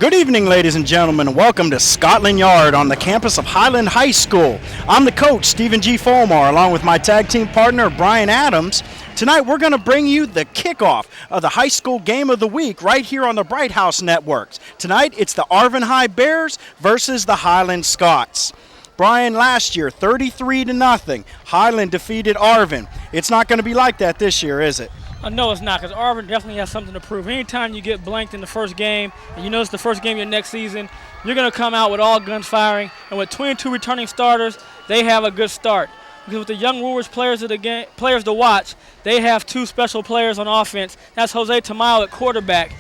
Good evening, ladies and gentlemen, and welcome to Scotland Yard on the campus of Highland High School. I'm the coach, Stephen G. Fulmar, along with my tag team partner, Brian Adams. Tonight, we're going to bring you the kickoff of the high school game of the week right here on the Bright House Networks. Tonight, it's the Arvin High Bears versus the Highland Scots. Brian, last year, 33-0, Highland defeated Arvin. It's not going to be like that this year, is it? No, it's not, because Arvin definitely has something to prove. Anytime you get blanked in the first game, and you know it's the first game of your next season, you're going to come out with all guns firing. And with 22 returning starters, they have a good start. Because with the young Woolwich players of the game, players to watch, they have two special players on offense. That's Jose Tamayo at quarterback,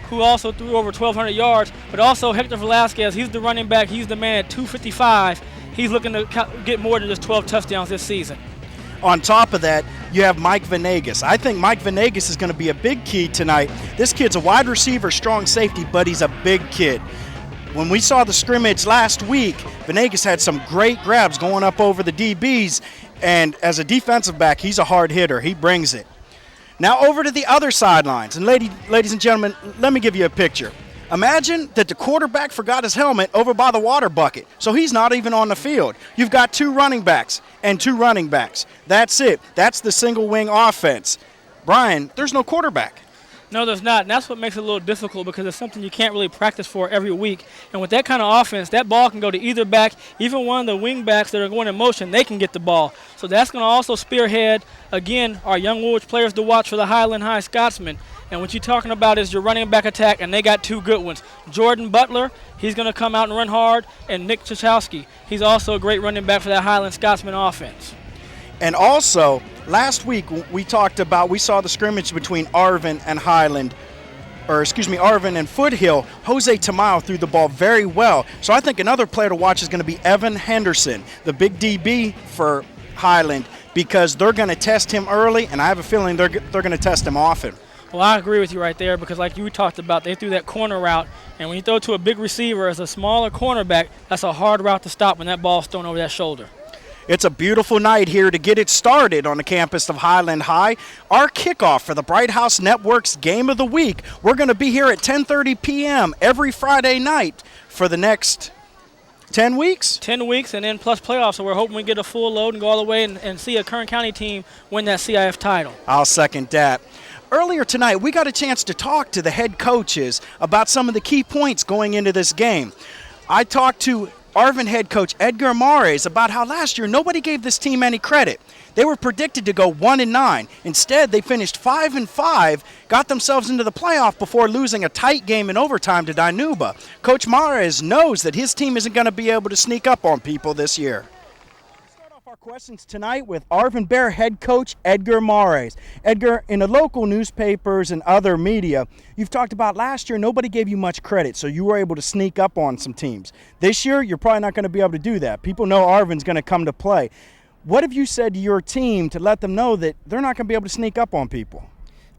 who also threw over 1,200 yards, but also Hector Velasquez. He's the running back. He's the man at 255. He's looking to get more than just 12 touchdowns this season. On top of that, you have Mike Venegas. I think Mike Venegas is going to be a big key tonight. This kid's a wide receiver, strong safety, but he's a big kid. When we saw the scrimmage last week, Venegas had some great grabs going up over the DBs, and as a defensive back, he's a hard hitter. He brings it. Now over to the other sidelines, and ladies and gentlemen, let me give you a picture. Imagine that the quarterback forgot his helmet over by the water bucket, so he's not even on the field. You've got two running backs and two running backs. That's it. That's the single wing offense. Brian, there's no quarterback. No, there's not, and that's what makes it a little difficult because it's something you can't really practice for every week. And with that kind of offense, that ball can go to either back. Even one of the wing backs that are going in motion, they can get the ball. So that's going to also spearhead, again, our young Woolwich players to watch for the Highland High Scotsmen. And what you're talking about is your running back attack, and they got two good ones. Jordan Butler, he's going to come out and run hard, and Nick Chachowski. He's also a great running back for that Highland Scotsman offense. And also, last week we saw the scrimmage between Arvin and Arvin and Foothill. Jose Tamayo threw the ball very well. So I think another player to watch is going to be Evan Henderson, the big DB for Highland, because they're going to test him early, and I have a feeling they're going to test him often. Well, I agree with you right there because like you talked about, they threw that corner route, and when you throw it to a big receiver as a smaller cornerback, that's a hard route to stop when that ball's thrown over that shoulder. It's a beautiful night here to get it started on the campus of Highland High. Our kickoff for the Bright House Network's Game of the Week. We're going to be here at 10:30 p.m. every Friday night for the next 10 weeks? 10 weeks and then plus playoffs, so we're hoping we get a full load and go all the way and see a Kern County team win that CIF title. I'll second that. Earlier tonight, we got a chance to talk to the head coaches about some of the key points going into this game. I talked to Arvin head coach Edgar Mares about how last year nobody gave this team any credit. They were predicted to go 1-9. Instead, they finished 5-5, got themselves into the playoff before losing a tight game in overtime to Dinuba. Coach Mares knows that his team isn't going to be able to sneak up on people this year. Our questions tonight with Arvin Bear head coach Edgar Mares. Edgar, in the local newspapers and other media, you've talked about last year nobody gave you much credit, so you were able to sneak up on some teams. This year, you're probably not going to be able to do that. People know Arvin's going to come to play. What have you said to your team to let them know that they're not going to be able to sneak up on people?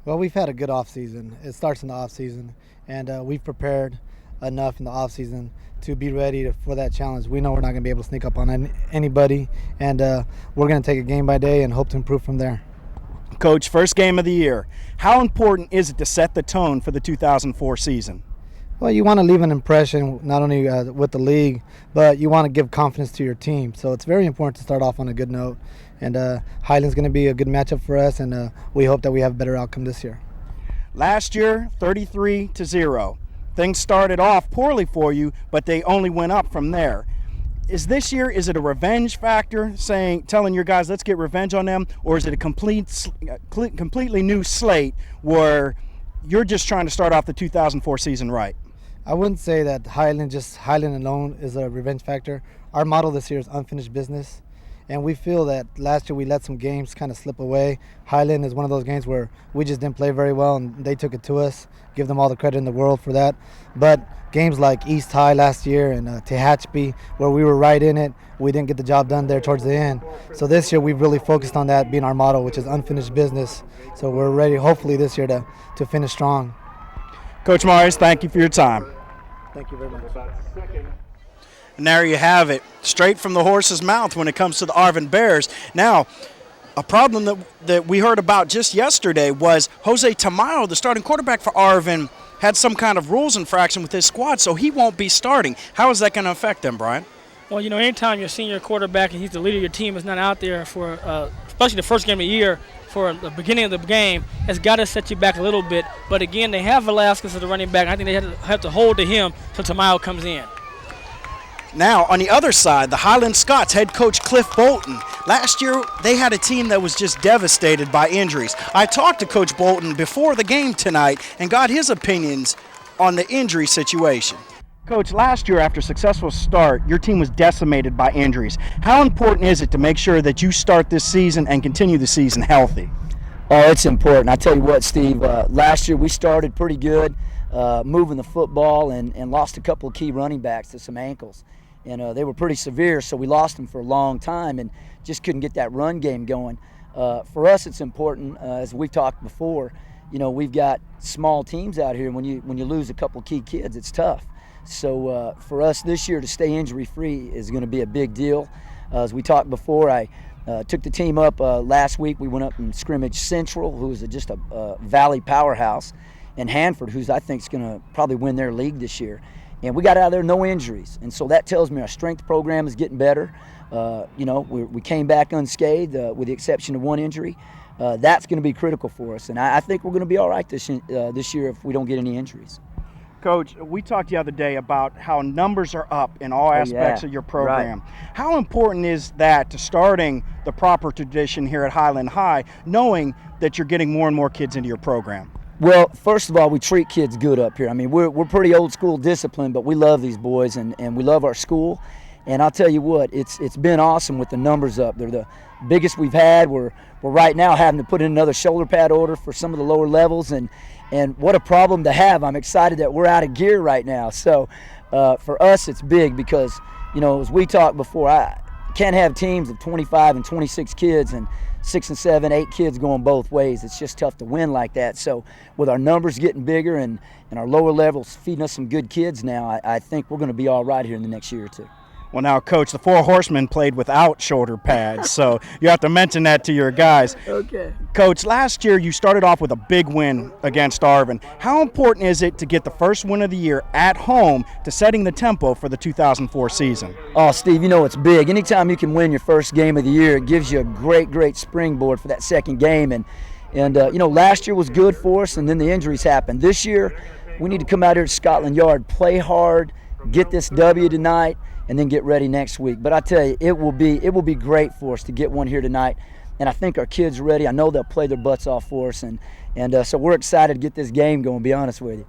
Well, we've had a good offseason. It starts in the offseason, and we've prepared enough in the offseason to be ready for that challenge. We know we're not going to be able to sneak up on anybody, and we're going to take it game by day and hope to improve from there. Coach, first game of the year. How important is it to set the tone for the 2004 season? Well, you want to leave an impression not only with the league, but you want to give confidence to your team. So it's very important to start off on a good note, and Highland's going to be a good matchup for us, and we hope that we have a better outcome this year. Last year, 33-0. Things started off poorly for you, but they only went up from there. Is it a revenge factor, telling your guys, let's get revenge on them, or is it a completely new slate where you're just trying to start off the 2004 season right? I wouldn't say that Highland alone is a revenge factor. Our model this year is unfinished business, and we feel that last year we let some games kind of slip away. Highland is one of those games where we just didn't play very well, and they took it to us. Give them all the credit in the world for that. But games like East High last year and Tehachapi, where we were right in it, we didn't get the job done there towards the end. So this year we've really focused on that being our motto, which is unfinished business. So we're ready, hopefully, this year to finish strong. Coach Mares, thank you for your time. Thank you very much. And there you have it, straight from the horse's mouth when it comes to the Arvin Bears. Now, a problem that we heard about just yesterday was Jose Tamayo, the starting quarterback for Arvin, had some kind of rules infraction with his squad, so he won't be starting. How is that going to affect them, Brian? Well, anytime your senior quarterback and he's the leader of your team is not out there for, especially the first game of the year, for the beginning of the game, has got to set you back a little bit. But again, they have Velasquez as the running back. I think they have to hold to him until Tamayo comes in. Now, on the other side, the Highland Scots head coach Cliff Bolton. Last year, they had a team that was just devastated by injuries. I talked to Coach Bolton before the game tonight and got his opinions on the injury situation. Coach, last year after a successful start, your team was decimated by injuries. How important is it to make sure that you start this season and continue the season healthy? Oh, it's important. I tell you what, Steve, last year we started pretty good, moving the football and lost a couple of key running backs to some ankles. And they were pretty severe, so we lost them for a long time and just couldn't get that run game going. For us, it's important, as we've talked before, we've got small teams out here. When you lose a couple key kids, it's tough. So for us this year to stay injury-free is going to be a big deal. As we talked before, I took the team up last week. We went up and scrimmaged Central, who is just a Valley powerhouse, and Hanford, who's I think is going to probably win their league this year. And we got out of there no injuries, and so that tells me our strength program is getting better. We came back unscathed with the exception of one injury. That's going to be critical for us, and I think we're going to be all right this year if we don't get any injuries. Coach, we talked the other day about how numbers are up in all aspects of your program. Right. How important is that to starting the proper tradition here at Highland High, knowing that you're getting more and more kids into your program? Well, first of all, we treat kids good up here. I mean, we're pretty old school disciplined, but we love these boys and we love our school. And I'll tell you what, it's been awesome with the numbers up. They're the biggest we've had. We're right now having to put in another shoulder pad order for some of the lower levels, and what a problem to have. I'm excited that we're out of gear right now. So for us, it's big because, as we talked before, I can't have teams of 25 and 26 kids and 6 and 7, 8 kids going both ways. It's just tough to win like that. So with our numbers getting bigger and our lower levels feeding us some good kids now, I think we're going to be all right here in the next year or two. Well, now, Coach, the Four Horsemen played without shoulder pads, so you have to mention that to your guys. Okay. Coach, last year you started off with a big win against Arvin. How important is it to get the first win of the year at home to setting the tempo for the 2004 season? Oh, Steve, it's big. Anytime you can win your first game of the year, it gives you a great springboard for that second game. And last year was good for us, and then the injuries happened. This year, we need to come out here to Scotland Yard, play hard, get this W tonight, and then get ready next week. But I tell you, it will be great for us to get one here tonight, and I think our kids are ready. I know they'll play their butts off for us, and so we're excited to get this game going, to be honest with you.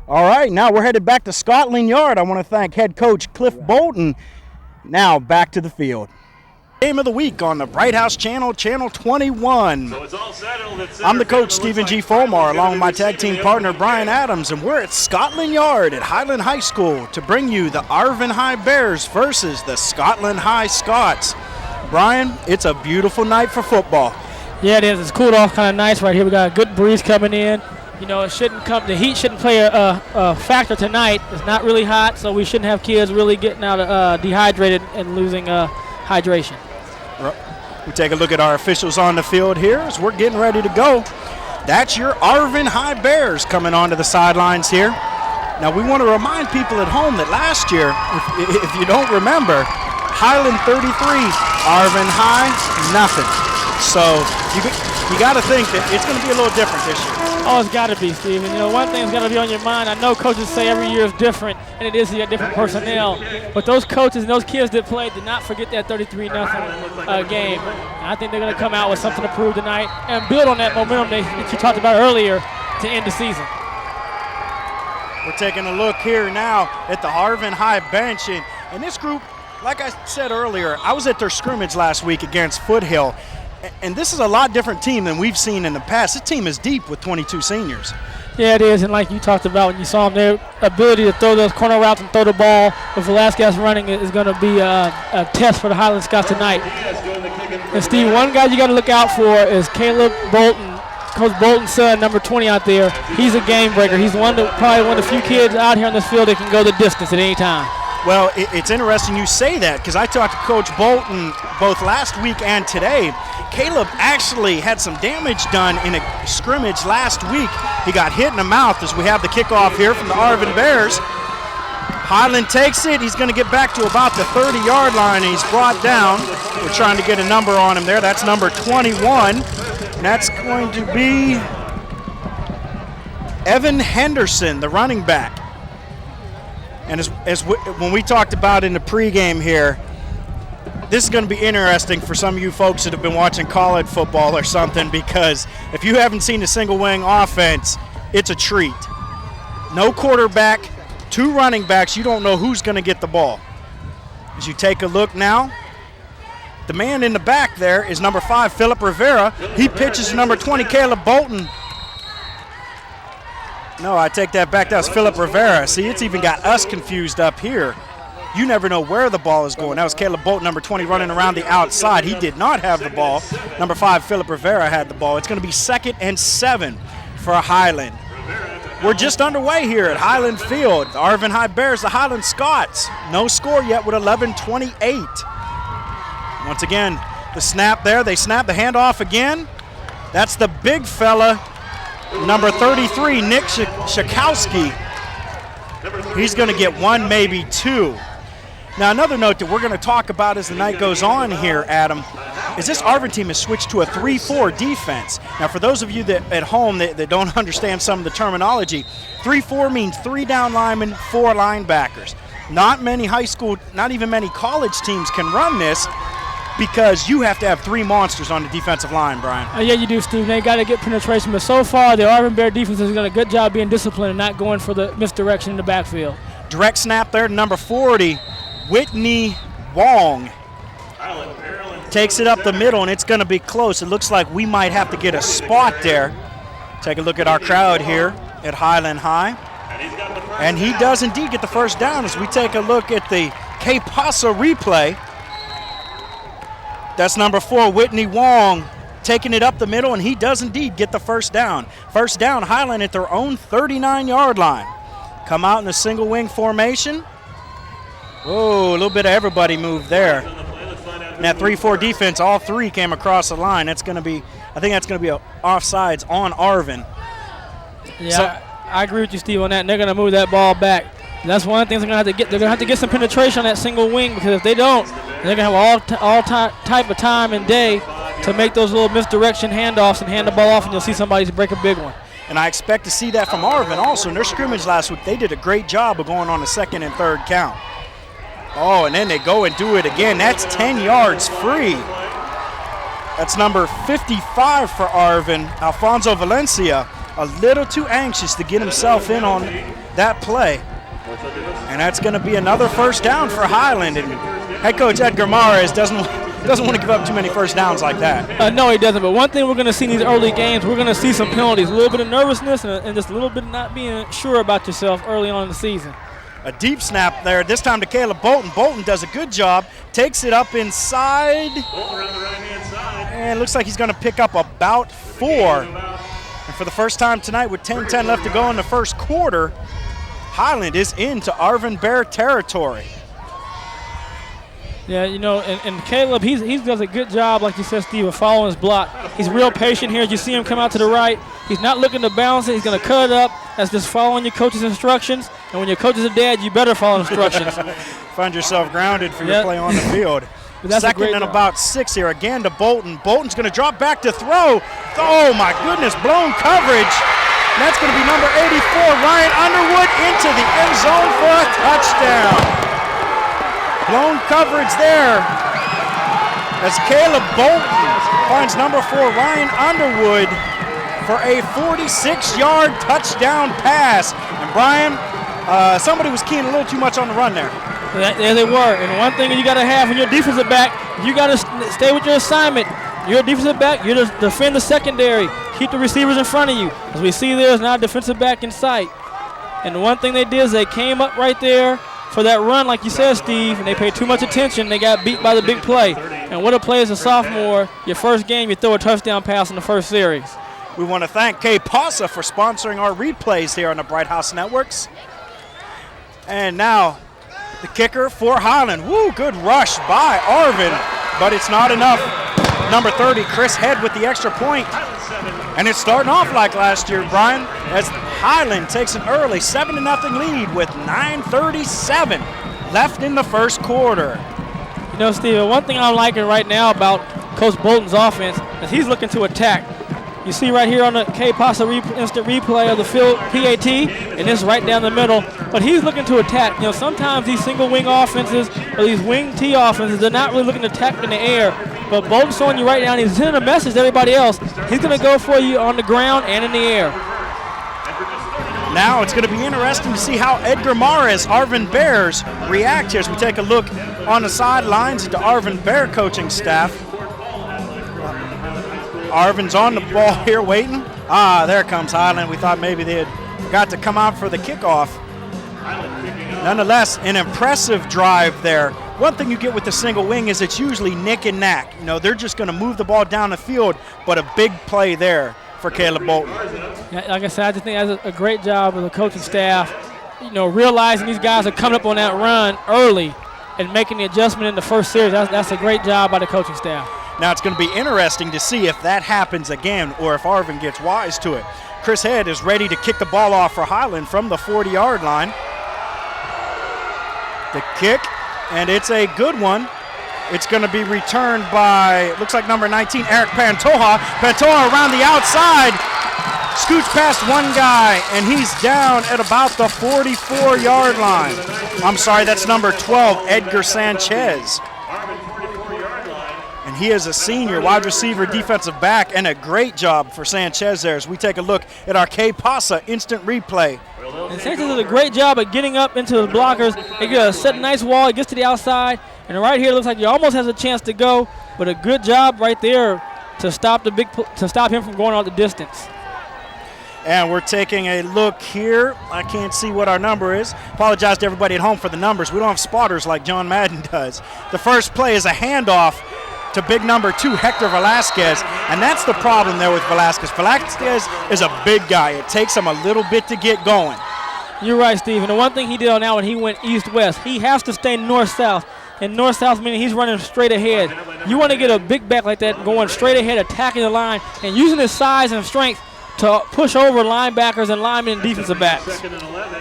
All right, now we're headed back to Scotland Yard. I want to thank head coach Cliff Bolton. Now back to the field. Game of the week on the Bright House Channel, Channel 21. So it's all settled. I'm the coach, Stephen G. Fulmar, along with my tag team partner, Brian Adams, and we're at Scotland Yard at Highland High School to bring you the Arvin High Bears versus the Scotland High Scots. Brian, it's a beautiful night for football. Yeah, it is. It's cooled off kind of nice right here. We got a good breeze coming in. The heat shouldn't play a factor tonight. It's not really hot, so we shouldn't have kids really getting out dehydrated and losing hydration. We take a look at our officials on the field here as we're getting ready to go. That's your Arvin High Bears coming onto the sidelines here. Now we want to remind people at home that last year, if you don't remember, Highland 33, Arvin High, nothing. So you got to think that it's going to be a little different this year. Oh, it's got to be, Steve. And one thing's got to be on your mind. I know coaches say every year is different, and it is different personnel. But those coaches and those kids that played did not forget that 33-0 game. And I think they're going to come out with something to prove tonight and build on that momentum that you talked about earlier to end the season. We're taking a look here now at the Arvin High bench. And this group, like I said earlier, I was at their scrimmage last week against Foothill. And this is a lot different team than we've seen in the past. This team is deep with 22 seniors. Yeah, it is. And like you talked about when you saw them, their ability to throw those corner routes and throw the ball with Velasquez running is going to be a test for the Highland Scots tonight. And, Steve, one guy you got to look out for is Caleb Bolton, Coach Bolton's son, number 20 out there. He's a game breaker. He's probably one of the few kids out here on this field that can go the distance at any time. Well, it's interesting you say that because I talked to Coach Bolton both last week and today. Caleb actually had some damage done in a scrimmage last week. He got hit in the mouth as we have the kickoff here from the Arvin Bears. Highland takes it. He's going to get back to about the 30-yard line, and he's brought down. We're trying to get a number on him there. That's number 21. And that's going to be Evan Henderson, the running back. And when we talked about in the pregame here, this is going to be interesting for some of you folks that have been watching college football or something, because if you haven't seen the single wing offense, it's a treat. No quarterback, 2 running backs. You don't know who's going to get the ball. As you take a look now, the man in the back there is number 5, Philip Rivera. He pitches to number 20, Caleb Bolton. No, I take that back. That's Philip Rivera. See, it's even got us confused up here. You never know where the ball is going. That was Caleb Bolton, number 20, running around the outside. He did not have the ball. Number 5, Philip Rivera had the ball. It's going to be 2nd and 7 for Highland. We're just underway here at Highland Field. The Arvin High Bears, the Highland Scots. No score yet with 11:28. Once again, the snap there. They snap the handoff again. That's the big fella, number 33, Nick Shakowski. He's going to get 1, maybe 2. Now, another note that we're going to talk about as the night goes on here, Adam, is this Arvin team has switched to a 3-4 defense. Now, for those of you that at home that don't understand some of the terminology, 3-4 means 3 down linemen, 4 linebackers. Not many high school, not even many college teams can run this, because you have to have 3 monsters on the defensive line, Brian. Yeah, you do, Steve. They got to get penetration. But so far, the Arvin Bear defense has done a good job being disciplined and not going for the misdirection in the backfield. Direct snap there to number 40, Whitney Wong. Takes it up the middle, and it's going to be close. It looks like we might have to get a spot there. Take a look at our crowd here at Highland High. And he does indeed get the first down as we take a look at the K-Pasa replay. That's number 4, Whitney Wong, taking it up the middle, and he does indeed get the first down. First down, Highland at their own 39-yard line. Come out in a single wing formation. Whoa, a little bit of everybody moved there. And that 3-4 defense, all 3 came across the line. That's going to be, I think that's going to be a offsides on Arvin. Yeah, so, I agree with you, Steve, on that. And they're going to move that ball back. And that's one of the things they're going to have to get. They're going to have to get some penetration on that single wing, because if they don't, they're going to have all type of time and day to make those little misdirection handoffs and hand the ball off, and you'll see somebody break a big one. And I expect to see that from Arvin also. In their scrimmage last week, they did a great job of going on the 2nd and 3rd count. Oh, and then they go and do it again. That's 10 yards free. That's number 55 for Arvin, Alfonso Valencia, a little too anxious to get himself in on that play. And that's going to be another first down for Highland. And head coach Edgar Mares doesn't want to give up too many first downs like that. No, he doesn't. But one thing we're going to see in these early games, we're going to see some penalties, a little bit of nervousness and just a little bit of not being sure about yourself early on in the season. A deep snap there, this time to Caleb Bolton. Bolton does a good job, takes it up inside. And looks like he's going to pick up about 4. And for the first time tonight with 10-10 left to go in the first quarter, Highland is into Arvin Bear territory. Yeah, you know, and Caleb, he does a good job, like you said, Steve, of following his block. He's real patient here. As you see him come out to the right, he's not looking to bounce it. He's going to cut it up. That's just following your coach's instructions. And when your coach is a dad, you better follow instructions. Find yourself grounded for your play on the field. Second and about 6 here. Again to Bolton. Bolton's going to drop back to throw. Oh, my goodness, blown coverage. And that's going to be number 84, Ryan Underwood, into the end zone for a touchdown. Blown coverage there as Caleb Bolton finds number 4, Ryan Underwood, for a 46-yard touchdown pass. And Brian, somebody was keying a little too much on the run there. Yeah, they were. And one thing you got to have when you're a defensive back, you got to stay with your assignment. You're a defensive back, you just defend the secondary. Keep the receivers in front of you. As we see, there's now a defensive back in sight. And the one thing they did is they came up right there for that run, like you said, Steve, and they paid too much attention. They got beat by the big play. And what a play as a sophomore. Your first game, you throw a touchdown pass in the first series. We want to thank K-Pasa for sponsoring our replays here on the Bright House Networks. And now The kicker for Highland. Woo, good rush by Arvin, but it's not enough. Number 30, Chris Head with the extra point. And it's starting off like last year, Brian, as Highland takes an early 7-0 lead with 9:37 left in the first quarter. You know, Steve, one thing I'm liking right now about Coach Bolton's offense is he's looking to attack. You see right here on the K-Pasa instant replay of the field PAT, and it's right down the middle. But he's looking to attack. You know, sometimes these single wing offenses or these wing T offenses, they're not really looking to attack in the air. But Bolton's showing you right now, and he's sending a message to everybody else. He's going to go for you on the ground and in the air. Now it's going to be interesting to see how Edgar Mares, Arvin Bears, react here as we take a look on the sidelines at the Arvin Bear coaching staff. Arvin's on the ball here waiting. There comes Highland. We thought maybe they had forgot to come out for the kickoff. Nonetheless, an impressive drive there. One thing you get with the single wing is it's usually nick and knack. You know, they're just going to move the ball down the field, but a big play there for Caleb Bolton. Yeah, like I said, I just think that's a great job of the coaching staff, you know, realizing these guys are coming up on that run early and making the adjustment in the first series. That's a great job by the coaching staff. Now it's going to be interesting to see if that happens again or if Arvin gets wise to it. Chris Head is ready to kick the ball off for Highland from the 40-yard line. The kick, and it's a good one. It's going to be returned by, looks like number 19, Eric Pantoja. Pantoja around the outside, scoots past one guy, and he's down at about the 44-yard line. I'm sorry, that's number 12, Edgar Sanchez. And he is a senior wide receiver, defensive back, and a great job for Sanchez there as we take a look at our K-Pasa instant replay. And Sanchez does a great job at getting up into the blockers. He set a nice wall, he gets to the outside, and right here looks like he almost has a chance to go, but a good job right there to stop him from going out the distance. And we're taking a look here. I can't see what our number is. Apologize to everybody at home for the numbers. We don't have spotters like John Madden does. The first play is a handoff to big number 2, Hector Velasquez, and that's the problem there with Velasquez. Velasquez is a big guy. It takes him a little bit to get going. You're right, Steve. And the one thing he did on that when he went east-west, he has to stay north-south. And north-south meaning he's running straight ahead. You want to get a big back like that going straight ahead, attacking the line, and using his size and strength to push over linebackers and linemen and defensive backs.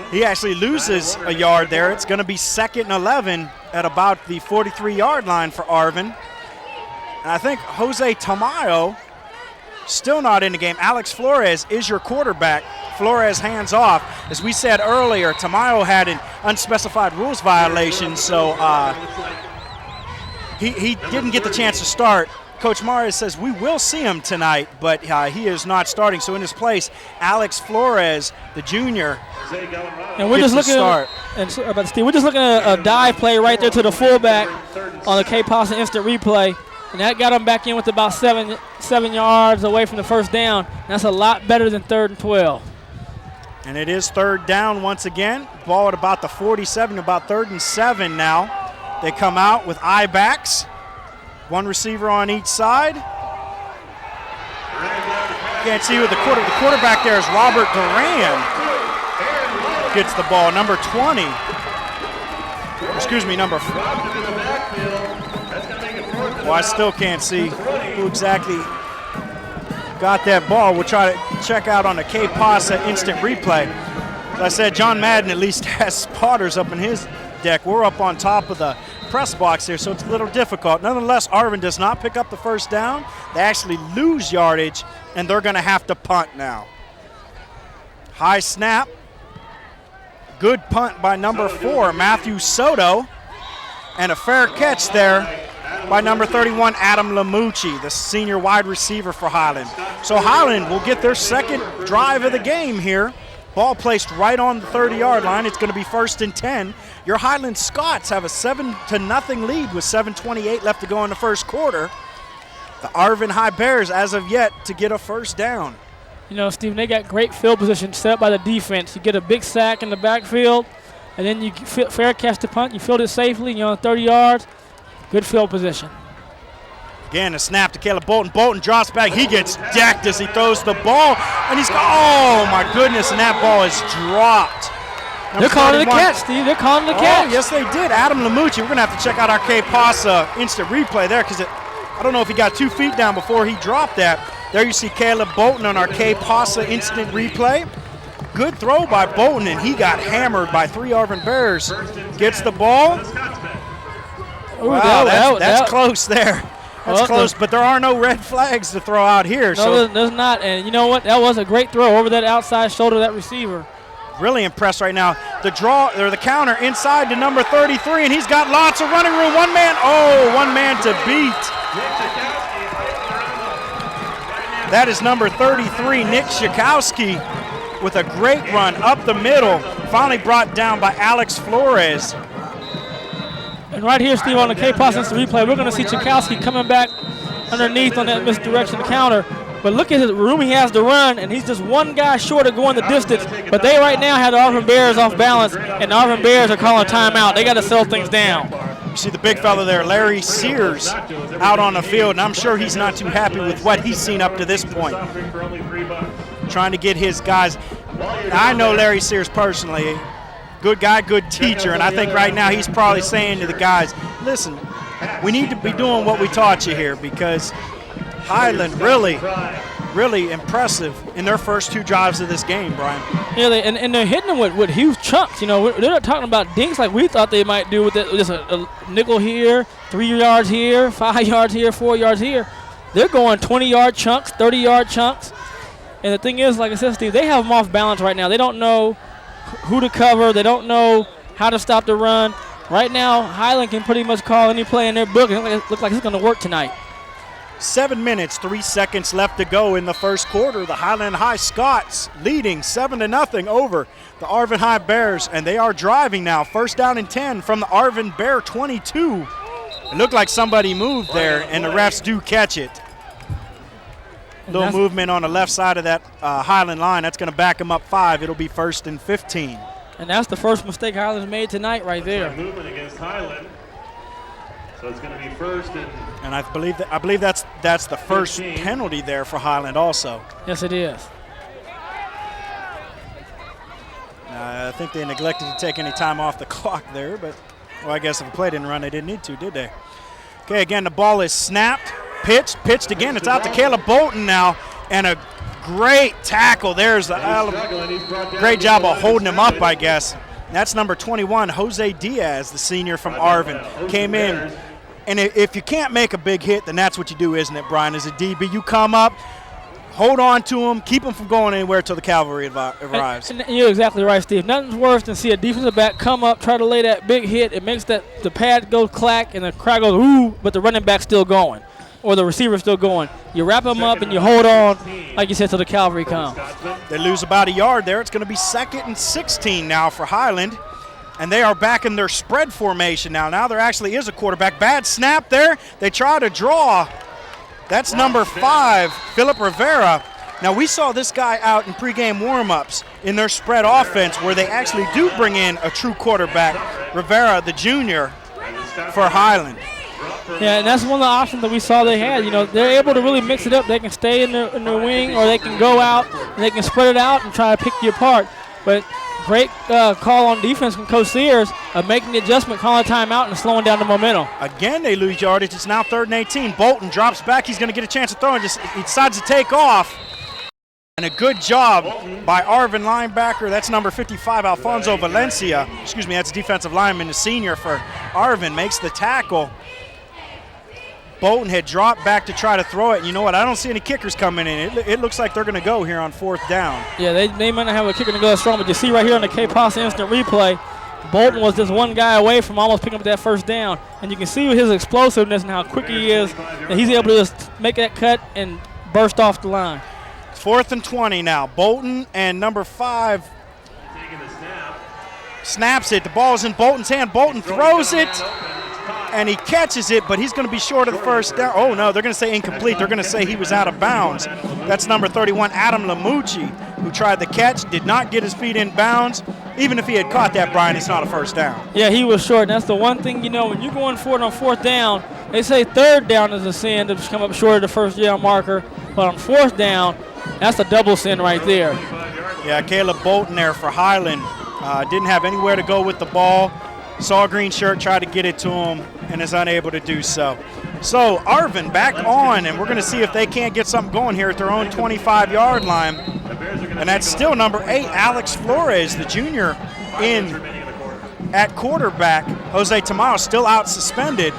He actually loses a yard there. It's going to be 2nd and 11 at about the 43-yard line for Arvin. And I think Jose Tamayo still not in the game. Alex Flores is your quarterback. Flores hands off. As we said earlier, Tamayo had an unspecified rules violation, so he didn't get the chance to start. Coach Mares says we will see him tonight, but he is not starting. So in his place, Alex Flores, the junior, and we're just looking at a dive play right there to the fullback on the K-Pasa instant replay. And that got him back in with about seven yards away from the first down. That's a lot better than 3rd and 12. And it is 3rd down once again. Ball at about the 47, about 3rd and 7 now. They come out with I-backs. One receiver on each side. Can't see who the quarterback there is Robert Duran. Gets the ball, number 20. Excuse me, number 4. Well, I still can't see who exactly got that ball. We'll try to check out on the K-Pasa instant replay. As I said, John Madden at least has spotters up in his deck. We're up on top of the press box here, so it's a little difficult. Nonetheless, Arvin does not pick up the first down. They actually lose yardage, and they're going to have to punt now. High snap. Good punt by number 4, Matthew Soto. And a fair catch there by number 31, Adam Lamucci, the senior wide receiver for Highland. So Highland will get their second drive of the game here. Ball placed right on the 30-yard line. It's going to be 1st and 10. Your Highland Scots have a 7-0 lead with 7:28 left to go in the first quarter. The Arvin High Bears, as of yet, to get a first down. You know, Stephen, they got great field position set up by the defense. You get a big sack in the backfield, and then you fair catch the punt. You field it safely, and you're on 30 yards. Good field position. Again, a snap to Caleb Bolton. Bolton drops back. He gets decked as he throws the ball. And he's got, oh my goodness, and that ball is dropped. They're calling it a catch, Steve. They're calling it a catch. Oh, yes, they did. Adam Lamucci. We're going to have to check out our K-Pasa instant replay there because I don't know if he got 2 feet down before he dropped that. There you see Caleb Bolton on our K-Pasa instant replay. Good throw by Bolton, and he got hammered by 3 Arvin Bears. Gets the ball. Ooh, Wow, that's close there. That's close, but there are no red flags to throw out here. No, there's not. And you know what? That was a great throw over that outside shoulder of that receiver. Really impressed right now. The draw or the counter inside to number 33, and he's got lots of running room. One man to beat. That is number 33, Nick Shakowski, with a great run up the middle. Finally brought down by Alex Flores. And right here, Steve, on the K-Pos instant replay, we're going to see Chakowski coming back underneath on that misdirection counter. But look at the room he has to run, and he's just one guy short of going the distance. But they right now have the Arvin Bears off balance, and the Arvin Bears are calling timeout. They got to settle things down. You see the big fella there, Larry Sears, out on the field, and I'm sure he's not too happy with what he's seen up to this point. Trying to get his guys. Now, I know Larry Sears personally. Good guy, good teacher, and I think right now he's probably saying to the guys, listen, we need to be doing what we taught you here because Highland really impressive in their first 2 drives of this game, Brian. Yeah, and they're hitting them with huge chunks. You know, they're not talking about dinks like we thought they might do with just a nickel here, 3 yards here, 5 yards here, 4 yards here. They're going 20-yard chunks, 30-yard chunks. And the thing is, like I said, Steve, they have them off balance right now. They don't know who to cover. They don't know how to stop the run. Right now, Highland can pretty much call any play in their book, and it looks like it's going to work tonight. 7 minutes, 3 seconds left to go in the first quarter. The Highland High Scots leading 7-0 over the Arvin High Bears, and they are driving now. First down and 10 from the Arvin Bear 22. It looked like somebody moved there, and the refs do catch it. Little movement on the left side of that Highland line. That's going to back them up 5. It'll be 1st and 15. And that's the first mistake Highland's made tonight right there. Movement against Highland. So it's going to be 1st and I believe that's the first 15. Penalty there for Highland also. Yes, it is. I think they neglected to take any time off the clock there, but well, I guess if the play didn't run, they didn't need to, did they? Okay, again, the ball is snapped. Pitched again. It's out to Caleb Bolton now, and a great tackle. There's the great job of holding him up, I guess. That's number 21, Jose Diaz, the senior from Arvin. Came in, and if you can't make a big hit, then that's what you do, isn't it, Brian? As a DB, you come up, hold on to him, keep him from going anywhere until the cavalry arrives. And you're exactly right, Steve. Nothing's worse than see a defensive back come up, try to lay that big hit. It makes the pad go clack, and the crowd goes, ooh, but the running back's still going. Or the receiver's still going. You wrap them up and you hold on, like you said, till the cavalry comes. They lose about a yard there. It's going to be 2nd and 16 now for Highland. And they are back in their spread formation now. Now there actually is a quarterback. Bad snap there. They try to draw. That's number 5, Philip Rivera. Now we saw this guy out in pregame warm-ups in their spread offense where they actually do bring in a true quarterback, Rivera, the junior, for Highland. Yeah, and that's one of the options that we saw they had. You know, they're able to really mix it up. They can stay in the wing, or they can go out and they can spread it out and try to pick you apart. But great call on defense from Coach Sears of making the adjustment, calling a timeout, and slowing down the momentum. Again, they lose yardage. It's now 3rd and 18. Bolton drops back. He's going to get a chance to throw, and he decides to take off. And a good job by Arvin linebacker. That's number 55, Alfonso Valencia. Excuse me, that's defensive lineman, the senior for Arvin, makes the tackle. Bolton had dropped back to try to throw it. And you know what? I don't see any kickers coming in. It looks like they're going to go here on 4th down. Yeah, they might not have a kicker to go strong, but you see right here on the K-Pos instant replay, Bolton was just one guy away from almost picking up that 1st down. And you can see his explosiveness and how quick he is, that he's able to just make that cut and burst off the line. 4th and 20 now. Bolton and number 5 snaps it. The ball's in Bolton's hand. Bolton throws it. And he catches it, but he's going to be short of the 1st down. Oh, no, they're going to say incomplete. They're going to say he was out of bounds. That's number 31, Adam Lamucci, who tried the catch, did not get his feet in bounds. Even if he had caught that, Brian, it's not a 1st down. Yeah, he was short. And that's the one thing, you know, when you're going for it on 4th down, they say 3rd down is a sin to come up short of the 1st down marker. But on 4th down, that's a double sin right there. Yeah, Caleb Bolton there for Highland Didn't have anywhere to go with the ball. Saw a green shirt, tried to get it to him, and is unable to do so. So Arvin back on, and we're going to see if they can't get something going here at their own 25-yard line. And that's still number 8, Alex Flores, the junior, in at quarterback. Jose Tamayo still out suspended.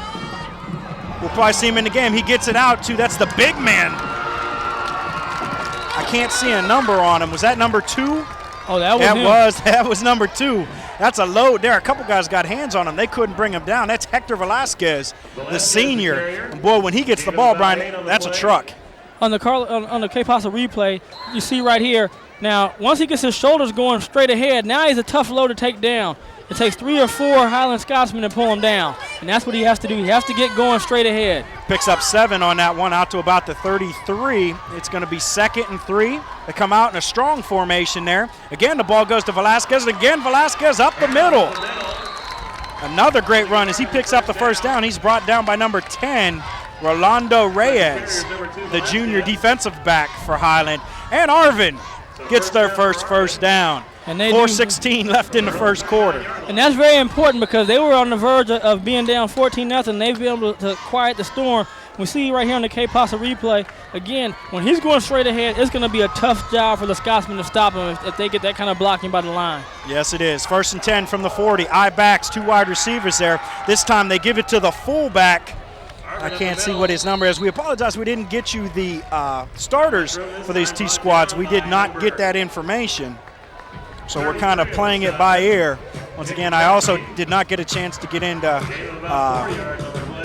We'll probably see him in the game. He gets it out to, that's the big man. I can't see a number on him. Was that number 2? Oh, that was number 2. That's a load there. A couple guys got hands on him. They couldn't bring him down. That's Hector Velasquez, the senior. And boy, when he gets the ball, Brian, that's a truck. On the K-Pasa replay, you see right here, now, once he gets his shoulders going straight ahead, now he's a tough load to take down. It takes 3 or 4 Highland Scotsmen to pull him down, and that's what he has to do. He has to get going straight ahead. Picks up 7 on that one, out to about the 33. It's going to be 2nd and 3. They come out in a strong formation there. Again, the ball goes to Velasquez, and again, Velasquez up the middle. Another great run as he picks up the first down. He's brought down by number 10, Rolando Reyes, the junior defensive back for Highland. And Arvin gets their first down. And 4:16 left in the first quarter. And that's very important because they were on the verge of being down 14-0. They've been able to quiet the storm. We see right here on the K-Pasa replay, again, when he's going straight ahead, it's going to be a tough job for the Scotsmen to stop him if they get that kind of blocking by the line. Yes, it is. 1st and 10 from the 40. I-backs, 2 wide receivers there. This time they give it to the fullback. I can't see what his number is. We apologize we didn't get you the starters for these T squads. We did not get that information. So we're kind of playing it by ear. Once again, I also did not get a chance to get into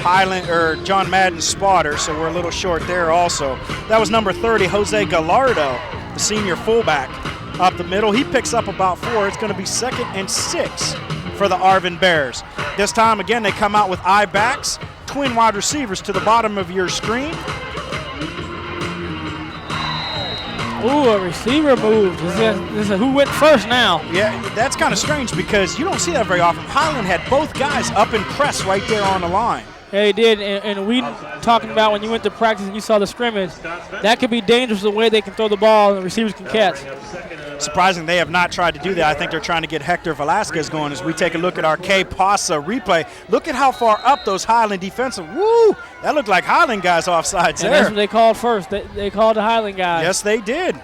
Highland or John Madden's spotter, so we're a little short there also. That was number 30, Jose Gallardo, the senior fullback, up the middle. He picks up about 4. It's going to be 2nd and 6 for the Arvin Bears. This time, again, they come out with I-backs, twin wide receivers to the bottom of your screen. Ooh, a receiver moved. This is who went first now. Yeah, that's kind of strange because you don't see that very often. Highland had both guys up and press right there on the line. Yeah, he did. And we talking about when you went to practice and you saw the scrimmage, that could be dangerous the way they can throw the ball and the receivers can catch. Surprising they have not tried to do that. I think they're trying to get Hector Velasquez going as we take a look at our K-Pasa replay. Look at how far up those Highland defensive. Woo! That looked like Highland guys offsides there. And that's what they called first. They called the Highland guys. Yes, they did.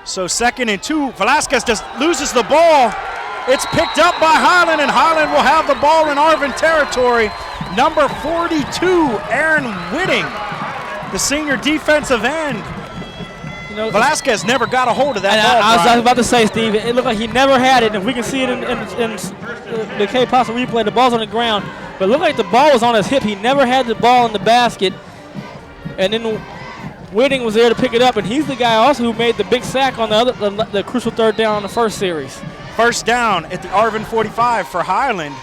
So 2nd and 2. Velasquez just loses the ball. It's picked up by Highland, and Highland will have the ball in Arvin territory. Number 42, Aaron Whitting, the senior defensive end. You know, Velasquez never got a hold of that ball. I was about to say, Steve, it looked like he never had it. If we can see it in the K-Pasa replay, the ball's on the ground. But it looked like the ball was on his hip. He never had the ball in the basket. And then Whitting was there to pick it up, and he's the guy also who made the big sack on the crucial 3rd down on the first series. First down at the Arvin 45 for Highland.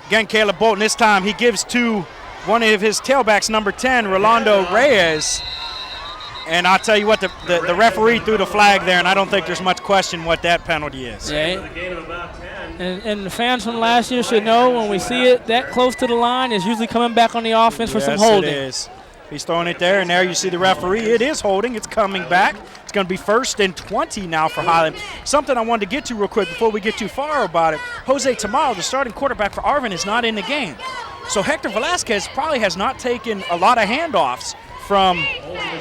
Again, Caleb Bolton, this time he gives to one of his tailbacks, number 10, Rolando Reyes. And I'll tell you what, the referee threw the flag there, and I don't think there's much question what that penalty is. Yeah. And the fans from last year should know when we see it that close to the line, is usually coming back on the offense for some holding. Yes, it is. He's throwing it there, and there you see the referee. It is holding. It's coming back. It's going to be 1st and 20 now for Highland. Something I wanted to get to real quick before we get too far about it. Jose Tamayo, the starting quarterback for Arvin, is not in the game. So Hector Velasquez probably has not taken a lot of handoffs from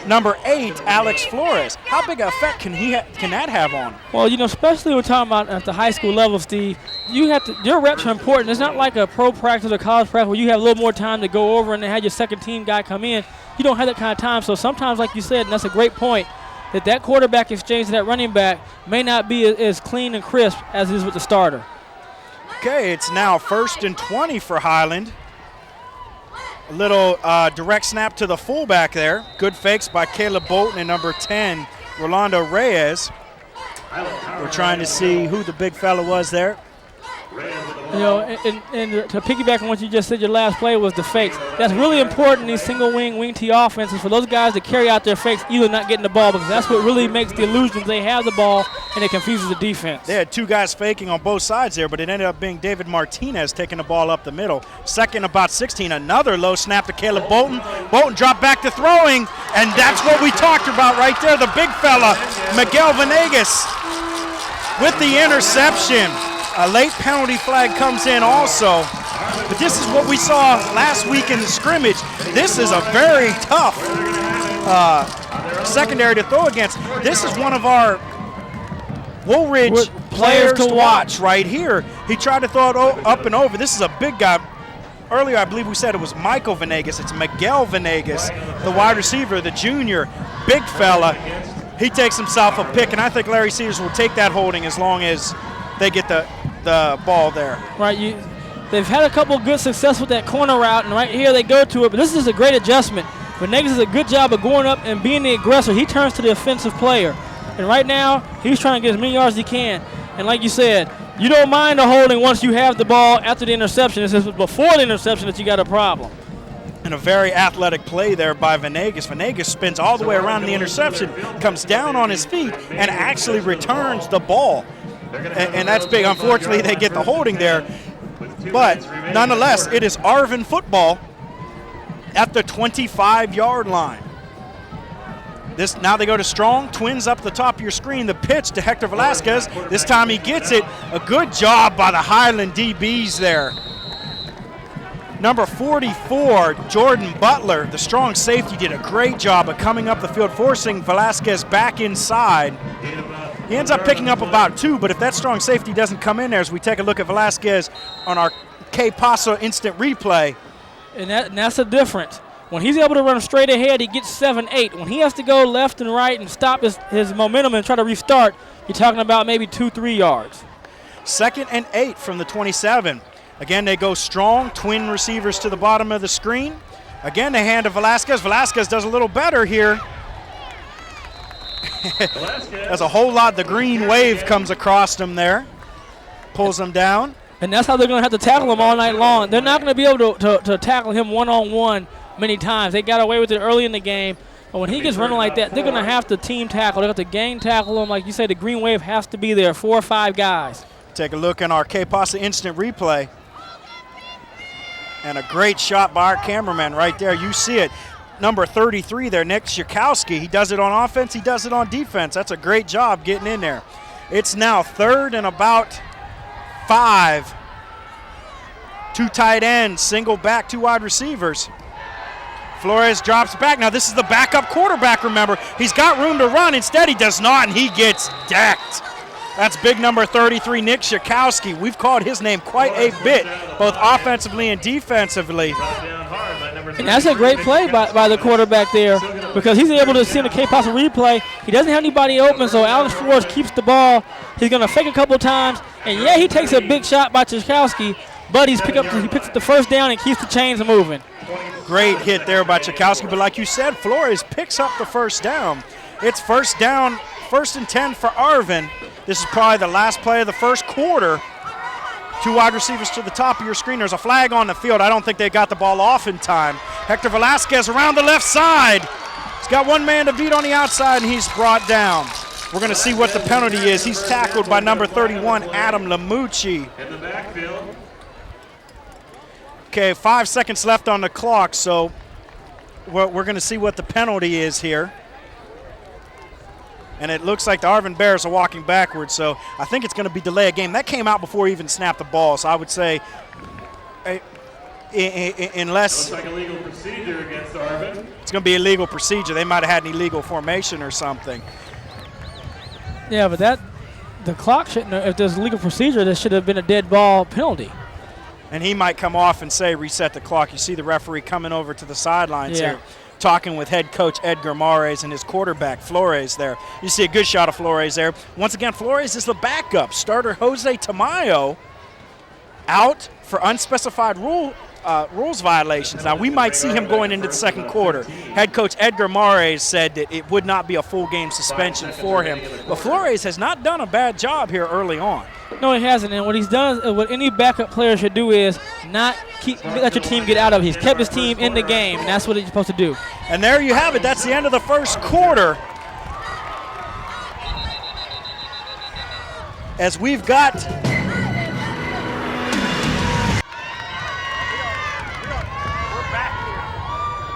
number 8, Alex Flores. How big an effect can that have on him? Well, you know, especially when we're talking about at the high school level, Steve, your reps are important. It's not like a pro practice or college practice where you have a little more time to go over and then have your second team guy come in. You don't have that kind of time. So sometimes, like you said, and that's a great point, that quarterback exchange to that running back may not be as clean and crisp as it is with the starter. Okay, it's now 1st and 20 for Highland. A little direct snap to the fullback there. Good fakes by Caleb Bolton and number 10, Rolando Reyes. We're trying to see who the big fella was there. You know, and to piggyback on what you just said, your last play was the fakes. That's really important in these single wing T offenses for those guys to carry out their fakes, either not getting the ball, because that's what really makes the illusion they have the ball and it confuses the defense. They had 2 guys faking on both sides there, but it ended up being David Martinez taking the ball up the middle. 2nd about 16, another low snap to Caleb Bolton. Bolton dropped back to throwing, and that's what we talked about right there, the big fella, Miguel Venegas. with the interception. A late penalty flag comes in also. But this is what we saw last week in the scrimmage. This is a very tough secondary to throw against. This is one of our Woolridge players to watch right here. He tried to throw it up and over. This is a big guy. Earlier, I believe we said it was Michael Venegas. It's Miguel Venegas, the wide receiver, the junior, big fella. He takes himself a pick, and I think Larry Cedars will take that holding as long as they get the ball there. Right. They've had a couple good success with that corner route, and right here they go to it. But this is a great adjustment. Venegas does a good job of going up and being the aggressor. He turns to the offensive player. And right now, he's trying to get as many yards as he can. And like you said, you don't mind the holding once you have the ball after the interception. It's just before the interception that you got a problem. And a very athletic play there by Venegas. Venegas spins all the way around the interception, comes down on his feet, and actually returns the ball. And that's big. Unfortunately, they get the holding there. But nonetheless, it is Arvin football at the 25-yard line. Now they go to Strong, twins up the top of your screen, the pitch to Hector Velasquez. This time he gets it. A good job by the Highland DBs there. Number 44, Jordan Butler, the strong safety, did a great job of coming up the field, forcing Velasquez back inside. He ends up picking up about 2, but if that strong safety doesn't come in there, as we take a look at Velasquez on our K-Paso instant replay. And that's the difference. When he's able to run straight ahead, he gets 7-8. When he has to go left and right and stop his momentum and try to restart, you're talking about maybe 2-3 yards. 2nd and 8 from the 27. Again, they go strong, twin receivers to the bottom of the screen. Again, they hand to Velasquez. Velasquez does a little better here. There's a whole lot. The green wave comes across him there, pulls him down. And that's how they're going to have to tackle him all night long. They're not going to be able to tackle him one-on-one many times. They got away with it early in the game. But when he gets running like that, they're going to have to team tackle. They're going to have to gang tackle him. Like you say, the green wave has to be there, 4 or 5 guys. Take a look in our K-Pasa instant replay. And a great shot by our cameraman right there. You see it. Number 33 there, Nick Shakowski. He does it on offense. He does it on defense. That's a great job getting in there. It's now 3rd and about 5. 2 tight ends, single back, 2 wide receivers. Flores drops back. Now this is the backup quarterback, remember. He's got room to run. Instead he does not, and he gets decked. That's big number 33, Nick Shakowski. We've called his name quite a bit, both offensively and defensively. And that's a great play by the quarterback there, because he's able to see in the K-Pasa replay. He doesn't have anybody open, so Alex Flores keeps the ball. He's going to fake a couple times, and yeah, he takes a big shot by Shakowski, but he picks up the first down and keeps the chains moving. Great hit there by Shakowski, but like you said, Flores picks up the first down. It's first down, 1st and 10 for Arvin. This is probably the last play of the first quarter. 2 wide receivers to the top of your screen. There's a flag on the field. I don't think they got the ball off in time. Hector Velasquez around the left side. He's got 1 man to beat on the outside, and he's brought down. We're going to see what the penalty is. He's tackled by number 31, Adam Lamucci. In the backfield. Okay, 5 seconds left on the clock, so we're going to see what the penalty is here. And it looks like the Arvin Bears are walking backwards, so I think it's going to be delay a game. That came out before he even snapped the ball, so I would say unless Looks like a legal procedure against Arvin. It's going to be a legal procedure. They might have had an illegal formation or something. Yeah, but the clock shouldn't have, if there's a legal procedure, there should have been a dead ball penalty. And he might come off and say reset the clock. You see the referee coming over to the sidelines here, talking with head coach Edgar Mares and his quarterback Flores there. You see a good shot of Flores there. Once again, Flores is the backup. Starter Jose Tamayo out for unspecified rules violations. Now, we might see him going into the second quarter. Head coach Edgar Mares said that it would not be a full game suspension for him. But Flores has not done a bad job here early on. No, he hasn't. And what he's done, what any backup player should do is not let your team get out of it. He's kept his team in the game, and that's what he's supposed to do. And there you have it. That's the end of the first quarter. As we've got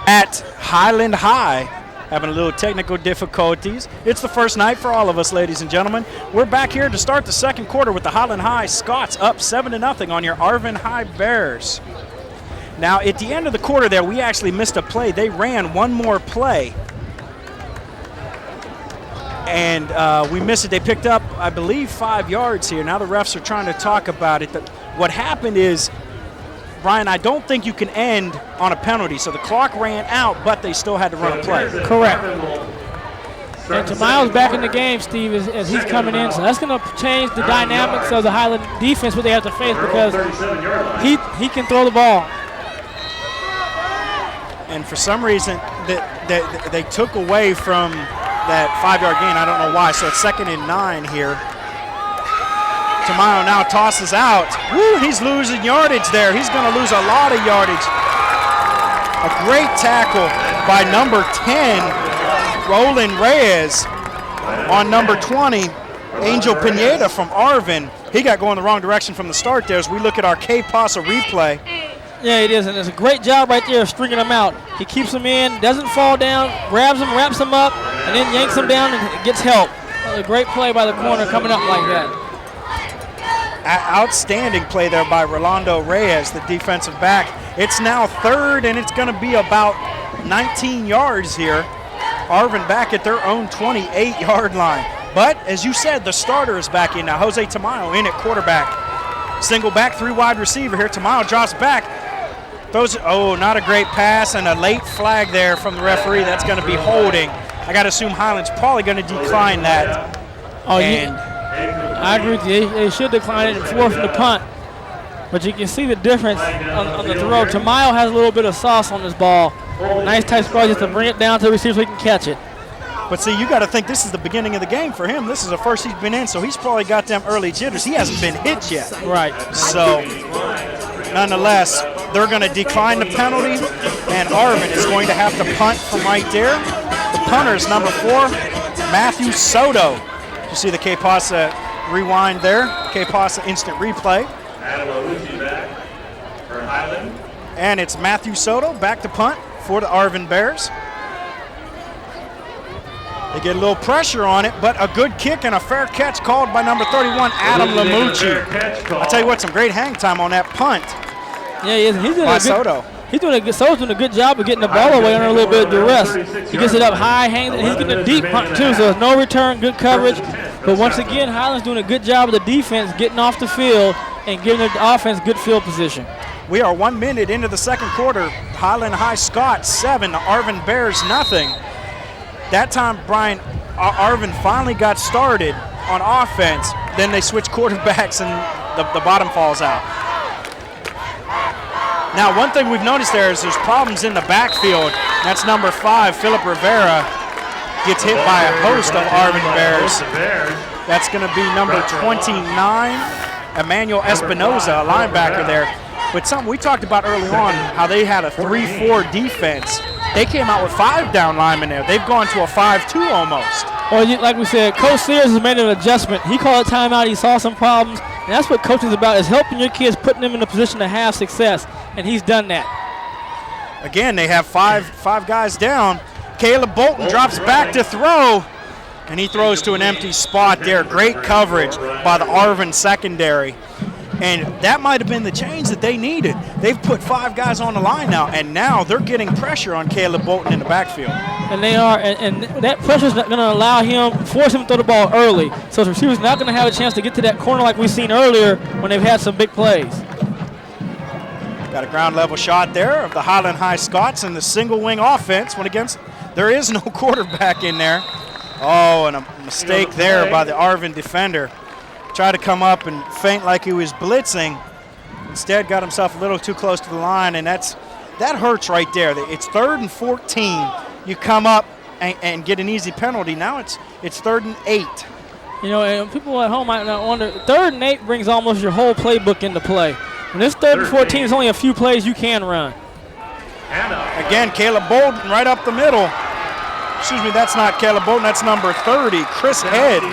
at Highland High having a little technical difficulties. It's the first night for all of us, ladies and gentlemen. We're back here to start the second quarter with the Highland High Scots up 7-0 on your Arvin High Bears. Now, at the end of the quarter there, we actually missed a play. They ran one more play, and we missed it. They picked up, I believe, 5 yards here. Now the refs are trying to talk about it. What happened is, Brian, I don't think you can end on a penalty. So the clock ran out, but they still had to run a play. Correct. And Tamile's back in the game, Steve, as he's coming in. So that's going to change the dynamics of the Highland defense, what they have to face, because he can throw the ball. And for some reason, they took away from that 5-yard gain. I don't know why. So it's 2nd and 9 here. Tamile now tosses out. Woo, he's losing yardage there. He's going to lose a lot of yardage. A great tackle by number 10, Roland Reyes, on number 20, Angel Pineda from Arvin. He got going the wrong direction from the start there as we look at our K-Pasa replay. Yeah, it is, and it's a great job right there of stringing him out. He keeps him in, doesn't fall down, grabs him, wraps him up, and then yanks him down and gets help. A great play by the corner coming up like that. Outstanding play there by Rolando Reyes, the defensive back. It's now 3rd, and it's going to be about 19 yards here. Arvin back at their own 28-yard line. But, as you said, the starter is back in now. Jose Tamayo in at quarterback. Single back, 3 wide receiver here. Tamayo drops back. Throws, not a great pass, and a late flag there from the referee. That's going to be holding. I got to assume Highland's probably going to decline that. I agree with you. They should decline it and force the punt. But you can see the difference on the throw. Tamayo has a little bit of sauce on this ball. Nice tight spot just to bring it down to the receiver so he can catch it. But see, you got to think this is the beginning of the game for him. This is the first he's been in, so he's probably got them early jitters. He hasn't been hit yet. Right. So, nonetheless, they're going to decline the penalty, and Arvin is going to have to punt from right there. The punter is number 4, Matthew Soto. You see the K-Pasa rewind there, K-Pasa instant replay. And it's Matthew Soto back to punt for the Arvin Bears. They get a little pressure on it, but a good kick and a fair catch called by number 31, Adam Lamucci. I tell you what, some great hang time on that punt. Yeah, he is. He's doing Soto. Soto's doing a good job of getting the ball away under a little bit of duress. He gets it up high, hangs it. He's getting a deep punt too, so there's no return, good coverage. But once again, Highland's doing a good job of the defense getting off the field and giving the offense good field position. We are 1 minute into the second quarter. Highland High Scots 7, Arvin Bears nothing. That time, Brian, Arvin finally got started on offense. Then they switch quarterbacks and the bottom falls out. Now, one thing we've noticed there is there's problems in the backfield. That's number 5, Philip Rivera, gets hit by a host of Arvin Bears. That's going to be number 29, Emmanuel Espinoza, a linebacker there. But something we talked about early on, how they had a 3-4 defense. They came out with 5 down linemen there. They've gone to a 5-2 almost. Well, like we said, Coach Sears has made an adjustment. He called a timeout. He saw some problems. And that's what coaching is about, is helping your kids, putting them in a position to have success. And he's done that. Again, they have five guys down. Caleb Bolton drops back to throw, and he throws to an empty spot there. Great coverage by the Arvin secondary. And that might have been the change that they needed. They've put 5 guys on the line now, and now they're getting pressure on Caleb Bolton in the backfield. And they are, and that pressure is not going to allow him, force him to throw the ball early. So the receiver's not going to have a chance to get to that corner like we've seen earlier when they've had some big plays. Got a ground level shot there of the Highland High Scots in the single wing offense. When against, there is no quarterback in there. Oh, and a mistake there by the Arvin defender. Tried to come up and feint like he was blitzing. Instead got himself a little too close to the line, and that hurts right there. It's 3rd and 14. You come up and get an easy penalty. Now it's 3rd and 8. You know, and people at home might not wonder, 3rd and 8 brings almost your whole playbook into play. When it's 3rd and 14, there's only a few plays you can run. Again, Caleb Bolton right up the middle. Excuse me, that's not Caleb Bolton, that's number 30, Chris Head.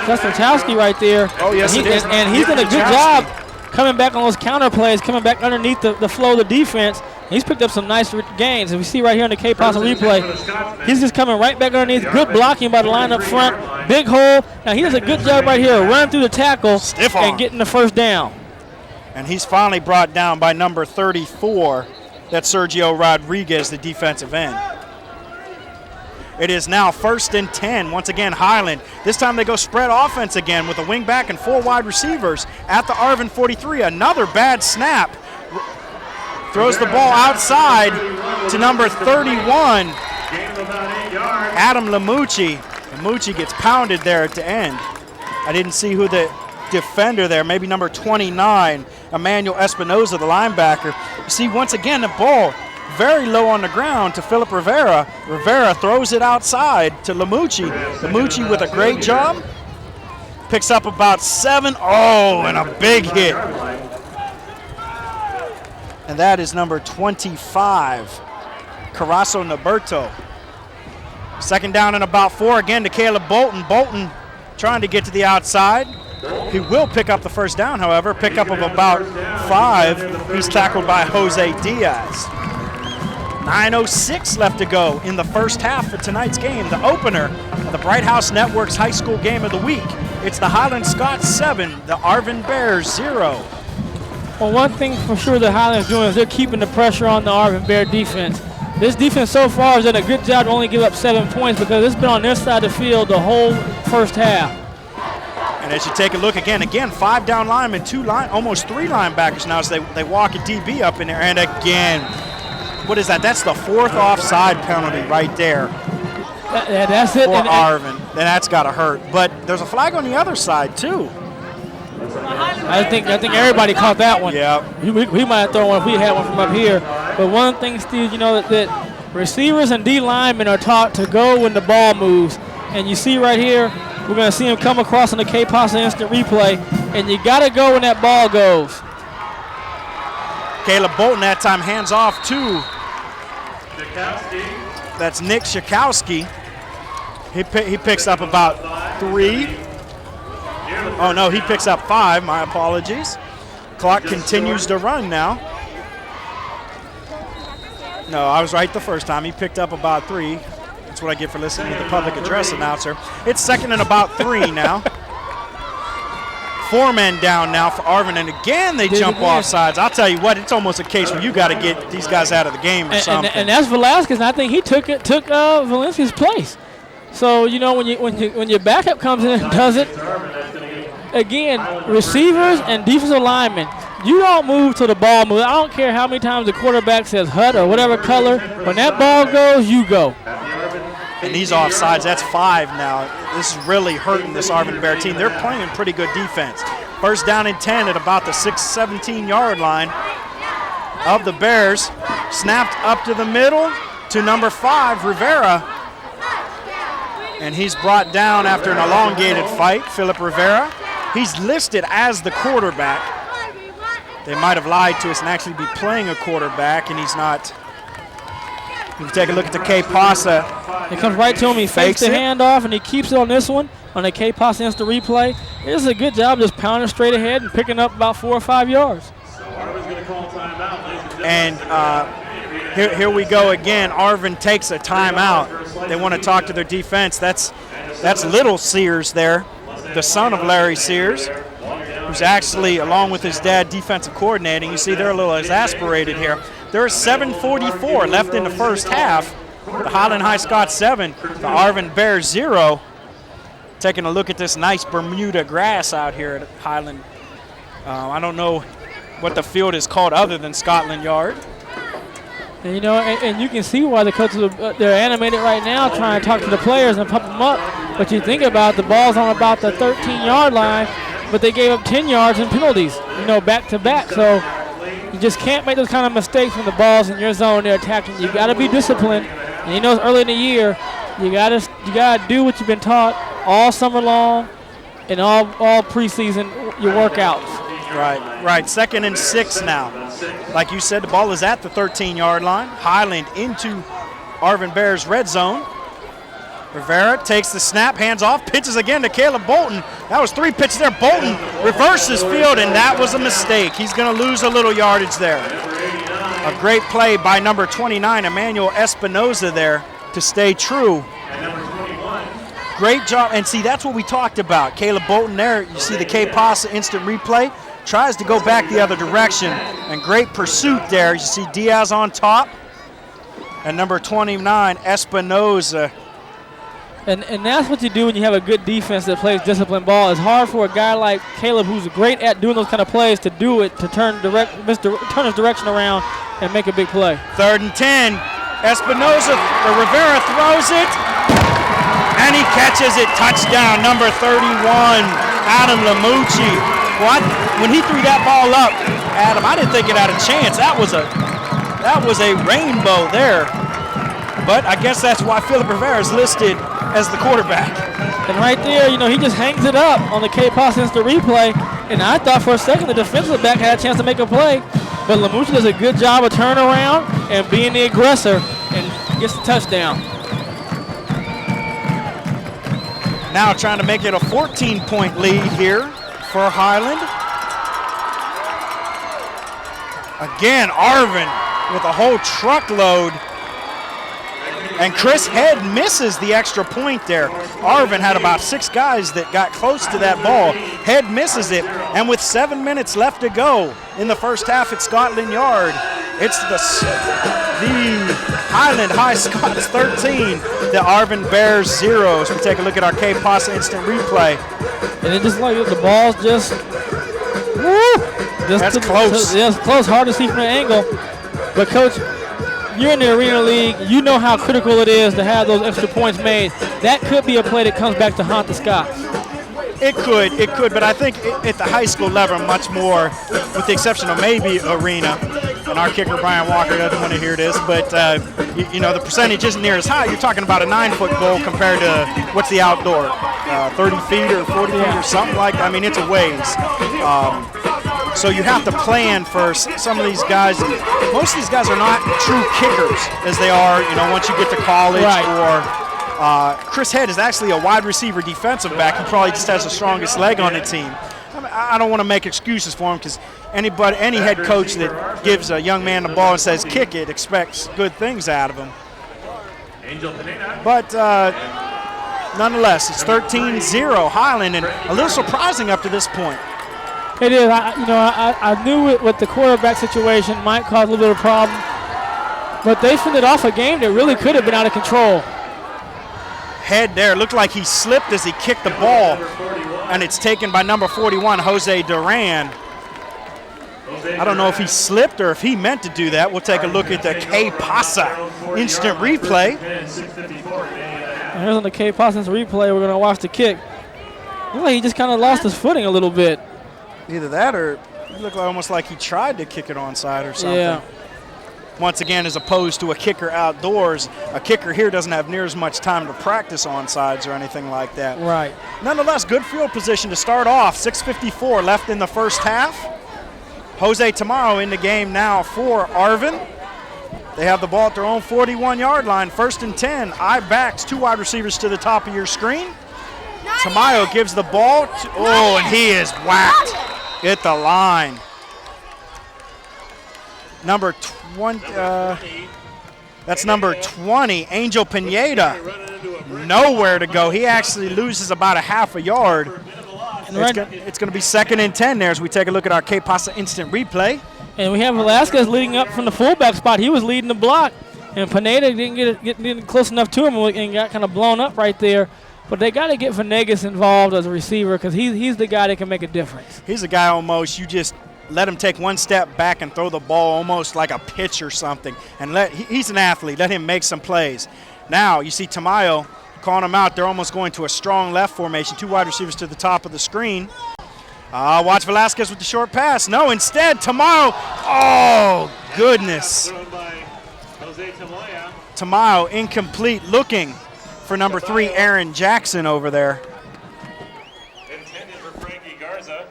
That's Wachowski right there. Oh, yes, it is. And he's done a good job coming back on those counter plays, coming back underneath the flow of the defense He's picked up some nice gains. As we see right here in the K-Possum replay, he's just coming right back underneath. Good blocking by the line up front. Big hole. Now he does a good job right here running through the tackle and getting the first down. And he's finally brought down by number 34. That's Sergio Rodriguez, the defensive end. It is now 1st and 10. Once again, Highland. This time they go spread offense again with a wing back and 4 wide receivers at the Arvin 43. Another bad snap. Throws the ball outside to number 31, Adam Lamucci. Lamucci gets pounded there at the end. I didn't see who the defender there, maybe number 29, Emmanuel Espinoza, the linebacker. You see, once again, the ball very low on the ground to Philip Rivera. Rivera throws it outside to Lamucci. Lamucci with a great job. Picks up about 7. Oh, and a big hit. And that is number 25, Carasso Naberto. 2nd down and about 4 again to Caleb Bolton. Bolton trying to get to the outside. He will pick up the first down, however. Pickup of about 5. He's tackled by Jose Diaz. 9:06 left to go in the first half of tonight's game, the opener of the Bright House Network's high school game of the week. It's the Highland Scots 7, the Arvin Bears 0. Well, one thing for sure the Highlands doing is they're keeping the pressure on the Arvin Bear defense. This defense so far has done a good job to only give up 7 points because it's been on this side of the field the whole first half. And as you take a look again, 5 down linemen, almost 3 linebackers now as they walk a DB up in there. And again, what is that? That's the 4th offside penalty right there. That's it. For Arvin. And that's got to hurt. But there's a flag on the other side, too. I think everybody caught that one. Yeah. We might have thrown one if we had one from up here. But one thing, Steve, you know that receivers and D linemen are taught to go when the ball moves. And you see right here, we're going to see him come across on the K-Possum instant replay. And you got to go when that ball goes. Caleb Bolton that time hands off to. That's Nick Shakowski. He picks up about 3. Oh, no, he picks up 5. My apologies. Clock continues to run now. No, I was right the first time. He picked up about 3. That's what I get for listening to the public address announcer. It's 2nd and about 3 now. 4 men down now for Arvin, and again they jump off sides. I'll tell you what, it's almost a case where you got to get these guys out of the game or something. And that's Velasquez, and I think he took Valencia's place. So, you know, when your backup comes in and does it, again, receivers and defensive linemen, you don't move till the ball moves. I don't care how many times the quarterback says hut or whatever color. When that ball goes, you go. And these offsides, that's 5 now. This is really hurting this Arvin Bear team. They're playing pretty good defense. 1st down and 10 at about the 17-yard line of the Bears. Snapped up to the middle to number 5, Rivera. And he's brought down after an elongated fight, Philip Rivera. He's listed as the quarterback. They might have lied to us and actually be playing a quarterback, and he's not. You can take a look at the K-Possa. It comes right to him. He fakes the handoff, and he keeps it on this one on the K-Possa instant replay. This is a good job just pounding straight ahead and picking up about 4 or 5 yards. And here we go again. Arvin takes a timeout. They want to talk to their defense. That's Little Sears there, the son of Larry Sears, who's actually, along with his dad, defensive coordinating. You see they're a little exasperated here. There's 7:44 left in the first half. The Highland High Scots 7, the Arvin Bears 0. Taking a look at this nice Bermuda grass out here at Highland. I don't know what the field is called other than Scotland Yard. And, you know, and you can see why the coaches they're animated right now trying to talk to the players and pump them up. But you think about the ball's on about the 13-yard line, but they gave up 10 yards in penalties, you know, back to back. So you just can't make those kind of mistakes when the ball's in your zone they're attacking. You got to be disciplined. And you know, it's early in the year. You gotta do what you've been taught all summer long and all preseason, your workouts. Right. 2nd and 6 now. Like you said, the ball is at the 13-yard line. Highland into Arvin Bears red zone. Rivera takes the snap, hands off, pitches again to Caleb Bolton. That was 3 pitches there. Bolton reverses field, and that was a mistake. He's going to lose a little yardage there. A great play by number 29, Emmanuel Espinoza there to stay true. And number 21. Great job. And see, that's what we talked about. Caleb Bolton there. You see the K-Pasa instant replay. Tries to go back the other direction. And great pursuit there. You see Diaz on top. And number 29, Espinoza. And that's what you do when you have a good defense that plays disciplined ball. It's hard for a guy like Caleb, who's great at doing those kind of plays, to do it, to turn his direction around and make a big play. 3rd and 10. Espinoza, Rivera throws it, and he catches it. Touchdown, number 31, Adam Lamucci. When he threw that ball up, Adam, I didn't think it had a chance. That was a rainbow there. But I guess that's why Philip Rivera is listed as the quarterback. And right there, he just hangs it up on the K-Pasa instant replay. And I thought for a second the defensive back had a chance to make a play. But Lamucci does a good job of turning around and being the aggressor and gets the touchdown. Now trying to make it a 14-point lead here for Highland. Again, Arvin with a whole truckload. And Chris Head misses the extra point there. Arvin had about 6 guys that got close to that ball. Head misses it, and with 7 minutes left to go in the first half at Scotland Yard, it's the Highland High Scots 13, the Arvin Bears 0. So we take a look at our K-Pasa instant replay. And it just like the ball's just, that's close. It's close, hard to see from the angle. But Coach, you're in the Arena League. You know how critical it is to have those extra points made. That could be a play that comes back to haunt the Scots. It could, but I think at the high school level much more, with the exception of maybe Arena. And our kicker, Brian Walker, doesn't want to hear this, but the percentage isn't near as high. You're talking about a 9-foot goal compared to what's the outdoor, 30 feet or 40 feet or something like that. I mean, it's a ways. So you have to plan for some of these guys. Most of these guys are not true kickers as they are, once you get to college. Right. Or Chris Head is actually a wide receiver defensive back. He probably just has the strongest leg on the team. I don't want to make excuses for him because any head coach that gives a young man the ball and says kick it expects good things out of him. But nonetheless, it's 13-0 Highland, and a little surprising up to this point. It is. I knew it with the quarterback situation might cause a little bit of a problem, but they fended off a game that really could have been out of control. Head there looked like he slipped as he kicked the ball, and it's taken by number 41, Jose Duran. I don't know if he slipped or if he meant to do that. We'll take a look at the K-Pasa instant replay. And here's on the K-Pasa instant replay. We're going to watch the kick. Looks like he just kind of lost his footing a little bit. Either that or it looked almost like he tried to kick it onside or something. Yeah. Once again, as opposed to a kicker outdoors, a kicker here doesn't have near as much time to practice onsides or anything like that. Right. Nonetheless, good field position to start off. 6:54 left in the first half. Jose Tamaro in the game now for Arvin. They have the ball at their own 41-yard line. 1st and 10. Eye backs, 2 wide receivers to the top of your screen. Tamayo gives the ball to, and he is whacked at the line. Number 20, that's number 20, Angel Pineda. Nowhere to go. He actually loses about a half a yard. It's going to be 2nd and 10 there as we take a look at our K-Pasa instant replay. And we have Velasquez leading up from the fullback spot. He was leading the block, and Pineda didn't get close enough to him and got kind of blown up right there. But they got to get Venegas involved as a receiver because he's the guy that can make a difference. He's a guy almost you just let him take one step back and throw the ball almost like a pitch or something. And he's an athlete. Let him make some plays. Now you see Tamayo calling him out. They're almost going to a strong left formation. 2 wide receivers to the top of the screen. Watch Velasquez with the short pass. No, instead Tamayo. Oh, goodness. Tamayo incomplete, looking for number 3, Aaron Jackson over there. Intended for Frankie Garza.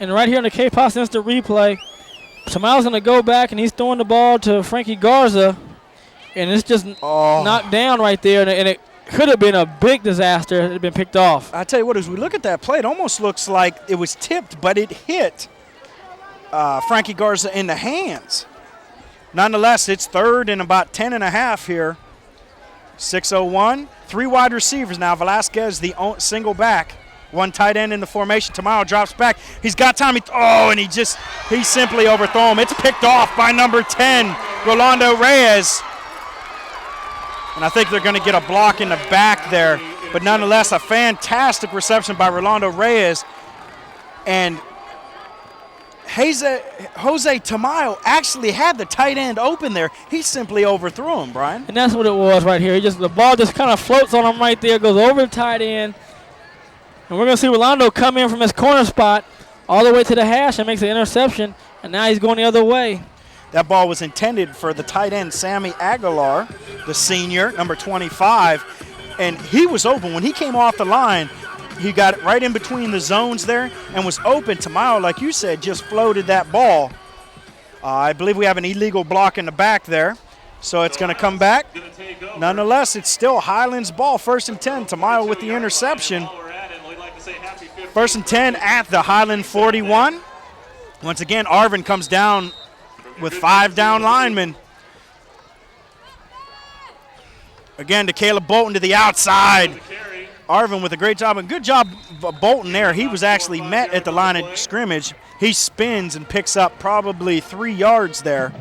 And right here on the K-Pasa instant replay, Tamayo's going to go back, and he's throwing the ball to Frankie Garza, and it's just knocked down right there, and it could have been a big disaster if it had been picked off. I tell you what, as we look at that play, it almost looks like it was tipped, but it hit Frankie Garza in the hands. Nonetheless, it's third and about 10 and a half here. 6:01. 3 wide receivers now. Velasquez, the single back. 1 tight end in the formation. Tamayo drops back. He's got time. And he simply overthrown him. It's picked off by number 10, Rolando Reyes. And I think they're going to get a block in the back there. But nonetheless, a fantastic reception by Rolando Reyes. And Jose Tamayo actually had the tight end open there. He simply overthrew him, Brian. And that's what it was right here. The ball just kind of floats on him right there, goes over the tight end. And we're going to see Rolando come in from his corner spot all the way to the hash and makes an interception. And now he's going the other way. That ball was intended for the tight end, Sammy Aguilar, the senior, number 25. And he was open. When he came off the line, he got it right in between the zones there and was open. Tamayo, like you said, just floated that ball. I believe we have an illegal block in the back there. So it's going to come back. Nonetheless, it's still Highland's ball. 1st and 10. Tamayo with the interception. 1st and 10 at the Highland 41. Once again, Arvin comes down with 5 down linemen. Again to Caleb Bolton to the outside. Arvin with a great job, and good job Bolton there. He was actually met at the line of scrimmage. He spins and picks up probably 3 yards there.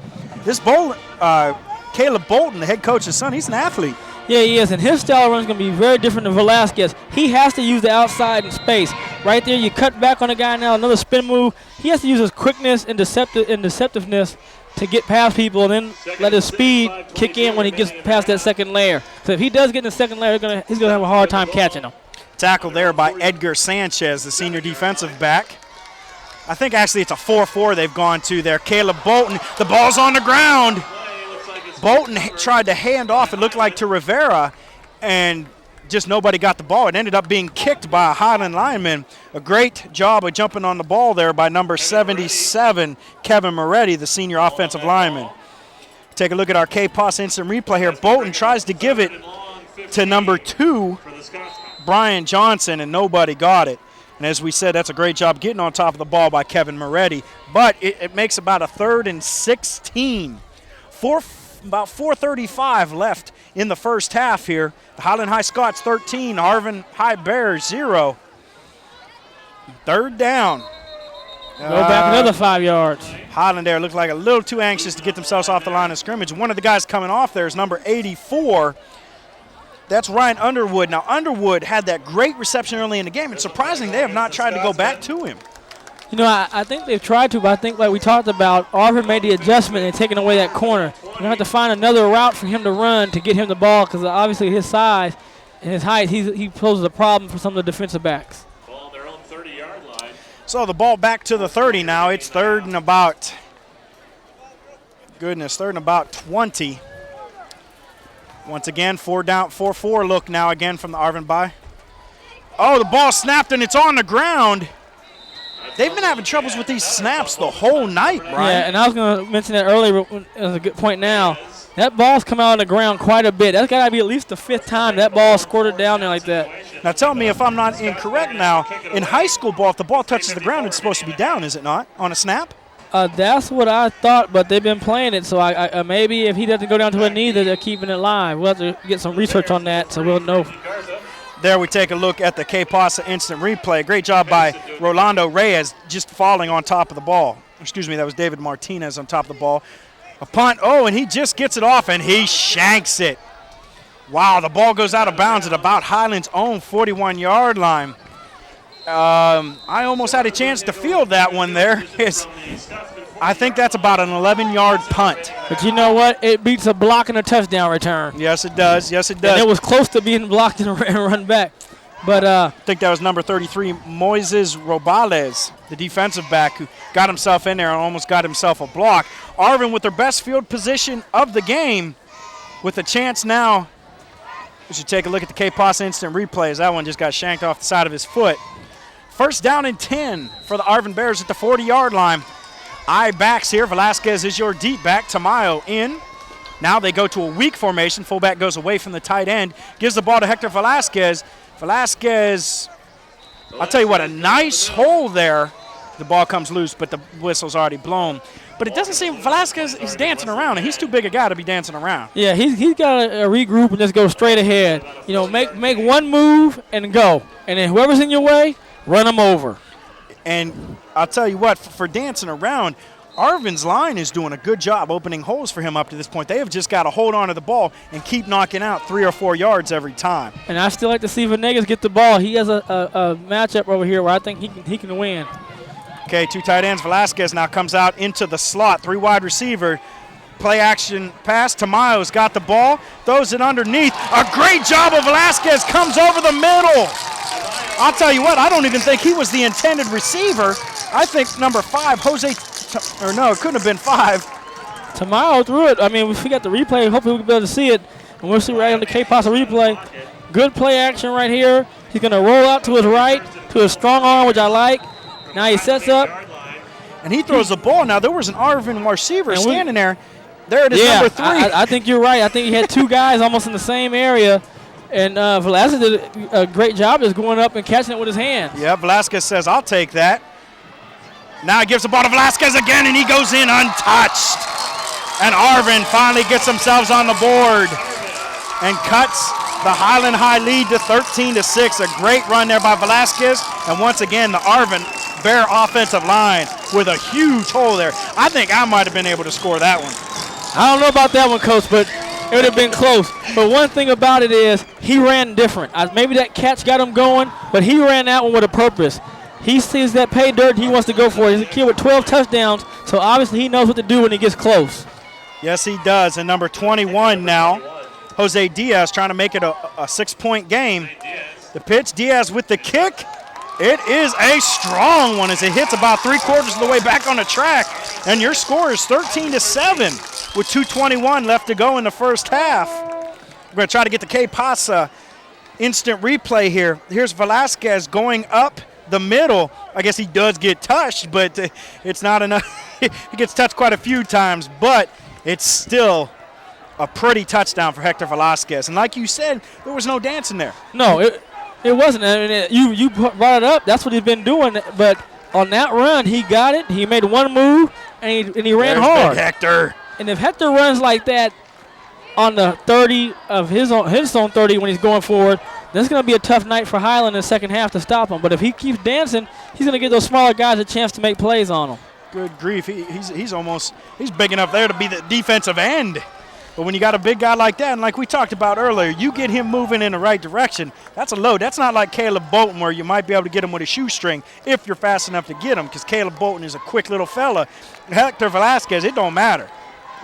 This Caleb Bolton, the head coach's son, he's an athlete. Yeah, he is, and his style run is going to be very different than Velasquez. He has to use the outside in space. Right there, you cut back on a guy now, another spin move. He has to use his quickness and deceptiveness to get past people and then let his speed kick in when he gets past that second layer. So if he does get in the second layer, he's going to have a hard time catching him. Tackle there by Edgar Sanchez, the senior defensive back. I think actually it's a 4-4 they've gone to there. Caleb Bolton, the ball's on the ground. Bolton tried to hand off, it looked like, to Rivera, and just nobody got the ball. It ended up being kicked by a Highland lineman. A great job of jumping on the ball there by number 77, Kevin Moretti, the senior offensive lineman. Take a look at our K-Pos instant replay here. Bolton tries to give it to number 2, Brian Johnson, and nobody got it. And as we said, that's a great job getting on top of the ball by Kevin Moretti. But it makes about a 3rd and 16. About 4:35 left in the first half here. The Highland High Scots 13, Arvin High Bears 0. 3rd down. Go back another 5 yards. Highland there looked like a little too anxious to get themselves off the line of scrimmage. One of the guys coming off there is number 84. That's Ryan Underwood. Now, Underwood had that great reception early in the game. It's surprising they have not tried to go back to him. You know, I think they've tried to, but I think like we talked about, Arvin made the adjustment and taking away that corner. You're going to have to find another route for him to run to get him the ball because obviously his size and his height, he poses a problem for some of the defensive backs. Ball on their own 30-yard line. So the ball back to the 30 now. It's 3rd and about, 3rd and about 20. Once again, 4-4 look now again from the Arvin bye. Oh, the ball snapped and it's on the ground. They've been having troubles with these snaps the whole night, Brian. Yeah, and I was going to mention that earlier. As a good point now. That ball's come out of the ground quite a bit. That's got to be at least the 5th time that ball squirted down there like that. Now tell me if I'm not incorrect now. In high school ball, if the ball touches the ground, it's supposed to be down, is it not, on a snap? That's what I thought, but they've been playing it, so I maybe if he doesn't go down to a knee, they're keeping it live. We'll have to get some research on that, so we'll know. There we take a look at the K-Pasa instant replay. Great job by Rolando Reyes just falling on top of the ball. Excuse me, that was David Martinez on top of the ball. A punt, and he just gets it off, and he shanks it. Wow, the ball goes out of bounds at about Highland's own 41-yard line. I almost had a chance to field that one there. I think that's about an 11-yard punt. But you know what? It beats a block and a touchdown return. Yes, it does. Yes, it does. And it was close to being blocked and run back. But I think that was number 33, Moises Robales, the defensive back, who got himself in there and almost got himself a block. Arvin with their best field position of the game with a chance now. We should take a look at the K-Pos instant replays. That one just got shanked off the side of his foot. 1st down and 10 for the Arvin Bears at the 40-yard line. I backs here. Velasquez is your deep back. Tamayo in. Now they go to a weak formation. Fullback goes away from the tight end. Gives the ball to Hector Velasquez. Velasquez, I'll tell you what, a nice hole there. The ball comes loose, but the whistle's already blown. but it doesn't seem Velasquez is dancing around, and he's too big a guy to be dancing around. Yeah, he's got to regroup and just go straight ahead. You know, make one move and go. And then whoever's in your way, run them over. And I'll tell you what, for dancing around, Arvin's line is doing a good job opening holes for him up to this point. They have just got to hold on to the ball and keep knocking out 3 or 4 yards every time. And I still like to see Venegas get the ball. He has a matchup over here where I think he can win. Okay, 2 tight ends. Velasquez now comes out into the slot. 3 wide receiver. Play action pass. Tamayo's got the ball. Throws it underneath. A great job of Velasquez. Comes over the middle. I'll tell you what, I don't even think he was the intended receiver. I think number 5, it couldn't have been 5. Tamayo threw it. I mean, if we got the replay, hopefully we'll be able to see it. And we'll see right on the K-Pasa replay. Good play action right here. He's going to roll out to his right, to his strong arm, which I like. Now he sets up. And he throws the ball. Now, there was an Arvin receiver standing there. There it is, number 3. I think you're right. I think he had 2 guys almost in the same area. And Velasquez did a great job just going up and catching it with his hands. Yeah, Velasquez says, I'll take that. Now he gives the ball to Velasquez again, and he goes in untouched. And Arvin finally gets themselves on the board and cuts the Highland High lead to 13-6. A great run there by Velasquez. And once again, the Arvin Bear offensive line with a huge hole there. I think I might have been able to score that one. I don't know about that one, Coach, but it would have been close. But one thing about it is he ran different. Maybe that catch got him going, but he ran that one with a purpose. He sees that pay dirt, he wants to go for it. He's a kid with 12 touchdowns, so obviously he knows what to do when he gets close. Yes, he does. And number 21 now, Jose Diaz trying to make it a 6-point game. The pitch, Diaz with the kick. It is a strong one as it hits about 3/4 of the way back on the track. And your score is 13-7 with 2:21 left to go in the first half. We're going to try to get the K-Pasa instant replay here. Here's Velasquez going up the middle. I guess he does get touched, but it's not enough. He gets touched quite a few times, but it's still a pretty touchdown for Hector Velasquez. And like you said, there was no dancing there. No, it wasn't. I mean, you brought it up. That's what he's been doing. But on that run, he got it. He made one move, and he ran hard. Big Hector. And if Hector runs like that on the 30 of his own 30 when he's going forward, then it's going to be a tough night for Highland in the second half to stop him. But if he keeps dancing, he's going to give those smaller guys a chance to make plays on him. Good grief. He's big enough there to be the defensive end. But when you got a big guy like that, and like we talked about earlier, you get him moving in the right direction, that's a load. That's not like Caleb Bolton where you might be able to get him with a shoestring if you're fast enough to get him, because Caleb Bolton is a quick little fella. Hector Velasquez, it don't matter.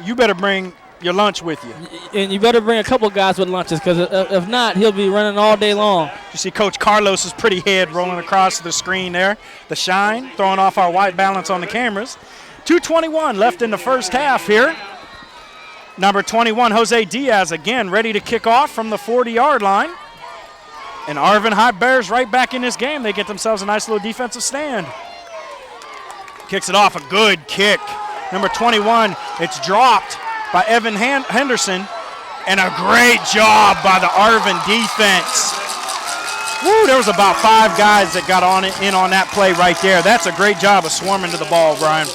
You better bring your lunch with you. And you better bring a couple guys with lunches, because if not, he'll be running all day long. You see Coach Carlos's pretty head rolling across the screen there. The shine, throwing off our white balance on the cameras. 2:21 left in the first half here. Number 21, Jose Diaz, again, ready to kick off from the 40-yard line. And Arvin High Bears right back in this game. They get themselves a nice little defensive stand. Kicks it off, a good kick. Number 21, it's dropped by Evan Henderson. And a great job by the Arvin defense. Woo, there was about 5 guys that got in on that play right there. That's a great job of swarming to the ball, Brian.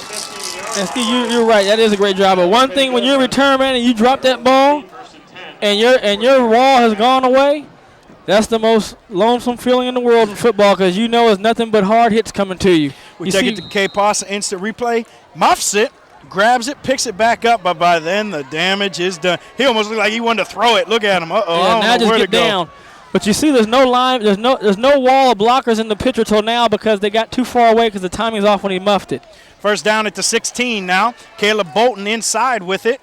And Steve, you're right. That is a great job. But one thing, when you're a return man and you drop that ball, and your wall has gone away, that's the most lonesome feeling in the world in football, because you know it's nothing but hard hits coming to you. We take it to K-Pasa instant replay. Muffs it, grabs it, picks it back up, but by then the damage is done. He almost looked like he wanted to throw it. Look at him. Uh-oh, yeah, I don't know where to go. Down. But you see, there's no line, there's no wall of blockers in the pitcher till now, because they got too far away because the timing's off when he muffed it. First down at the 16 now. Caleb Bolton inside with it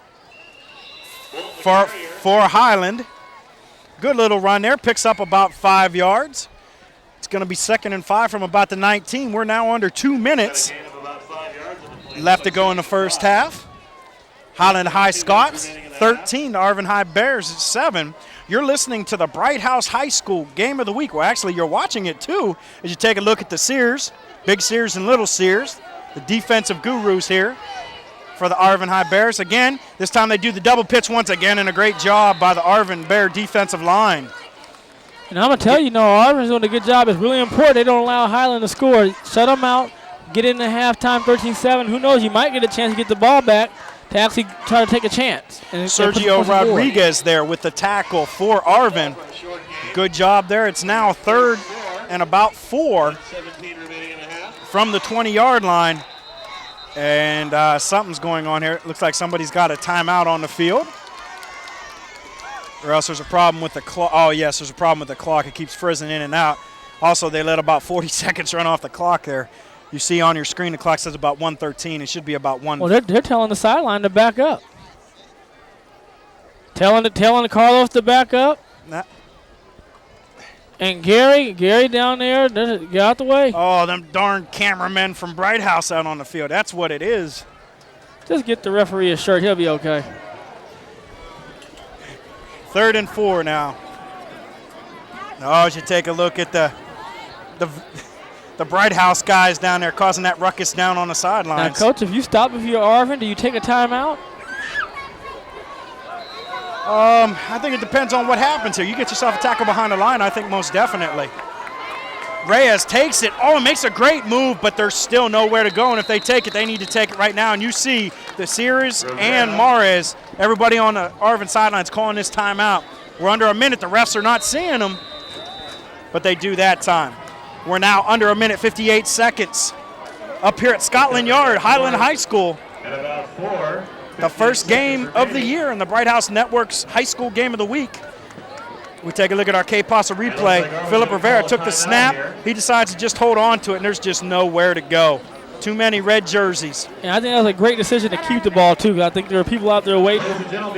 for Highland. Good little run there. Picks up about 5 yards. It's going to be 2nd and 5 from about the 19. We're now under 2 minutes left to go in the first half. Highland High Scots, 13. The Arvin High Bears at 7. You're listening to the Bright House High School Game of the Week. Well, actually, you're watching it, too, as you take a look at the Sears, Big Sears and Little Sears, the defensive gurus here for the Arvin High Bears. Again, this time they do the double pitch once again, and a great job by the Arvin Bear defensive line. And I'm going to tell you, Arvin's doing a good job. It's really important they don't allow Highland to score. Shut them out, get into halftime 13-7. Who knows? You might get a chance to get the ball back to actually try to take a chance. And Sergio Rodriguez there with the tackle for Arvin. Good job there. It's now 3rd and about 4 from the 20-yard line. And something's going on here. It looks like somebody's got a timeout on the field. Or else there's a problem with the clock. Oh, yes, there's a problem with the clock. It keeps frizzing in and out. Also, they let about 40 seconds run off the clock there. You see on your screen the clock says about 1:13. It should be about 1. Well, they're telling the sideline to back up. Telling Carlos to back up. Nah. And Gary down there, get out the way. Oh, them darn cameramen from Bright House out on the field. That's what it is. Just get the referee a shirt. He'll be okay. 3rd and 4 now. Oh, as you take a look at the Bright House guys down there causing that ruckus down on the sidelines. Now, Coach, if you stop if you're Arvin, do you take a timeout? I think it depends on what happens here. You get yourself a tackle behind the line, I think most definitely. Reyes takes it. Oh, it makes a great move, but there's still nowhere to go. And if they take it, they need to take it right now. And you see the Sears and Mares, everybody on the Arvin sidelines calling this timeout. We're under a minute. The refs are not seeing them, but they do that time. We're now under a minute, 58 seconds. Up here at Scotland Yard, Highland High School. The first game of the year in the Bright House Network's high school game of the week. We take a look at our K-Pasa replay. Philip Rivera took the snap. He decides to just hold on to it, and there's just nowhere to go. Too many red jerseys. And I think that was a great decision to keep the ball, too. I think there are people out there waiting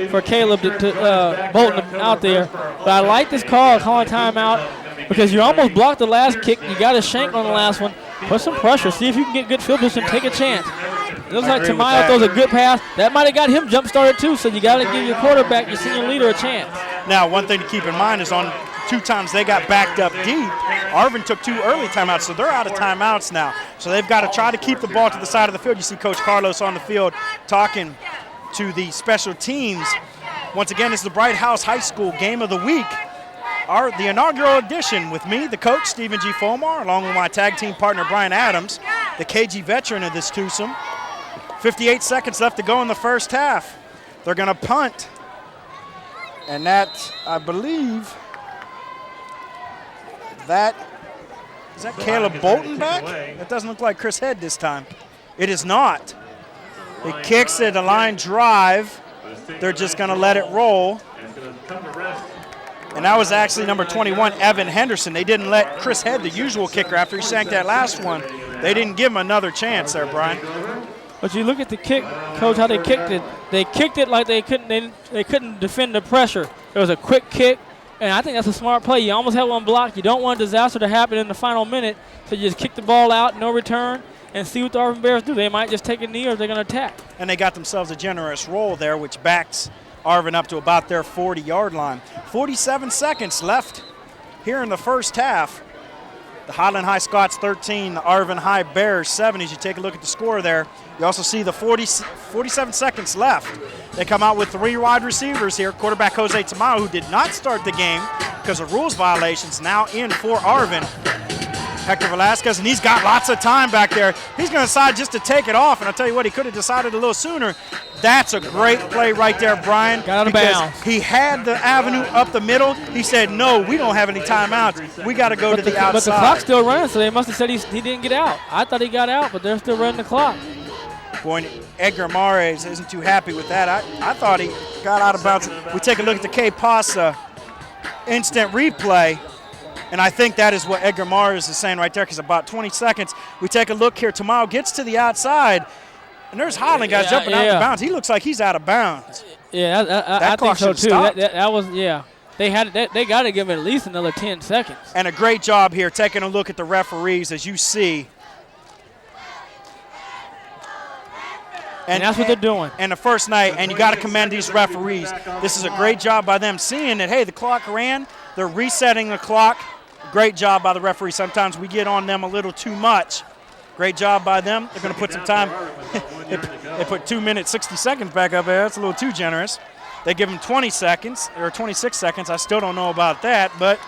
for Caleb to bolt out there. But I like this call, calling timeout, because you almost blocked the last kick. You got a shank on the last one. Put some pressure. See if you can get good field position. Take a chance. It looks like Tamayo throws a good pass. That might have got him jump-started, too, so you got to give your quarterback, your senior leader, a chance. Now, one thing to keep in mind is on 2 times they got backed up deep, Arvin took 2 early timeouts, so they're out of timeouts now. So they've got to try to keep the ball to the side of the field. You see Coach Carlos on the field talking to the special teams. Once again, it's the Bright House High School Game of the Week. The inaugural edition with me, the coach, Stephen G. Fomar, along with my tag team partner, Brian Adams, the KG veteran of this twosome. 58 seconds left to go in the first half. They're going to punt. And that, I believe, is that Caleb Bolton back? That doesn't look like Chris Head this time. It is not. It kicks it, a line drive. They're just going to let it roll. And that was actually number 21, Evan Henderson. They didn't let Chris Head, the usual kicker, after he sank that last one. They didn't give him another chance there, Brian. But you look at the kick, Coach, how they kicked it. They kicked it like they couldn't defend the pressure. It was a quick kick, and I think that's a smart play. You almost had one blocked. You don't want a disaster to happen in the final minute, so you just kick the ball out, no return, and see what the Arvin Bears do. They might just take a knee or they're going to attack. And they got themselves a generous roll there, which backs Arvin up to about their 40-yard line. 47 seconds left here in the first half. The Highland High Scots 13, the Arvin High Bears 7. As you take a look at the score there, you also see the 47 seconds left. They come out with 3 wide receivers here. Quarterback Jose Tamayo, who did not start the game because of rules violations, now in for Arvin. Hector Velasquez, and he's got lots of time back there. He's going to decide just to take it off, and I'll tell you what, he could have decided a little sooner. That's a great play right there, Brian. Got out of bounds. He had the avenue up the middle. He said, no, we don't have any timeouts. We got to go to the outside. But the clock's still running, so they must have said he didn't get out. I thought he got out, but they're still running the clock. Boy, Edgar Mares isn't too happy with that. I thought he got out of bounds. We take a look at the K-Pasa instant replay. And I think that is what Edgar Mares is saying right there, because about 20 seconds, we take a look here. Tamayo gets to the outside, and there's Highland guys jumping out of bounds. He looks like he's out of bounds. Yeah, I think so too. That was, yeah. They got to give it at least another 10 seconds. And a great job here taking a look at the referees, as you see. And that's what they're doing. And the first night, and you got to commend these referees. This is a great job by them, seeing that, hey, the clock ran. They're resetting the clock. Great job by the referee. Sometimes we get on them a little too much. Great job by them. They're going to put some time. They put 2 minutes, 60 seconds back up there. That's a little too generous. They give them 20 seconds, or 26 seconds. I still don't know about that, but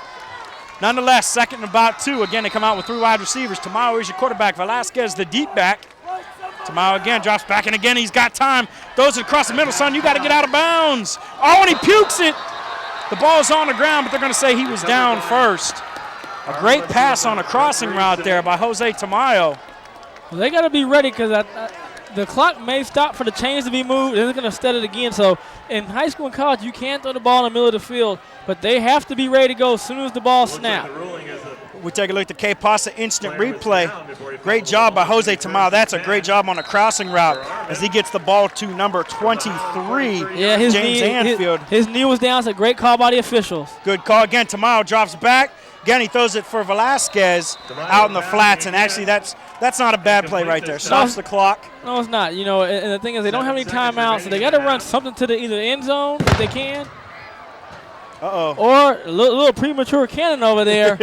Nonetheless, second and about 2. Again, they come out with 3 wide receivers. Tamayo is your quarterback. Velasquez, the deep back. Tamayo again drops back, and again he's got time. Throws it across the middle, son. You got to get out of bounds. Oh, and he pukes it. The ball's on the ground, but they're going to say he was down first. A great pass on a crossing route there by Jose Tamayo. Well, they got to be ready because the clock may stop for the chains to be moved, and they're going to set it again. So in high school and college, you can't throw the ball in the middle of the field, but they have to be ready to go as soon as the ball snaps. We take a look at the K-Pasa instant replay. Great job by Jose Tamayo. That's a great job on a crossing route as he gets the ball to number 23, James Anfield. His knee was down. It's a great call by the officials. Good call again. Tamayo drops back. Again, he throws it for Velasquez out in the flats, and actually that's not a bad play right there. Stops the clock. No, it's not. You know, and the thing is they don't have any timeouts, so they got to run something to the either end zone if they can. Or a little premature cannon over there.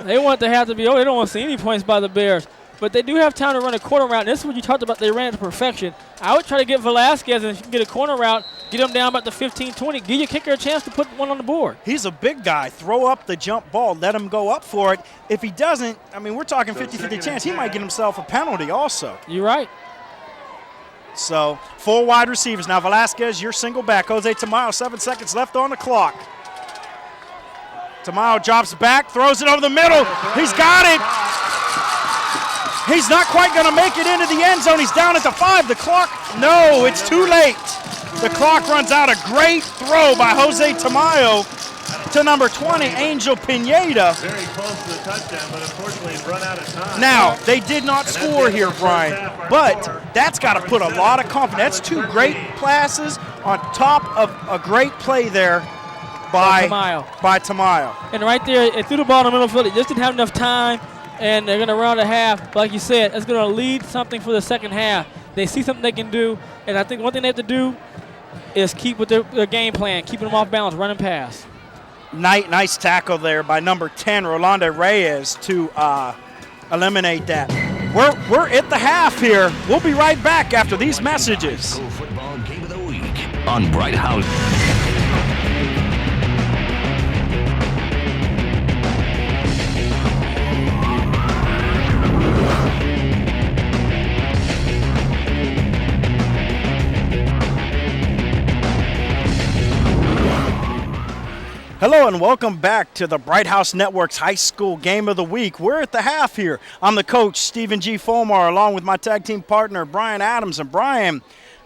They want to have to be, they don't want to see any points by the Bears. But they do have time to run a corner route. And this is what you talked about. They ran it to perfection. I would try to get Velasquez, and if you can get a corner route, get him down about the 15-20. Give your kicker a chance to put one on the board. He's a big guy. Throw up the jump ball. Let him go up for it. If he doesn't, I mean, we're talking 50-50 chance. He might get himself a penalty also. You're right. So 4 wide receivers. Now Velasquez, your single back. Jose Tamayo, 7 seconds left on the clock. Tamayo drops back, throws it over the middle. He's got it. He's not quite going to make it into the end zone. He's down at the 5. The clock, no, it's too late. The clock runs out. A great throw by Jose Tamayo to number 20, Angel Pineda. Very close to the touchdown, but unfortunately he's run out of time. Now, they did not score here, Brian, but that's got to put a lot of confidence. That's 2 great passes on top of a great play there by Tamayo. And right there, it threw the ball in the middle of the field. It just didn't have enough time, and they're going to run a half. But like you said, it's going to lead something for the second half. They see something they can do, and I think one thing they have to do is keep with their game plan, keeping them off balance, running pass. Nice tackle there by number 10, Rolando Reyes, to eliminate that. We're at the half here. We'll be right back after these messages. Football Game of the Week on Bright House. Hello and welcome back to the Bright House Network's High School Game of the Week. We're at the half here. I'm the coach, Stephen G. Fulmar, along with my tag team partner, Brian Adams. And Brian,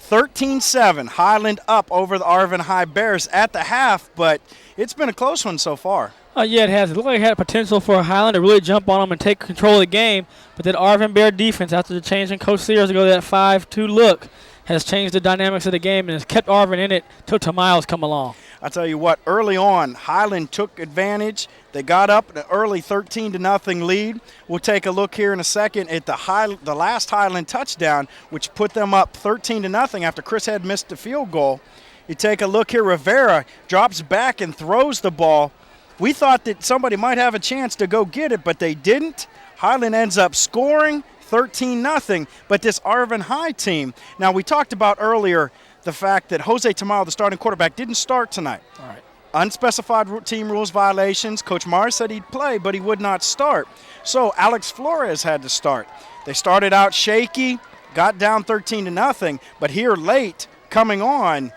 13-7, Highland up over the Arvin High Bears at the half, but it's been a close one so far. Yeah, it has. It looked like it had potential for Highland to really jump on them and take control of the game, but that Arvin Bear defense, after the change in Coach Sears to go to that 5-2 look, has changed the dynamics of the game and has kept Arvin in it till Tamayo's come along. I tell you what, early on, Highland took advantage. They got up an early 13-0 lead. We'll take a look here in a second at the last Highland touchdown, which put them up 13-0 after Chris had missed the field goal. You take a look here, Rivera drops back and throws the ball. We thought that somebody might have a chance to go get it, but they didn't. Highland ends up scoring 13-0, but this Arvin High team, now we talked about earlier the fact that Jose Tamayo, the starting quarterback, didn't start tonight. All right. Unspecified team rules violations. Coach Mars said he'd play, but he would not start. So Alex Flores had to start. They started out shaky, got down 13-0, but here late, coming on,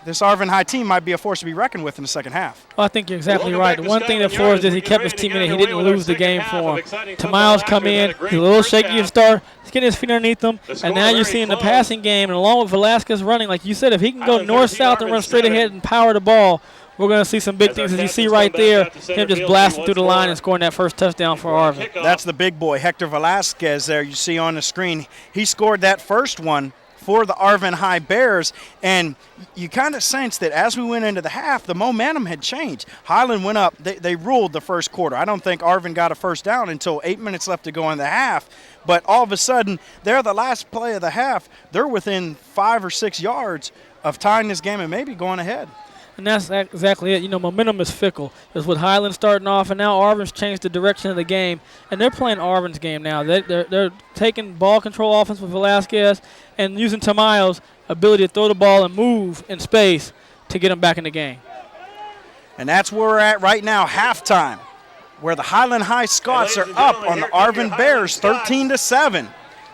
this Arvin High team might be a force to be reckoned with in the second half. Well, I think you're exactly right. The one thing that Flores did, he kept his team in it. He didn't lose the game for him. Tamayo's come in. He's a little shaky to start. He's getting his feet underneath him. And now you're seeing the passing game, and along with Velasquez running, like you said, if he can go north-south and run straight ahead and power the ball, we're going to see some big things. As you see right there, him just blasting through the line and scoring that first touchdown for Arvin. That's the big boy, Hector Velasquez there you see on the screen. He scored that first one for the Arvin High Bears, and you kind of sense that as we went into the half, the momentum had changed. Highland went up. They ruled the first quarter. I don't think Arvin got a first down until 8 minutes left to go in the half, but all of a sudden, they're the last play of the half. They're within 5 or 6 yards of tying this game and maybe going ahead. And that's exactly it. You know, momentum is fickle. It's with Highland starting off, and now Arvin's changed the direction of the game, and they're playing Arvin's game now. They're taking ball control offense with Velasquez and using Tamayo's ability to throw the ball and move in space to get them back in the game. And that's where we're at right now, halftime, where the Highland High Scots are up on the Arvin Bears 13-7.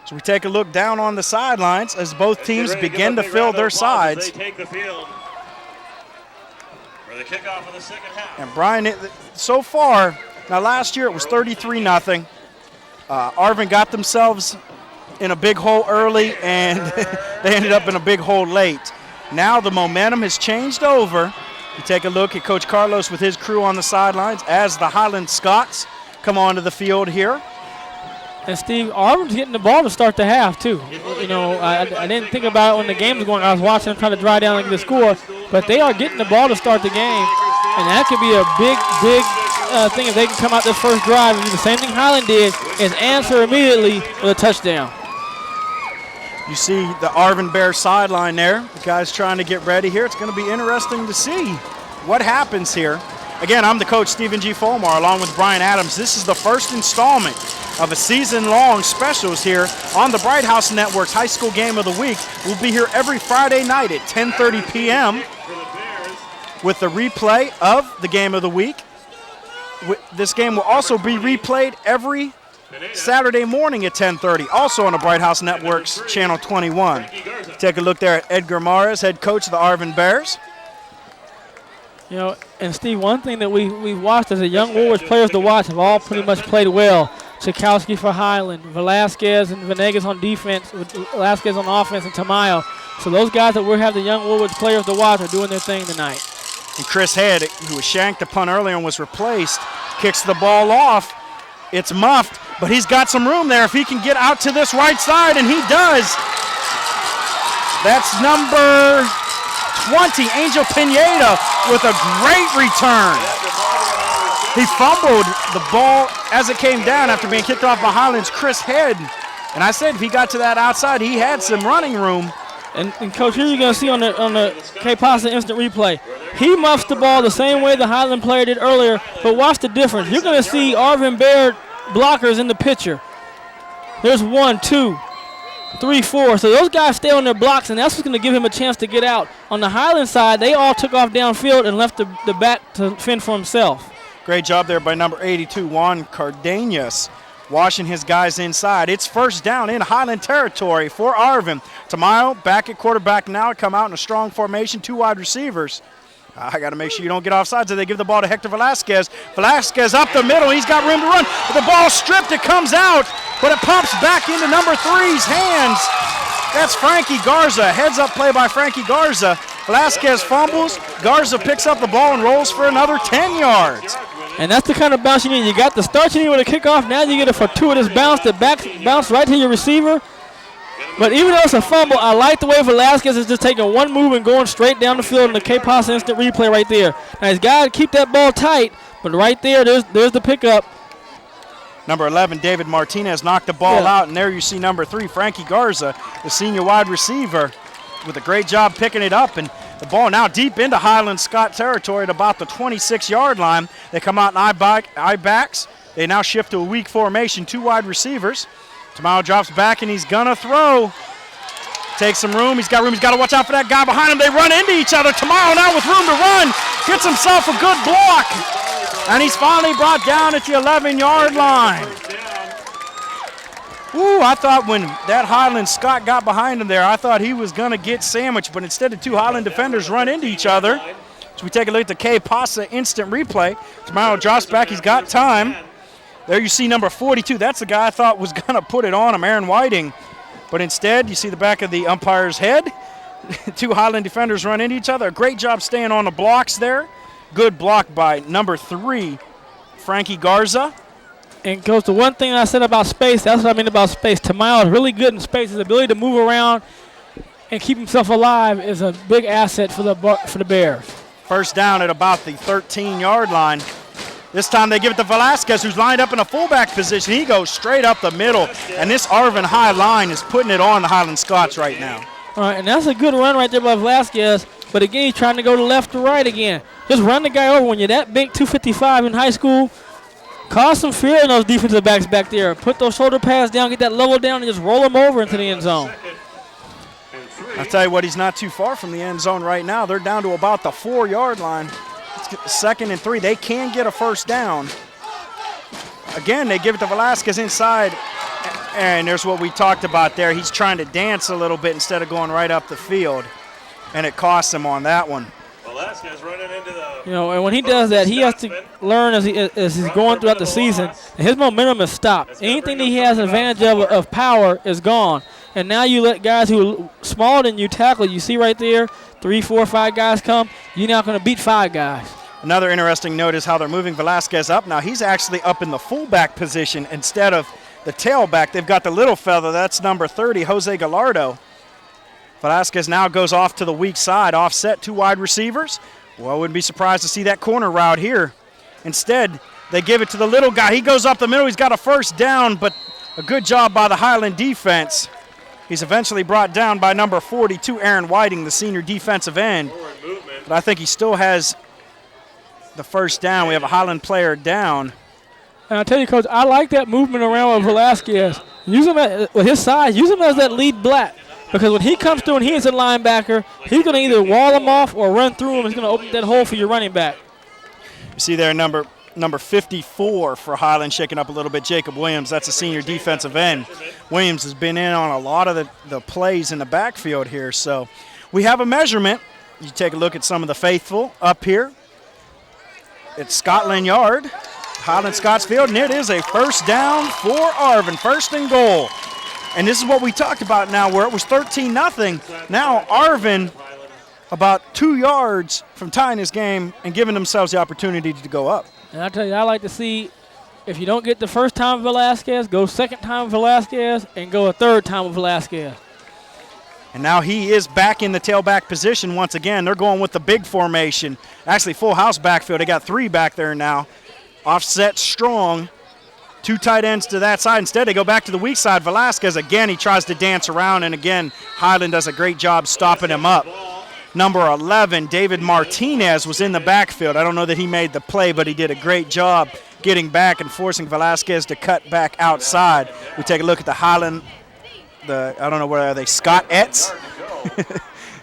So we take a look down on the sidelines as both teams begin to fill their sides. They take the field for the kickoff of the second half. And Brian, so far, now last year it was 33-0. Arvin got themselves in a big hole early, and they ended up in a big hole late. Now the momentum has changed over. You take a look at Coach Carlos with his crew on the sidelines as the Highland Scots come onto the field here. And Steve, Arvin's getting the ball to start the half too. You know, I didn't think about it when the game was going. I was watching them trying to drive down and get the score, but they are getting the ball to start the game, and that could be a big thing if they can come out this first drive and do the same thing Highland did, is answer immediately with a touchdown. You see the Arvin Bears sideline there. The guys trying to get ready here. It's going to be interesting to see what happens here. Again, I'm the coach, Stephen G. Folmar, along with Brian Adams. This is the first installment of a season-long specials here on the Bright House Network's High School Game of the Week. We'll be here every Friday night at 10:30 p.m. with the replay of the Game of the Week. This game will also be replayed every Saturday morning at 10:30, also on the Bright House Network's Channel 21. Take a look there at Edgar Mares, head coach of the Arvin Bears. You know, and Steve, one thing that we've watched as a young Woolwich players to watch have all pretty much played well. Chakowski for Highland, Velasquez and Venegas on defense, Velasquez on offense, and Tamayo. So those guys that we have the young Woolwich players to watch are doing their thing tonight. And Chris Head, who was shanked the punt earlier and was replaced, kicks the ball off. It's muffed, but he's got some room there if he can get out to this right side, and he does. That's number 20, Angel Pineda, with a great return. He fumbled the ball as it came down after being kicked off by Highland's Chris Head. And I said if he got to that outside, he had some running room. And Coach, here you're going to see on the K-Pasa instant replay, he muffs the ball the same way the Highland player did earlier, but watch the difference. You're going to see Arvin Bear blockers in the picture. There's 1, 2, 3, 4. So those guys stay on their blocks, and that's what's going to give him a chance to get out. On the Highland side, they all took off downfield and left the back to fend for himself. Great job there by number 82, Juan Cardenas, washing his guys inside. It's first down in Highland territory for Arvin. Tamayo back at quarterback now, come out in a strong formation, 2 wide receivers. I got to make sure you don't get offside, so they give the ball to Hector Velasquez. Velasquez up the middle, he's got room to run. But the ball stripped, it comes out, but it pumps back into number 3's hands. That's Frankie Garza, heads up play by Frankie Garza. Velasquez fumbles, Garza picks up the ball and rolls for another 10 yards. And that's the kind of bounce you need. You got the start you need with a kickoff. Now you get a fortuitous bounce that bounce right to your receiver. But even though it's a fumble, I like the way Velasquez is just taking one move and going straight down the field in the K-Pasa instant replay right there. Now he's got to keep that ball tight, but right there, there's the pickup. Number 11, David Martinez knocked the ball out, and there you see number 3, Frankie Garza, the senior wide receiver, with a great job picking it up. And the ball now deep into Highland Scott territory at about the 26-yard line. They come out in eye backs. They now shift to a weak formation, 2 wide receivers. Tamayo drops back, and he's going to throw. Takes some room. He's got room. He's got to watch out for that guy behind him. They run into each other. Tamayo now with room to run. Gets himself a good block. And he's finally brought down at the 11-yard line. Ooh, I thought when that Highland Scott got behind him there, I thought he was going to get sandwiched, but instead of 2 Highland defenders run into each other. So we take a look at the K-Pasa instant replay. Tamayo drops back. He's got time. There you see number 42. That's the guy I thought was going to put it on him, Aaron Whiting. But instead, you see the back of the umpire's head. 2 Highland defenders run into each other. A great job staying on the blocks there. Good block by number 3, Frankie Garza. And Coach, the one thing I said about space, that's what I mean about space. Tamayo is really good in space. His ability to move around and keep himself alive is a big asset for the Bears. First down at about the 13-yard line. This time they give it to Velasquez, who's lined up in a fullback position. He goes straight up the middle, and this Arvin High line is putting it on the Highland Scots right now. All right, and that's a good run right there by Velasquez, but again, he's trying to go to left to right again. Just run the guy over. When you're that big, 255 in high school, cause some fear in those defensive backs back there. Put those shoulder pads down, get that level down, and just roll them over into the end zone. I'll tell you what, he's not too far from the end zone right now. They're down to about the 4-yard line. It's second and 3. They can get a first down. Again, they give it to Velasquez inside, and there's what we talked about there. He's trying to dance a little bit instead of going right up the field, and it costs him on that one. Velasquez running into the. And when he does that, he has to learn as he's going throughout the season. And his momentum is stopped. Anything that he has advantage of power is gone. And now you let guys who are smaller than you tackle. You see right there, 3, 4, 5 guys come. You're not going to beat 5 guys. Another interesting note is how they're moving Velasquez up. Now he's actually up in the fullback position instead of the tailback. They've got the little fella. That's number 30, Jose Gallardo. Velasquez now goes off to the weak side, offset 2 wide receivers. Well, I wouldn't be surprised to see that corner route here. Instead, they give it to the little guy. He goes up the middle. He's got a first down, but a good job by the Highland defense. He's eventually brought down by number 42, Aaron Whiting, the senior defensive end. But I think he still has the first down. We have a Highland player down. And I'll tell you, Coach, I like that movement around with Velasquez. Use him with his size. Use him as that lead black. Because when he comes through and he is a linebacker, he's going to either wall him off or run through him. He's going to open that hole for your running back. You see there number 54 for Highland shaking up a little bit, Jacob Williams. That's a senior defensive end. Williams has been in on a lot of the plays in the backfield here. So we have a measurement. You take a look at some of the faithful up here. It's Scotland Yard, Highland Scottsfield, and it is a first down for Arvin, first and goal. And this is what we talked about now, where it was 13-0. Now Arvin about 2 yards from tying this game and giving themselves the opportunity to go up. And I tell you, I like to see, if you don't get the first time with Velasquez, go second time with Velasquez and go a third time with Velasquez. And now he is back in the tailback position once again. They're going with the big formation. Actually, full house backfield. They got 3 back there now. Offset strong. 2 tight ends to that side. Instead, they go back to the weak side. Velasquez, again, he tries to dance around, and again, Highland does a great job stopping him up. Number 11, David Martinez, was in the backfield. I don't know that he made the play, but he did a great job getting back and forcing Velasquez to cut back outside. We take a look at the Highland, I don't know, what are they, Scots?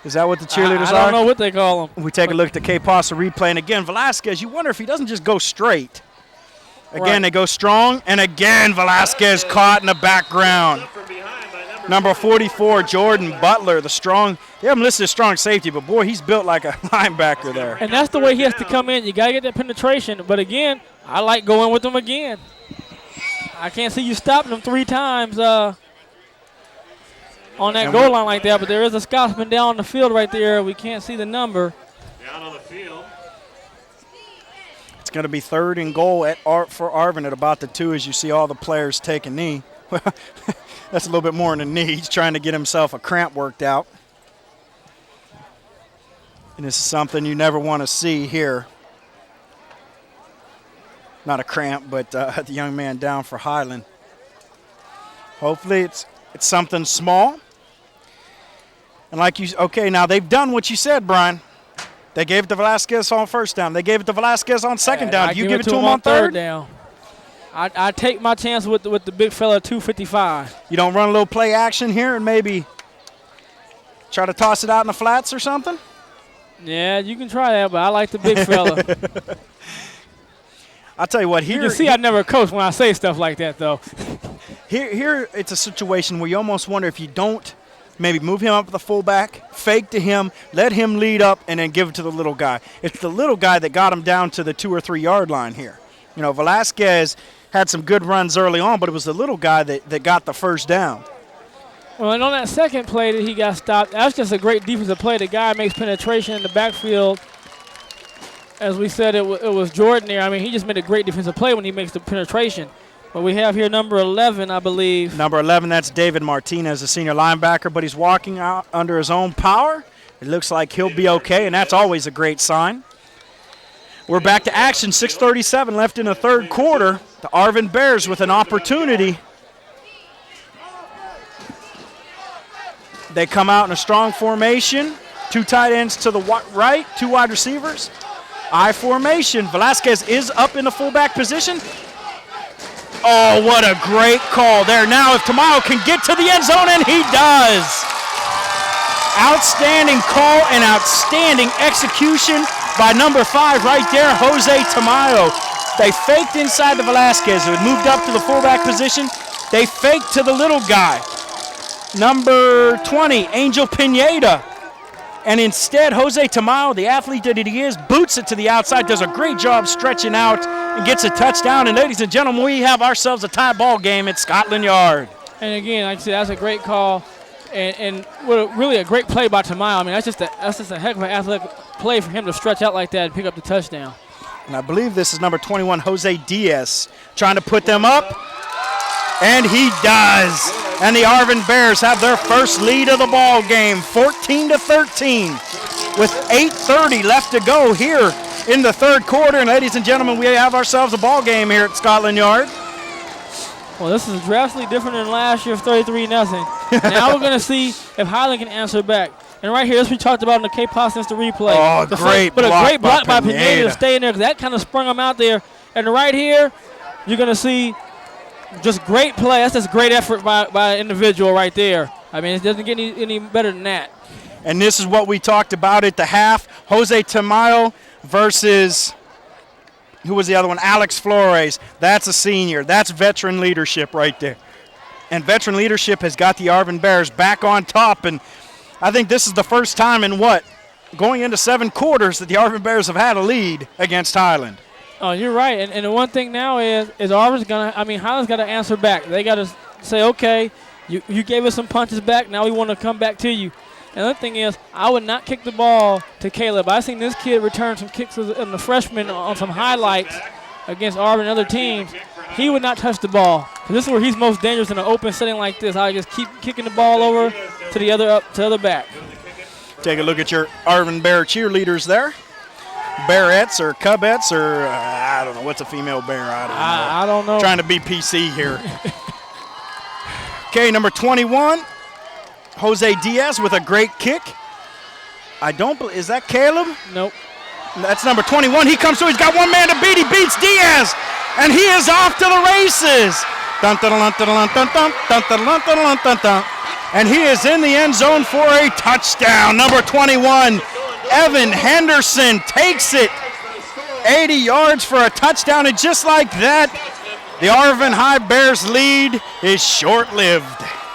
Is that what the cheerleaders are? I don't know what they call them. We take a look at the K-Pasa replay, and again, Velasquez, you wonder if he doesn't just go straight. Again, They go strong, and again, Velasquez caught in the background. Number 44, Jordan Butler, the strong. They haven't listed as strong safety, but boy, he's built like a linebacker there. And that's the way he has to come in. You got to get that penetration. But again, I like going with him again. I can't see you stopping him 3 times on that goal line like that, but there is a Scotsman down on the field right there. We can't see the number. Down on the field. It's going to be 3rd and goal for Arvin at about the 2 as you see all the players take a knee. That's a little bit more than a knee. He's trying to get himself a cramp worked out. And this is something you never want to see here. Not a cramp, but the young man down for Highland. Hopefully it's something small. And like you, okay, now they've done what you said, Brian. They gave it to Velasquez on first down. They gave it to Velasquez on second down. You give it to him on third down. I take my chance with the big fella, 255. You don't run a little play action here and maybe try to toss it out in the flats or something? Yeah, you can try that, but I like the big fella. I'll tell you what, here. You can see I never coach when I say stuff like that, though. Here it's a situation where you almost wonder if you don't maybe move him up the fullback, fake to him, let him lead up, and then give it to the little guy. It's the little guy that got him down to the 2 or 3 yard line here. You know, Velasquez had some good runs early on, but it was the little guy that got the first down. Well, and on that second play that he got stopped, that was just a great defensive play. The guy makes penetration in the backfield. As we said, it was Jordan there. I mean, he just made a great defensive play when he makes the penetration. But we have here number 11, I believe. Number 11, that's David Martinez, a senior linebacker, but he's walking out under his own power. It looks like he'll be okay, and that's always a great sign. We're back to action, 6:37 left in the third quarter. The Arvin Bears with an opportunity. They come out in a strong formation. 2 tight ends to the right, 2 wide receivers. I formation. Velasquez is up in the fullback position. Oh, what a great call there. Now if Tamayo can get to the end zone, and he does. Outstanding call and outstanding execution by number 5 right there, Jose Tamayo. They faked inside the Velasquez, who had moved up to the fullback position. They faked to the little guy, number 20, Angel Pineda. And instead, Jose Tamayo, the athlete that he is, boots it to the outside, does a great job stretching out, and gets a touchdown. And ladies and gentlemen, we have ourselves a tie ball game at Scotland Yard. And again, like I said, that's a great call, and really a great play by Tamayo. I mean, that's just a heck of an athletic play for him to stretch out like that and pick up the touchdown. And I believe this is number 21, Jose Diaz, trying to put them up. And he does. And the Arvin Bears have their first lead of the ball game, 14-13, with 8:30 left to go here in the third quarter. And ladies and gentlemen, we have ourselves a ball game here at Scotland Yard. Well, this is drastically different than last year's 33-0. Now we're going to see if Highland can answer back. And right here, as we talked about in the K-Pos Instant Replay. Oh, great block. But a great block by Pineda Pineda to stay in there, because that kind of sprung him out there. And right here, you're going to see just great play. That's just great effort by an individual right there. I mean, it doesn't get any better than that. And this is what we talked about at the half. Jose Tamayo versus, who was the other one? Alex Flores. That's a senior. That's veteran leadership right there. And veteran leadership has got the Arvin Bears back on top. And I think this is the first time in going into 7 quarters that the Arvin Bears have had a lead against Highland. Oh, you're right. And the one thing now is Highland's got to answer back. They got to say, okay, you gave us some punches back. Now we want to come back to you. And the other thing is, I would not kick the ball to Caleb. I've seen this kid return some kicks in the freshman on some highlights against Arvin and other teams. He would not touch the ball. This is where he's most dangerous in an open setting like this. I just keep kicking the ball over to the other back. Take a look at your Arvin Bear cheerleaders there. Bearettes or Cubettes or I don't know. What's a female bear? I don't know. Trying to be PC here. Okay, number 21, Jose Diaz with a great kick. Is that Caleb? Nope. That's number 21. He comes through. He's got one man to beat. He beats Diaz, and he is off to the races. Dun, dun, dun, dun, dun, dun, dun, dun, dun, dun, dun, dun. And he is in the end zone for a touchdown. Number 21, Evan Henderson takes it 80 yards for a touchdown. And just like that, the Arvin High Bears lead is short-lived.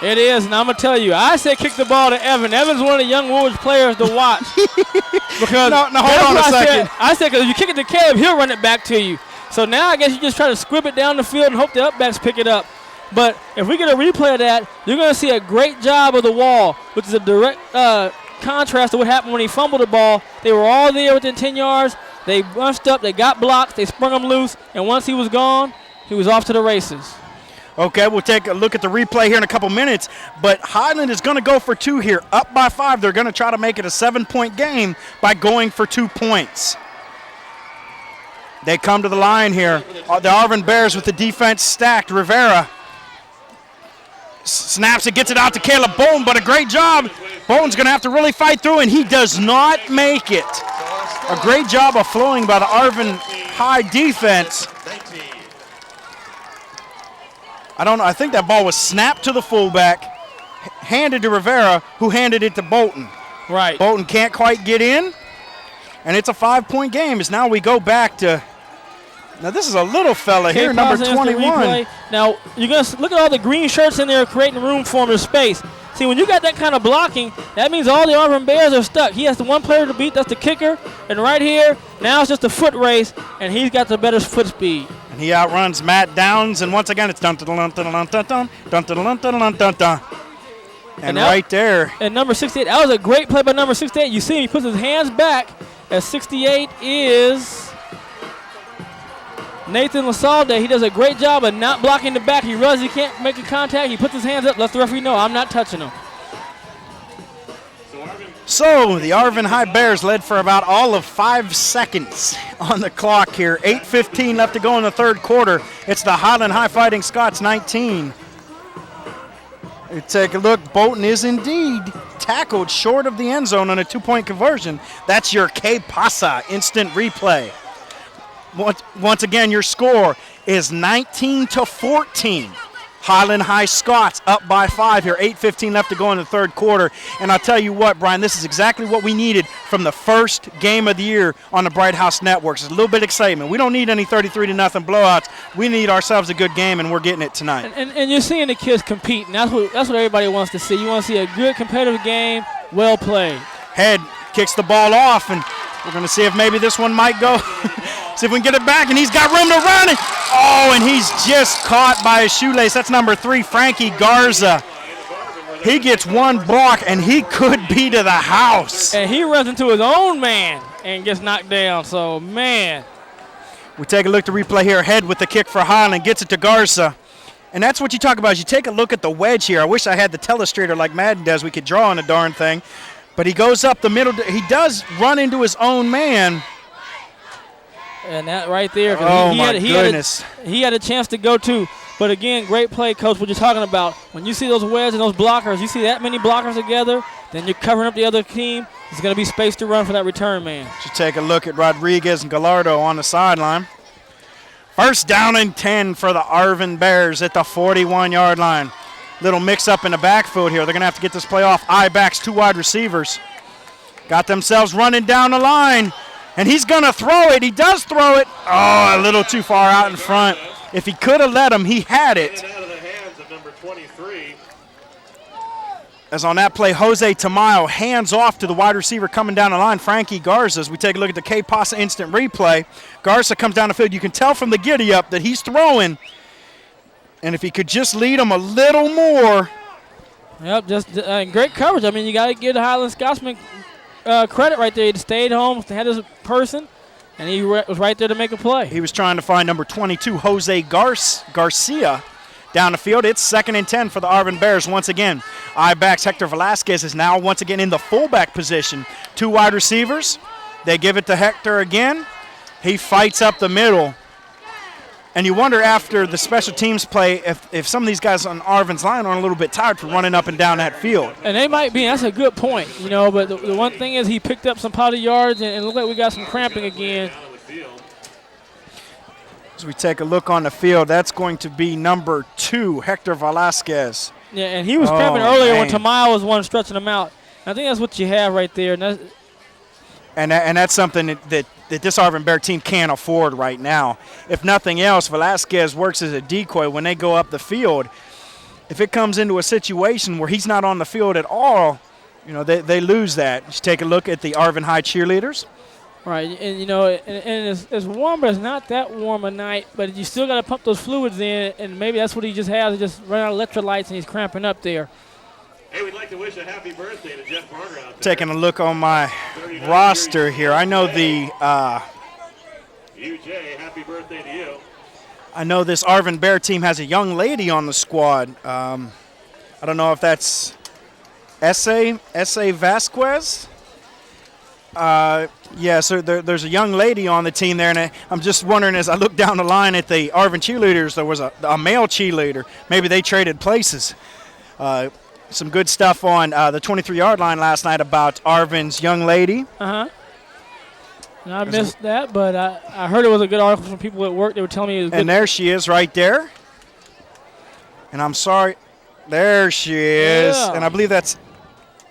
It is, and I'm going to tell you, I say kick the ball to Evan. Evan's one of the young Woolwich players to watch. Because no, hold on a second. I said, because if you kick it to Caleb, he'll run it back to you. So now I guess you just try to squib it down the field and hope the upbacks pick it up. But if we get a replay of that, you're going to see a great job of the wall, which is a direct contrast to what happened when he fumbled the ball. They were all there within 10 yards. They bunched up. They got blocks. They sprung him loose. And once he was gone, he was off to the races. Okay, we'll take a look at the replay here in a couple minutes. But Highland is going to go for 2 here. Up by 5. They're going to try to make it a 7-point game by going for 2 points. They come to the line here. The Arvin Bears with the defense stacked. Rivera snaps it, gets it out to Caleb Bolton, but a great job. Bolton's going to have to really fight through, and he does not make it. A great job of flowing by the Arvin High defense. I don't know. I think that ball was snapped to the fullback, handed to Rivera, who handed it to Bolton. Right. Bolton can't quite get in, and it's a 5-point game as now we go back to. Now, this is a little fella here, number 21. Now, you're going to look at all the green shirts in there creating room for him in space. See, when you got that kind of blocking, that means all the Arvin Bears are stuck. He has the one player to beat, that's the kicker. And right here, now it's just a foot race, and he's got the better foot speed. And he outruns Matt Downs, and once again, it's dun-dun-dun-dun-dun-dun, dun-dun-dun-dun-dun-dun. And right there. And number 68, that was a great play by number 68. You see him, he puts his hands back, as 68 is Nathan Lasalde. He does a great job of not blocking the back. He runs, he can't make a contact. He puts his hands up, lets the referee know, I'm not touching him. So the Arvin High Bears led for about all of 5 seconds on the clock here. 8:15 left to go in the third quarter. It's the Highland High Fighting Scots 19. You take a look. Bolton is indeed tackled short of the end zone on a 2-point conversion. That's your K-Pasa instant replay. Once again, your score is 19-14. Highland High Scots up by 5 here. 8:15 left to go in the third quarter. And I'll tell you what, Brian, this is exactly what we needed from the first game of the year on the Bright House Networks. It's a little bit of excitement. We don't need any 33-0 blowouts. We need ourselves a good game, and we're getting it tonight. And you're seeing the kids compete, and that's what everybody wants to see. You want to see a good competitive game, well played. Head kicks the ball off, and we're going to see if maybe this one might go. See if we can get it back, and he's got room to run it. Oh, and he's just caught by his shoelace. That's number 3, Frankie Garza. He gets one block, and he could be to the house. And he runs into his own man and gets knocked down, so, man. We take a look to replay here. Head with the kick for Highland, gets it to Garza. And that's what you talk about is you take a look at the wedge here. I wish I had the telestrator like Madden does. We could draw on the darn thing. But he goes up the middle. He does run into his own man. And that right there. Oh, my goodness. He had a chance to go too. But, again, great play, Coach, what you're talking about. When you see those wedges and those blockers, you see that many blockers together, then you're covering up the other team. There's going to be space to run for that return man. Should take a look at Rodriguez and Gallardo on the sideline. First down and 10 for the Arvin Bears at the 41-yard line. Little mix-up in the backfield here. They're going to have to get this play off. I-backs, 2 wide receivers. Got themselves running down the line. And he's going to throw it. He does throw it. Oh, a little too far out in front. If he could have let him, he had it. Out of the hands of number 23. As on that play, Jose Tamayo hands off to the wide receiver coming down the line, Frankie Garza. As we take a look at the K-Pasa instant replay, Garza comes down the field. You can tell from the giddy-up that he's throwing. And if he could just lead him a little more. Yep, just great coverage. I mean, you got to give the Highland Scotsman credit right there. He stayed home, had his person, and he was right there to make a play. He was trying to find number 22, Jose Garcia, down the field. It's 2nd and 10 for the Arvin Bears once again. I-backs Hector Velasquez is now once again in the fullback position. 2 wide receivers. They give it to Hector again. He fights up the middle. And you wonder after the special teams play if some of these guys on Arvin's line are a little bit tired for running up and down that field. And they might be. That's a good point, you know. But the one thing is he picked up some potty yards and it looked like we got some cramping again. As we take a look on the field, that's going to be number 2, Hector Velasquez. Yeah, and he was cramping earlier when Tamayo was one stretching him out. And I think that's what you have right there. And that's something that this Arvin Bear team can't afford right now. If nothing else, Velasquez works as a decoy when they go up the field. If it comes into a situation where he's not on the field at all, you know, they lose that. Just take a look at the Arvin High cheerleaders. Right, and you know, and it's warm, but it's not that warm a night. But you still got to pump those fluids in, and maybe that's what he just has. He just run out of electrolytes, and he's cramping up there. Hey, we'd like to wish a happy birthday to Jeff Barger out there. Taking a look on my roster here. I know the UJ, happy birthday to you. I know this Arvin Bear team has a young lady on the squad. I don't know if that's S.A. Vasquez. Yeah, so there's a young lady on the team there, and I'm just wondering as I look down the line at the Arvin cheerleaders, there was a male cheerleader. Maybe they traded places. Some good stuff on the 23-yard line last night about Arvin's young lady. Uh-huh. And I missed that, but I heard it was a good article from people at work. They were telling me it was good. And there she is right there. And I'm sorry. There she is. Yeah. And I believe that's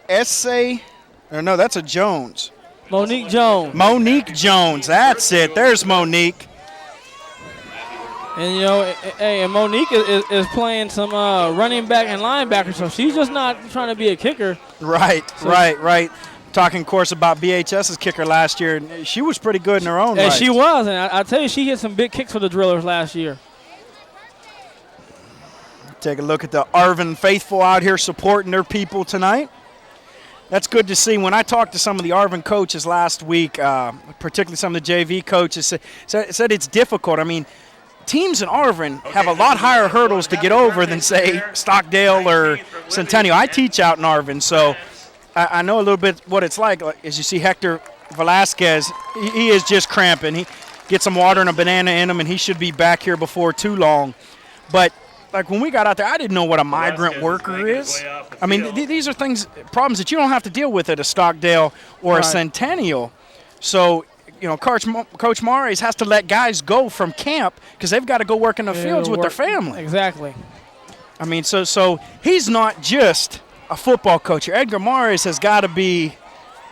S.A. Or no, that's a Jones. Monique Jones. Monique Jones. That's it. There's Monique. And, you know, hey, and Monique is playing some running back and linebacker, so she's just not trying to be a kicker. Right, so right. Talking, of course, about BHS's kicker last year. She was pretty good in her own right. She was, and I tell you, she hit some big kicks for the Drillers last year. Take a look at the Arvin faithful out here supporting their people tonight. That's good to see. When I talked to some of the Arvin coaches last week, particularly some of the JV coaches, said it's difficult. I mean, teams in Arvin have a lot higher hurdles to get over than, say, Stockdale or Centennial. I teach out in Arvin, so I know a little bit what it's like. As you see Hector Velasquez, he is just cramping. He gets some water and a banana in him, and he should be back here before too long. But like when we got out there, I didn't know what a migrant worker is. I mean, these are problems that you don't have to deal with at a Stockdale or a Centennial. So, you know, Coach Mares has to let guys go from camp because they've got to go work in the fields with their family. Exactly. I mean, so he's not just a football coach here. Edgar Mares has got to be,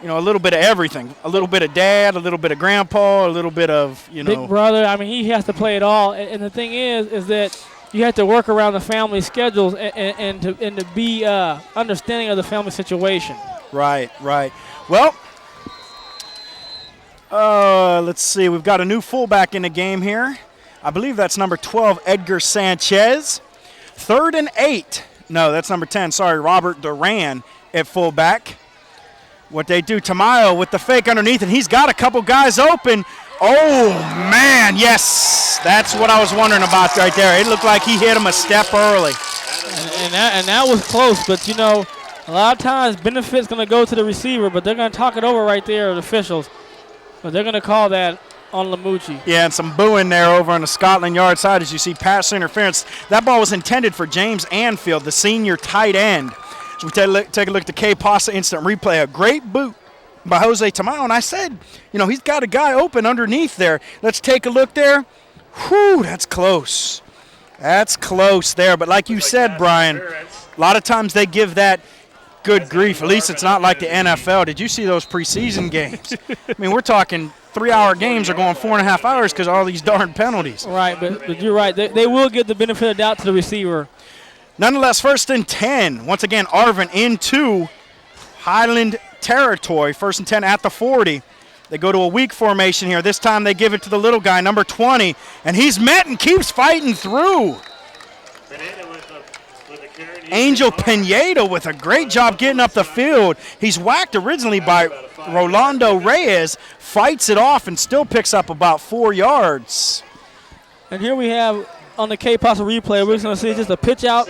a little bit of everything. A little bit of dad, a little bit of grandpa, a little bit of, Big brother. I mean, he has to play it all. And the thing is that you have to work around the family schedules and to be understanding of the family situation. Right. Well, let's see. We've got a new fullback in the game here. I believe that's number 12, Edgar Sanchez. 3rd and 8. No, that's number 10. Sorry, Robert Duran at fullback. What they do, Tamayo with the fake underneath, and he's got a couple guys open. Oh, man, yes. That's what I was wondering about right there. It looked like he hit him a step early. And that was close, but, a lot of times benefit's going to go to the receiver, but they're going to talk it over right there, the officials. But they're going to call that on Lamucci. Yeah, and some booing there over on the Scotland yard side as you see pass interference. That ball was intended for James Anfield, the senior tight end. So we take a look at the K Pasa instant replay. A great boot by Jose Tamayo. And I said, he's got a guy open underneath there. Let's take a look there. Whew, that's close. That's close there. But like you said, Brian, a lot of times they give that good grief. At least it's not like the NFL. Did you see those preseason games? I mean, we're talking 3-hour games are going 4.5 hours because of all these darn penalties. Right, but you're right. They will give the benefit of the doubt to the receiver. Nonetheless, 1st and 10. Once again, Arvin into Highland territory. 1st and 10 at the 40. They go to a weak formation here. This time they give it to the little guy, number 20, and he's met and keeps fighting through. Angel Pineda with a great job getting up the field. He's whacked originally by Rolando Reyes, fights it off, and still picks up about 4 yards. And here we have on the K-Pasa replay, we're going to see just a pitch out,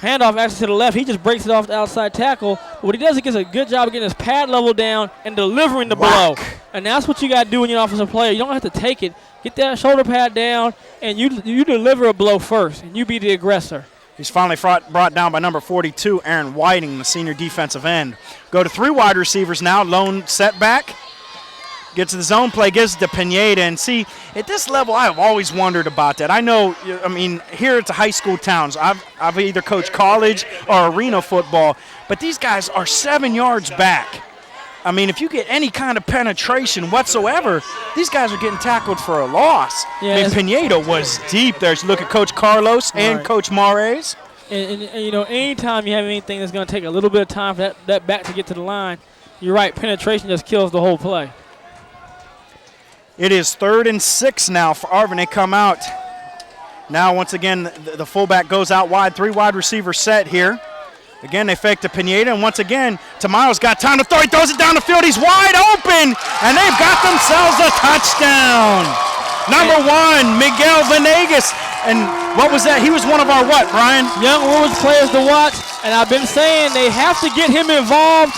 handoff actually to the left. He just breaks it off the outside tackle. But what he does, he gets a good job of getting his pad level down and delivering the blow. And that's what you got to do when you're an offensive player. You don't have to take it. Get that shoulder pad down, and you deliver a blow first, and you be the aggressor. He's finally brought down by number 42, Aaron Whiting, the senior defensive end. Go to 3 wide receivers now. Lone setback. Gets to the zone play, gives it to Pineda. And see, at this level, I have always wondered about that. I know, here it's a high school town. So I've either coached college or arena football, but these guys are 7 yards back. I mean, if you get any kind of penetration whatsoever, these guys are getting tackled for a loss. Yeah, Pineda was deep there. So look at Coach Carlos and Coach Mares. And anytime you have anything that's going to take a little bit of time for that back to get to the line, you're right, penetration just kills the whole play. It is 3rd and 6 now for Arvin. They come out. Now, once again, the fullback goes out wide. 3 wide receiver set here. Again, they fake to Pineda, and once again, Tamayo's got time to throw. He throws it down the field. He's wide open, and they've got themselves a touchdown. Number 1, Miguel Venegas. And what was that? He was one of our what, Brian? Young Woods players to watch, and I've been saying they have to get him involved.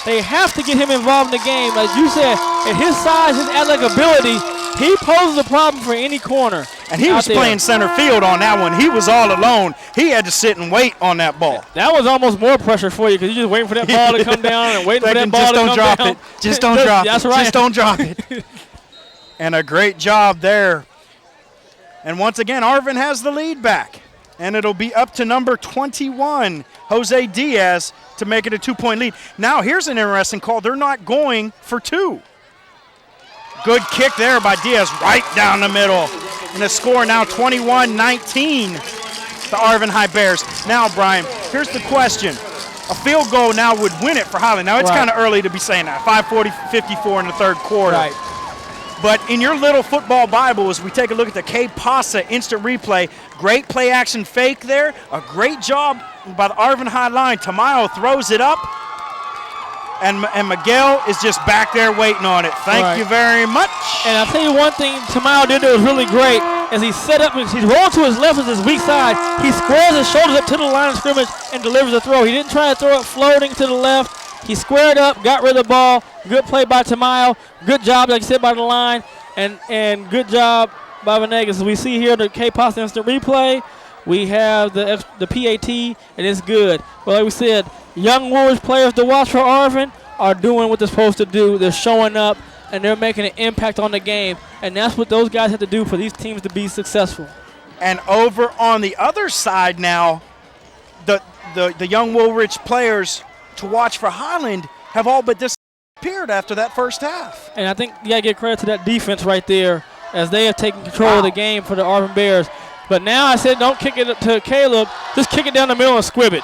They have to get him involved in the game. As you said, at his size, his athletic ability, he poses a problem for any corner. And he was playing center field on that one. He was all alone. He had to sit and wait on that ball. That was almost more pressure for you because you're just waiting for that ball to come down and waiting for that ball to come down. Just don't drop it. That's right. Just don't drop it. And a great job there. And once again, Arvin has the lead back. And it'll be up to number 21, Jose Diaz, to make it a 2-point lead. Now, here's an interesting call. They're not going for 2. Good kick there by Diaz right down the middle. And the score now 21-19, the Arvin High Bears. Now, Brian, here's the question. A field goal now would win it for Highland. Now, it's kind of early to be saying that. 5:40-54 in the 3rd quarter. Right. But in your little football Bible, as we take a look at the K Pasa instant replay, great play action fake there. A great job by the Arvin High line. Tamayo throws it up. And Miguel is just back there waiting on it. Thank you very much. And I'll tell you one thing Tamayo did that was really great. As he set up, he's rolling to his left with his weak side. He squares his shoulders up to the line of scrimmage and delivers a throw. He didn't try to throw it floating to the left. He squared up, got rid of the ball. Good play by Tamayo. Good job, like you said, by the line. And good job by Venegas. As we see here the K-Pasa instant replay, we have the PAT, and it's good. Well, like we said, young Warriors players to watch for Arvin are doing what they're supposed to do. They're showing up, and they're making an impact on the game. And that's what those guys have to do for these teams to be successful. And over on the other side now, the young Woolwich players to watch for Highland have all but disappeared after that first half. And I think you got to give credit to that defense right there as they have taken control of the game for the Arvin Bears. But now I said don't kick it to Caleb. Just kick it down the middle and squib it.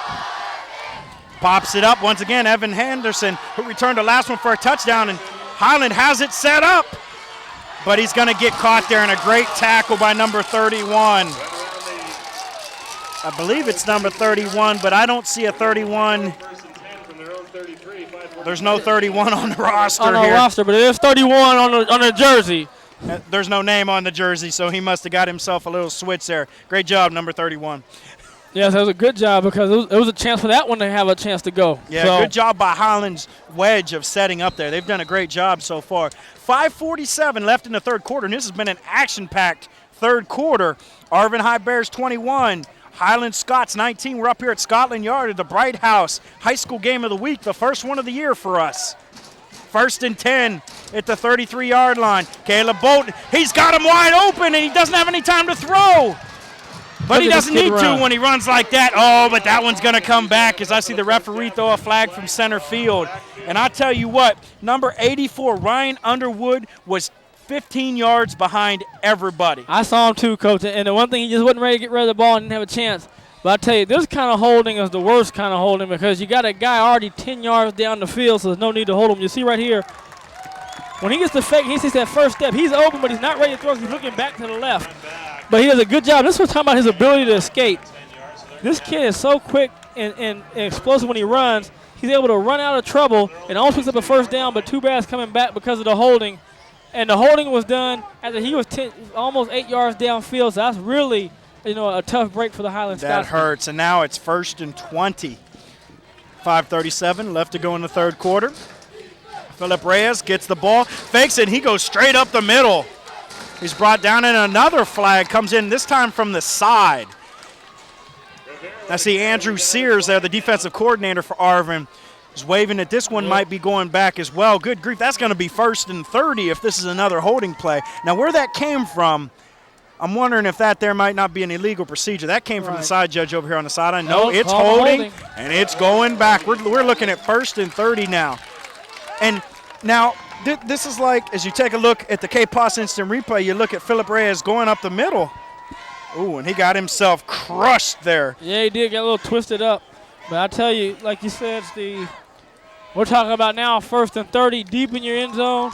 Pops it up once again. Evan Henderson, who returned the last one for a touchdown, and Highland has it set up. But he's going to get caught there in a great tackle by number 31. I believe it's number 31, but I don't see a 31. There's no 31 on the roster on the here. roster, but it is 31 on the jersey. There's no name on the jersey, so he must have got himself a little switch there. Great job, number 31. Yes, that was a good job because it was a chance for that one to have a chance to go. Yeah, so good job by Highland's wedge of setting up there. They've done a great job so far. 5:47 left in the third quarter, and this has been an action-packed third quarter. Arvin High Bears 21, Highland Scots 19. We're up here at Scotland Yard at the Bright House High School Game of the Week, the first one of the year for us. 1st and 10 at the 33-yard line. Caleb Bolton, he's got him wide open, and he doesn't have any time to throw. But he doesn't need to when he runs like that. Oh, but that one's going to come back as I see the referee throw a flag from center field. And I tell you what, number 84, Ryan Underwood, was 15 yards behind everybody. I saw him too, Coach. And the one thing, he just wasn't ready to get rid of the ball and didn't have a chance. But I tell you, this kind of holding is the worst kind of holding because you got a guy already 10 yards down the field, so there's no need to hold him. You see right here, when he gets the fake, he takes that first step. He's open, but he's not ready to throw. He's looking back to the left. But he does a good job. This was talking about his ability to escape. This kid is so quick and explosive when he runs. He's able to run out of trouble and almost picks up a first down, but too bad it's coming back because of the holding. And the holding was done after he was almost 8 yards downfield, so that's really a tough break for the Highland Scots. That hurts, and now it's 1st and 20. 5:37 left to go in the third quarter. Philip Reyes gets the ball, fakes it, and he goes straight up the middle. He's brought down, and another flag comes in, this time from the side. I see Andrew Sears there, the defensive coordinator for Arvin, is waving that this one might be going back as well. Good grief, that's going to be 1st and 30 if this is another holding play. Now, where that came from, I'm wondering if that there might not be an illegal procedure. That came from the side judge over here on the sideline. No, it's holding, and it's going back. We're looking at 1st and 30 now. And now, this is like, as you take a look at the K-Pos instant replay, you look at Philip Reyes going up the middle. Ooh, and he got himself crushed there. Yeah, he did get a little twisted up. But I tell you, like you said, Steve, we're talking about now 1st and 30 deep in your end zone.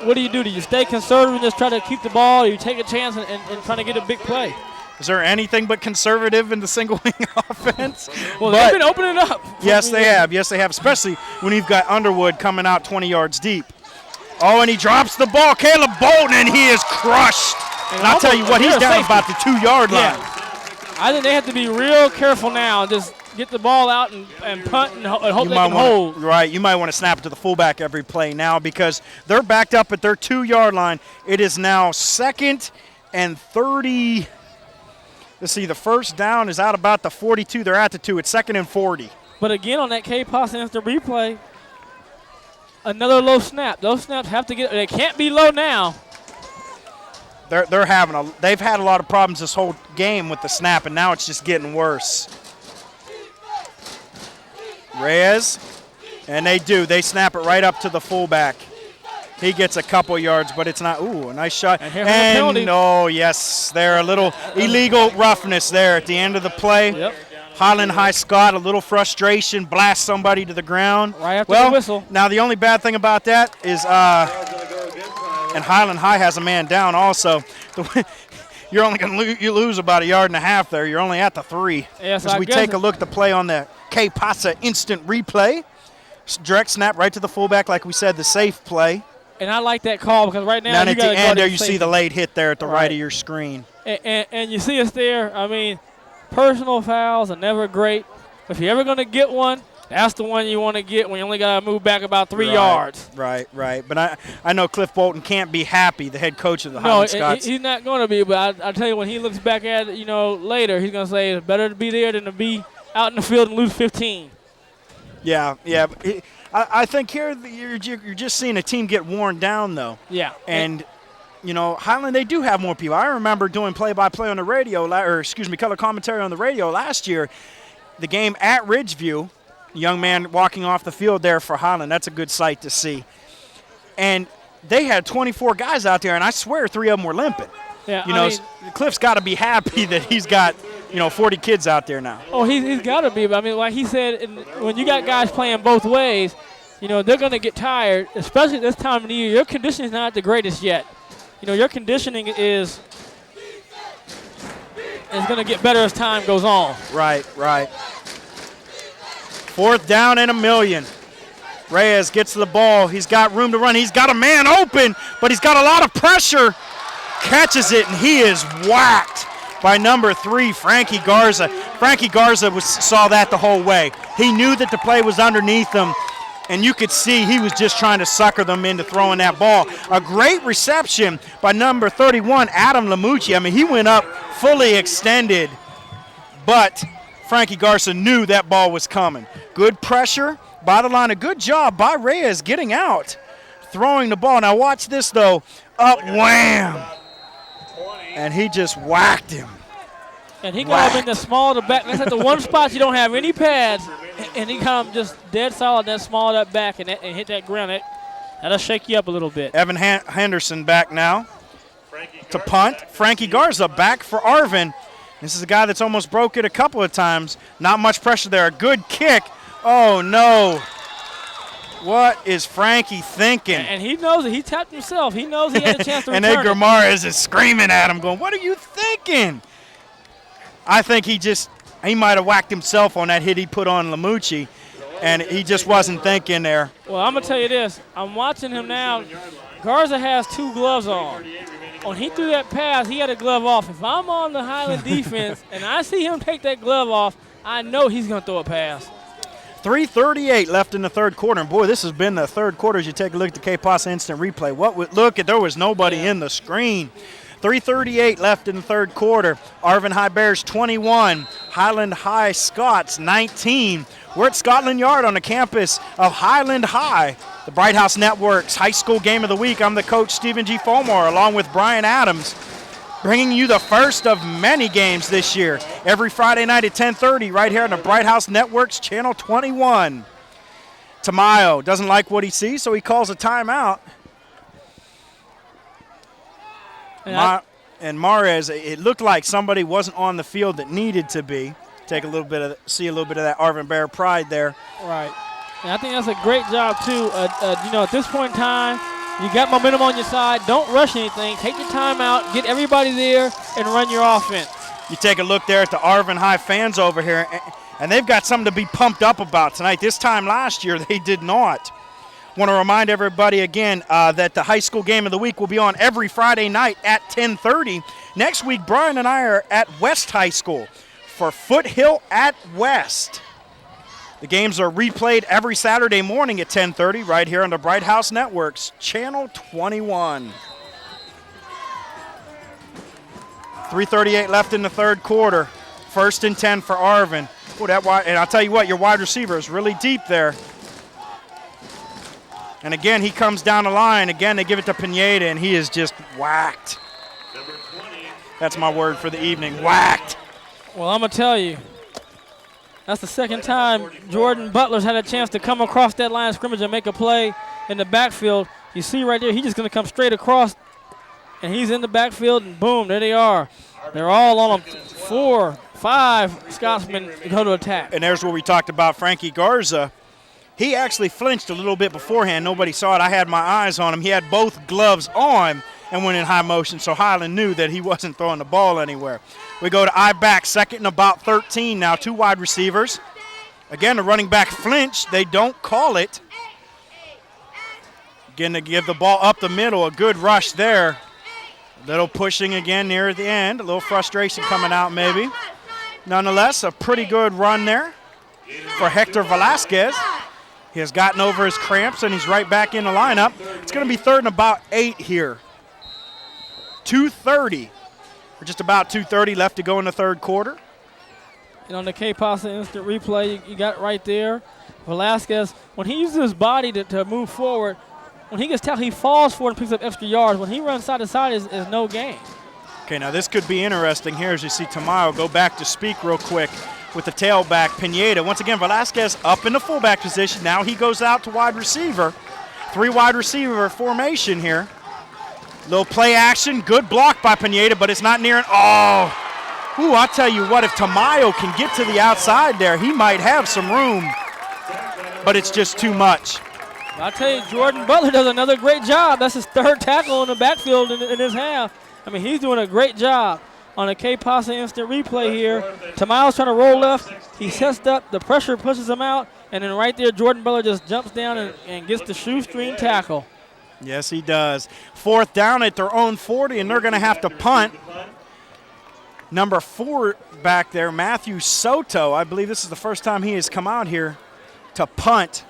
What do? Do you stay conservative and just try to keep the ball, or you take a chance and try to get a big play? Is there anything but conservative in the single wing offense? Well, they've been opening it up. Yes, they have. Yes, they have, especially when you've got Underwood coming out 20 yards deep. Oh, and he drops the ball. Caleb Bolton, and he is crushed. And I'll tell you what, he's down about the 2-yard line. I think they have to be real careful now. Just get the ball out and punt and hope they can hold. Right, you might want to snap it to the fullback every play now because they're backed up at their 2-yard line. It is now 2nd and 30. Let's see, the first down is out about the 42. They're at the 2. It's 2nd and 40. But again, on that K-Pos instant replay, another low snap. Those snaps have to they can't be low now. They've had a lot of problems this whole game with the snap, and now it's just getting worse. Reyes, and they snap it right up to the fullback. He gets a couple yards, but it's not. Ooh, a nice shot. And no, yes, there a little illegal roughness there at the end of the play. Yep. Highland High Scott, a little frustration, blast somebody to the ground. Right after the whistle. Now the only bad thing about that is, and Highland High has a man down also. You're only going to lose about 1.5 yards there. You're only at the 3. Yes, as we take a look at the play on the K-Pasa instant replay. Direct snap right to the fullback, like we said, the safe play. And I like that call because right now you got to at the end there you see the late hit there at the right of your screen. And you see us there. I mean, personal fouls are never great. If you're ever going to get one, that's the one you want to get when you only got to move back about 3 yards. Right. But I know Cliff Bolton can't be happy, the head coach of the Highland Scots. He's not going to be. But I tell you, when he looks back at it, later, he's going to say it's better to be there than to be out in the field and lose 15. Yeah. I think here you're just seeing a team get worn down, though. Yeah. And, Highland, they do have more people. I remember doing play-by-play on the radio, color commentary on the radio last year. the game at Ridgeview. Young man walking off the field there for Highland. That's a good sight to see. And they had 24 guys out there, and I swear 3 of them were limping. Yeah, Cliff's got to be happy that he's got, 40 kids out there now. Oh, he's got to be. But I mean, like he said, when you got guys playing both ways, they're going to get tired, especially this time of the year. Your conditioning is not the greatest yet. Your conditioning is going to get better as time goes on. Right. 4th down and 1,000,000. Reyes gets the ball. He's got room to run. He's got a man open, but he's got a lot of pressure. Catches it, and he is whacked by number 3, Frankie Garza. Frankie Garza saw that the whole way. He knew that the play was underneath him, and you could see he was just trying to sucker them into throwing that ball. A great reception by number 31, Adam Lamucci. I mean, he went up fully extended, but Frankie Garza knew that ball was coming. Good pressure by the line. A good job by Reyes getting out, throwing the ball. Now watch this, though. Up, wham! And he just whacked him. And he got him in the small of the back. That's at the one spot you don't have any pads, and he got him just dead solid that small of that back and hit that ground. That'll shake you up a little bit. Evan Henderson back now to punt. Frankie Garza back for Arvin. This is a guy that's almost broke it a couple of times. Not much pressure there. A good kick. Oh, no. What is Frankie thinking? And he knows it. He tapped himself. He knows he had a chance to and return Edgar Mares is screaming at him, going, what are you thinking? I think he might have whacked himself on that hit he put on Lamucci, and he just wasn't thinking there. Well, I'm going to tell you this. I'm watching him now. Garza has 2 gloves on. When he threw that pass, he had a glove off. If I'm on the Highland defense and I see him take that glove off, I know he's going to throw a pass. 3:38 left in the third quarter. And, boy, this has been the third quarter as you take a look at the K-Pasa instant replay. There was nobody in the screen. 3:38 left in the third quarter. Arvin High Bears 21, Highland High Scots 19. We're at Scotland Yard on the campus of Highland High, the Bright House Network's high school game of the week. I'm the coach, Stephen G. Fulmore, along with Brian Adams, bringing you the first of many games this year, every Friday night at 10:30 right here on the Bright House Network's Channel 21. Tamayo doesn't like what he sees, so he calls a timeout. And Mares, it looked like somebody wasn't on the field that needed to be. See a little bit of that Arvin Bear pride there. Right. And I think that's a great job, too. At this point in time, you got momentum on your side. Don't rush anything. Take your time out. Get everybody there and run your offense. You take a look there at the Arvin High fans over here, and they've got something to be pumped up about tonight. This time last year, they did not. Want to remind everybody again that the high school game of the week will be on every Friday night at 10:30. Next week, Brian and I are at West High School for Foothill at West. The games are replayed every Saturday morning at 10:30 right here on the Bright House Network's Channel 21. 3:38 left in the third quarter. 1st and 10 for Arvin. And I'll tell you what, your wide receiver is really deep there. And again, he comes down the line. Again, they give it to Pineda, and he is just whacked. That's my word for the evening, whacked. Well, I'm going to tell you, that's the second time Jordan Butler's had a chance to come across that line of scrimmage and make a play in the backfield. You see right there, he's just going to come straight across, and he's in the backfield, and boom, there they are. They're all on him. 4, 5 Scotsmen go to attack. And there's where we talked about Frankie Garza. He actually flinched a little bit beforehand. Nobody saw it. I had my eyes on him. He had both gloves on and went in high motion, so Highland knew that he wasn't throwing the ball anywhere. We go to I-back, 2nd and about 13 now. 2 wide receivers. Again, the running back flinched. They don't call it. Again, to give the ball up the middle. A good rush there. Little pushing again near the end. A little frustration coming out maybe. Nonetheless, a pretty good run there for Hector Velasquez. He has gotten over his cramps, and he's right back in the lineup. It's going to be 3rd and about 8 here. 2:30, or just about 2:30 left to go in the third quarter. And on the K-Pasa instant replay, you got right there. Velasquez, when he uses his body to move forward, when he gets tackled, he falls forward and picks up extra yards. When he runs side to side, is no gain. Okay, now this could be interesting here as you see Tamayo go back to speak real quick. with the tailback, Pineda. Once again, Velasquez up in the fullback position. Now he goes out to wide receiver. 3 wide receiver formation here. Little play action. Good block by Pineda, but it's not near it. Oh! Ooh, I'll tell you what, if Tamayo can get to the outside there, he might have some room, but it's just too much. I'll tell you, Jordan Butler does another great job. That's his 3rd tackle in the backfield in his half. I mean, he's doing a great job on a K-Pasa instant replay here. Tamayo's trying to roll left. He sets up. The pressure pushes him out. And then right there, Jordan Butler just jumps down and gets the shoestring tackle. Yes, he does. 4th down at their own 40, and they're going to have to punt. Number 4 back there, Matthew Soto. I believe this is the first time he has come out here to punt.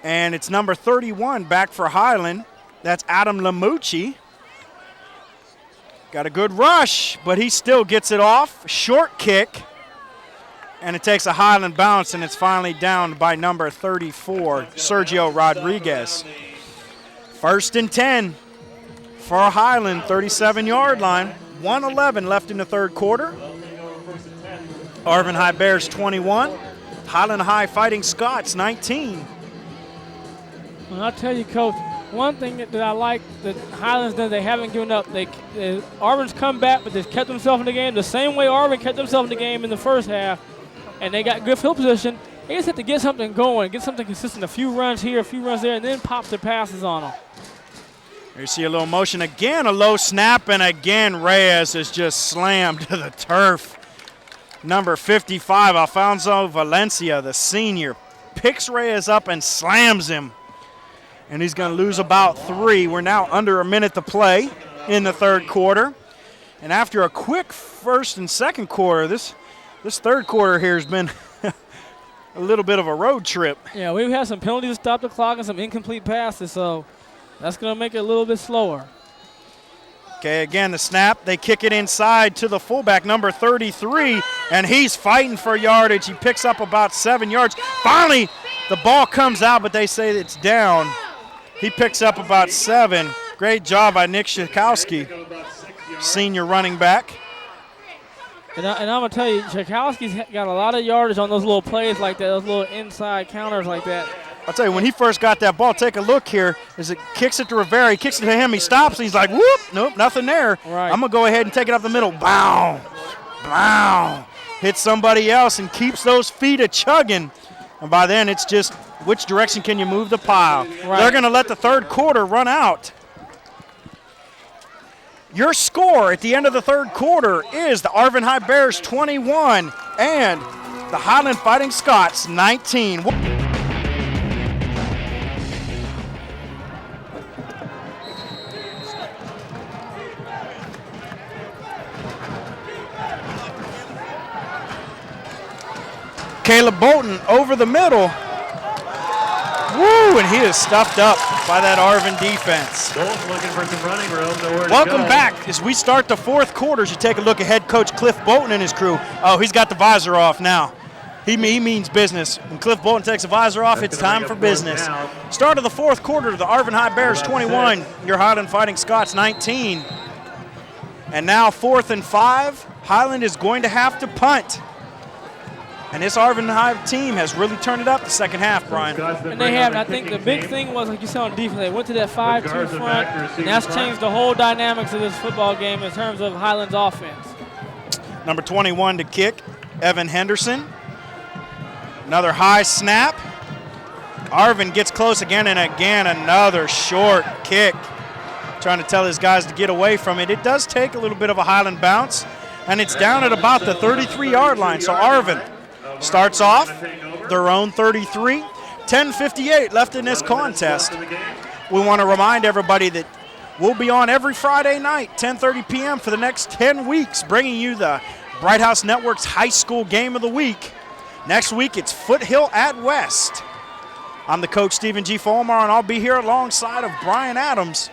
And it's number 31 back for Highland. That's Adam Lamucci. Got a good rush, but he still gets it off. Short kick. And it takes a Highland bounce, and it's finally down by number 34, Sergio Rodriguez. 1st and 10 for Highland, 37-yard line. 1:11 left in the 3rd quarter. Arvin High Bears 21. Highland High Fighting Scots 19. And I'll tell you, Coach, one thing that I like that Highland's done, they haven't given up. Arvin's come back, but they've kept themselves in the game the same way Arvin kept themselves in the game in the first half. And they got good field position. They just have to get something going, get something consistent, a few runs here, a few runs there, and then pop the passes on them. You see a little motion again, a low snap, and again Reyes is just slammed to the turf. Number 55, Alfonso Valencia, the senior, picks Reyes up and slams him. And he's going to lose about 3. We're now under a minute to play in the 3rd quarter. And after a quick 1st and 2nd quarter, this 3rd quarter here has been a little bit of a road trip. Yeah, we've had some penalties to stop the clock and some incomplete passes, so that's going to make it a little bit slower. Okay, again, the snap. They kick it inside to the fullback, number 33, and he's fighting for yardage. He picks up about 7 yards. Finally, the ball comes out, but they say it's down. He picks up about 7. Great job by Nick Shakowski, senior running back. And I'm going to tell you, Shakowski's got a lot of yardage on those little plays like that, those little inside counters like that. I'll tell you, when he first got that ball, take a look here. As it kicks it to Rivera, he kicks it to him, he stops, and he's like, whoop, nope, nothing there. Right. I'm going to go ahead and take it up the middle. Bow, bow. Hits somebody else and keeps those feet a-chugging. And by then, it's just which direction can you move the pile. Right. They're going to let the 3rd quarter run out. Your score at the end of the 3rd quarter is the Arvin High Bears 21 and the Highland Fighting Scots 19. Caleb Bolton over the middle. Woo, and he is stuffed up by that Arvin defense. Bolton looking for some running room. Nowhere Welcome to go. back. As we start the 4th quarter, as you take a look at head coach Cliff Bolton and his crew. Oh, he's got the visor off now. He means business. When Cliff Bolton takes the visor off, it's time for business. Start of the 4th quarter, the Arvin High Bears 21, your Highland Fighting Scots 19. And now 4th and 5, Highland is going to have to punt. And this Arvin High team has really turned it up the 2nd half, Brian. And they have. And I think the big thing was, like you said on defense, they went to that 5-2 front, and that's changed the whole dynamics of this football game in terms of Highland's offense. Number 21 to kick, Evan Henderson. Another high snap. Arvin gets close again and again. Another short kick. Trying to tell his guys to get away from it. It does take a little bit of a Highland bounce, and it's down at about the 33-yard line. So Arvin starts off their own 33. 10:58 left in this contest. We want to remind everybody that we'll be on every Friday night, 10:30 p.m. for the next 10 weeks, bringing you the Bright House Network's high school game of the week. Next week, it's Foothill at West. I'm the coach, Stephen G. Fulmar, and I'll be here alongside of Brian Adams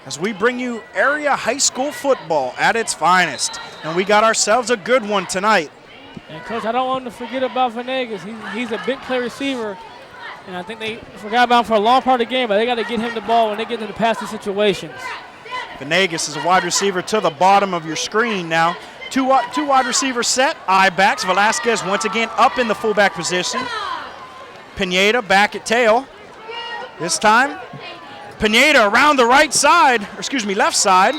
as we bring you area high school football at its finest. And we got ourselves a good one tonight. And, Coach, I don't want to forget about Venegas. He's a big play receiver, and I think they forgot about him for a long part of the game, but they got to get him the ball when they get into passing situations. Venegas is a wide receiver to the bottom of your screen now. Two wide receivers set, eye backs. Velasquez once again up in the fullback position. Pineda back at tail. This time, Pineda around the right side, or excuse me, left side.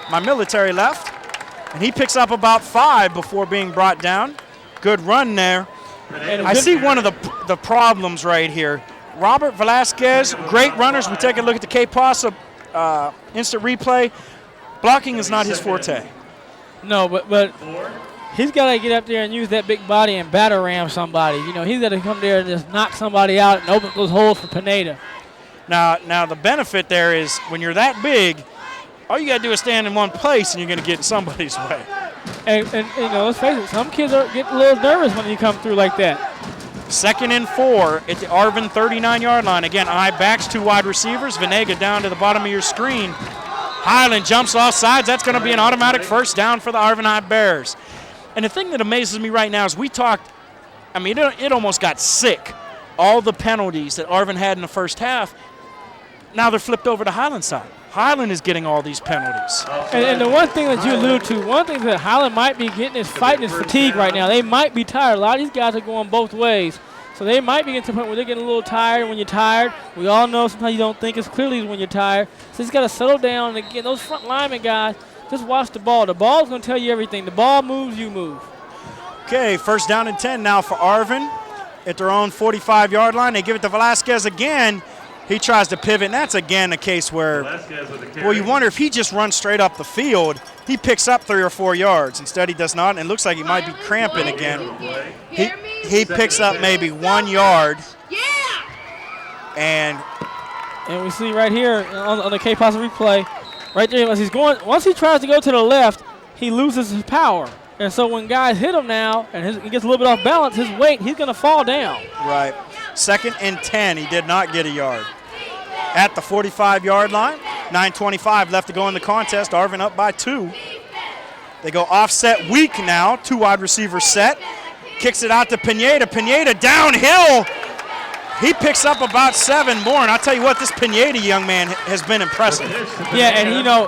My military left. And he picks up about 5 before being brought down. Good run there. I see one of the problems right here. Robert Velasquez, great runners. We take a look at the K-Pasa instant replay. Blocking is not his forte. No, but he's got to get up there and use that big body and batter ram somebody. You know, he's got to come there and just knock somebody out and open those holes for Pineda. Now the benefit there is when you're that big, all you got to do is stand in one place and you're going to get in somebody's way. And you know, let's face it, some kids get a little nervous when you come through like that. 2nd and 4 at the Arvin 39-yard line. Again, eye backs, 2 wide receivers. Venega down to the bottom of your screen. Highland jumps off sides. That's going to be an automatic first down for the Arvin High Bears. And the thing that amazes me right now is we talked, I mean, it almost got sick. All the penalties that Arvin had in the first half, now they're flipped over to Highland side. Highland is getting all these penalties. And the one thing that you allude to, one thing that Highland might be getting is fighting is fatigue right now. They might be tired. A lot of these guys are going both ways. So they might be getting to the point where they're getting a little tired. When you're tired, we all know sometimes you don't think as clearly as when you're tired. So he's got to settle down. And again, those front linemen guys, just watch the ball. The ball's going to tell you everything. The ball moves, you move. Okay, first down and 10 now for Arvin at their own 45-yard line. They give it to Velasquez again. He tries to pivot, and that's again a case where, well, you wonder if he just runs straight up the field, he picks up 3 or 4 yards. Instead, he does not, and it looks like he might be cramping again. He picks up maybe 1 yard. And we see right here on the K-Pasa replay, right there, as he's going, once he tries to go to the left, he loses his power. And so when guys hit him now, and he gets a little bit off balance, his weight, he's going to fall down. Right. 2nd and 10. He did not get a yard. At the 45-yard line, 9:25 left to go in the contest. Arvin up by 2. They go offset weak now. 2 wide receivers set. Kicks it out to Pineda. Pineda downhill. He picks up about 7 more. And I'll tell you what, this Pineda young man has been impressive. Yeah, and you know,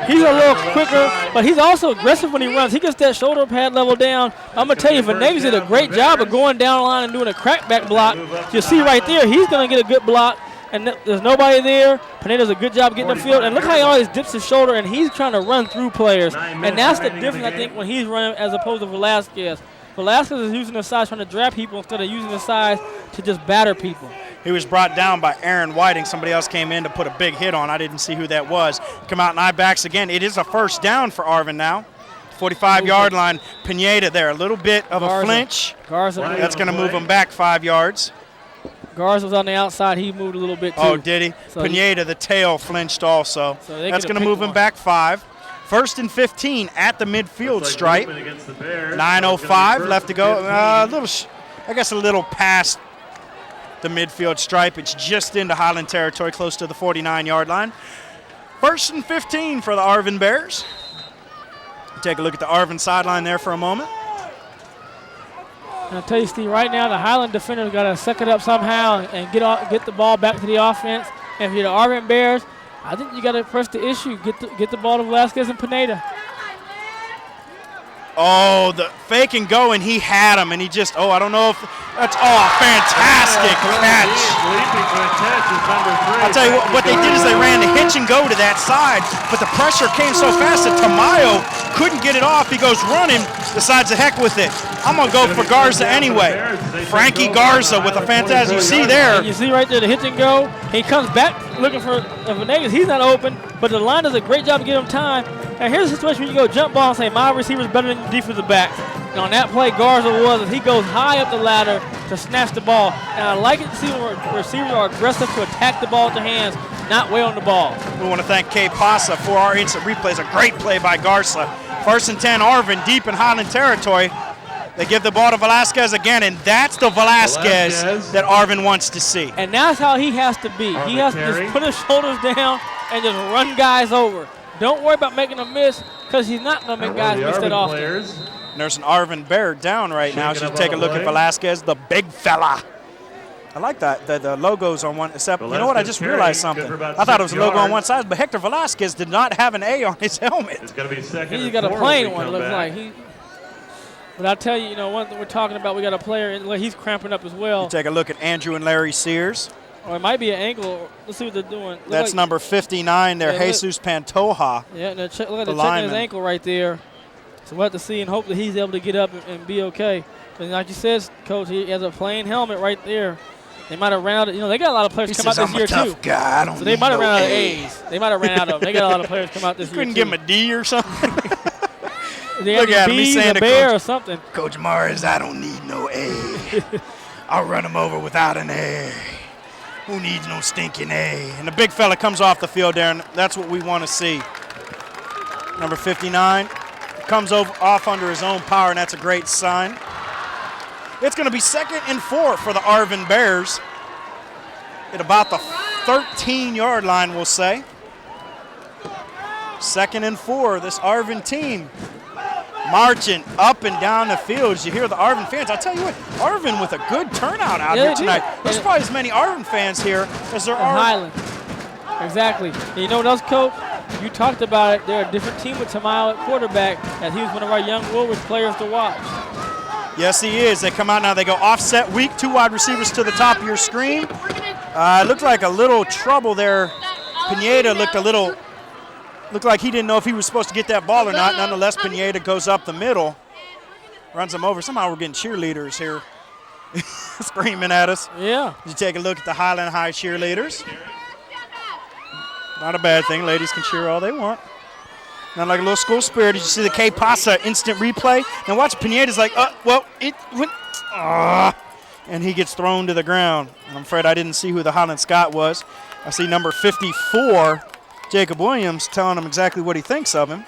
he's a little quicker, but he's also aggressive when he runs. He gets that shoulder pad level down. I'm going to tell you, Venegas did a great job of going down the line and doing a crackback block. You see right there, he's going to get a good block, and there's nobody there. Pineda does a good job getting the field. And look how he always dips his shoulder, and he's trying to run through players. And that's the difference, I think, when he's running as opposed to Velasquez. Velasquez is using the size trying to draft people instead of using the size to just batter people. He was brought down by Aaron Whiting. Somebody else came in to put a big hit on. I didn't see who that was. Come out and eye backs again. It is a first down for Arvin now. 45-yard line. Pineda there. A little bit of a flinch. Garza. That's going to move him back 5 yards. Garza was on the outside. He moved a little bit too. Oh, did he? So Pineda, the tail, flinched also. So that's going to move him back 5. 1st and 15 at the midfield stripe. 9:05 left to go. A little past the midfield stripe. It's just into Highland territory, close to the 49-yard line. 1st and 15 for the Arvin Bears. Take a look at the Arvin sideline there for a moment. I'll tell you, Steve, right now the Highland defenders got to suck it up somehow and get the ball back to the offense. And if you're the Arvin Bears, I think you got to press the issue. Get the ball to Velasquez and Pineda. Oh, the fake and go, and he had him, and he just, I don't know if that's, fantastic catch. I'll tell you what they did is they ran the hitch and go to that side, but the pressure came so fast that Tamayo couldn't get it off. He goes running, decides to heck with it. I'm going to go for Garza anyway. Frankie Garza with a fantastic, you see there. And you see right there the hitch and go. He comes back looking for Venegas. He's not open, but the line does a great job of giving him time. And here's a situation where you go jump ball and say, my receiver's better than the defensive back. And on that play, Garza was, he goes high up the ladder to snatch the ball. And I like it to see when receivers are aggressive to attack the ball with their hands, not way on the ball. We want to thank K-Pasa for our instant replays. A great play by Garza. 1st and 10, Arvin deep in Highland territory. They give the ball to Velasquez again, and that's the Velasquez that Arvin wants to see. And that's how he has to be. He has to just put his shoulders down and just run guys over. Don't worry about making a miss because he's not going to make guys miss that often. And there's an Arvin Bear down right now. So you take a look at Velasquez, the big fella. I like that. The logo's on one, except, you know what, I just Carey, realized good something. for about I thought it was 6 a logo on yards. one side, but Hector Velasquez did not have an A on his helmet. It's going to be second. He's and got a 4 plain when we one, come looks back. like. But I tell you, one thing we're talking about, we got a player, and he's cramping up as well. You take a look at Andrew and Larry Sears. Or it might be an ankle. Let's see what they're doing. Look That's like, number 59 there, Yeah, Jesus Pantoja. Yeah, and look at the they're checking lineman. his ankle right there. So we'll have to see and hope that he's able to get up and be okay. But like you said, Coach, he has a plain helmet right there. They might have ran out of, they got a lot of players come out this year too. Guy. I don't So they need might have no ran out of A. A's. They might have ran out of them. They got a lot of players come out this year Couldn't too. give him a D or something. They Look had at him, he's B's, saying a to bear Coach- or something. Coach Morris, I don't need no A. I'll run him over without an A. Who needs no stinking A? And the big fella comes off the field there, and that's what we want to see. Number 59 comes off under his own power, and that's a great sign. It's going to be 2nd and 4 for the Arvin Bears at about the 13-yard line, we'll say. 2nd and 4, this Arvin team marching up and down the field. As you hear the Arvin fans, I'll tell you what, Arvin with a good turnout out Yeah, here they tonight. did. There's probably as many Arvin fans here as there And are. Highland. Exactly. And you know what else, Coach? You talked about it. They're a different team with Tamayo at quarterback, as he was one of our young Woolwich players to watch. Yes, he is. They come out now. They go offset weak. 2 wide receivers to the top of your screen. It looked like a little trouble there. Pineda looked like he didn't know if he was supposed to get that ball or not. Nonetheless, Pineda goes up the middle, runs him over. Somehow we're getting cheerleaders here screaming at us. Yeah. You take a look at the Highland High cheerleaders. Not a bad thing. Ladies can cheer all they want. Not like a little school spirit. Did you see the K Pasa instant replay? Now watch, Pineda's like, it went, and he gets thrown to the ground. And I'm afraid I didn't see who the Highland Scot was. I see number 54, Jacob Williams, telling him exactly what he thinks of him.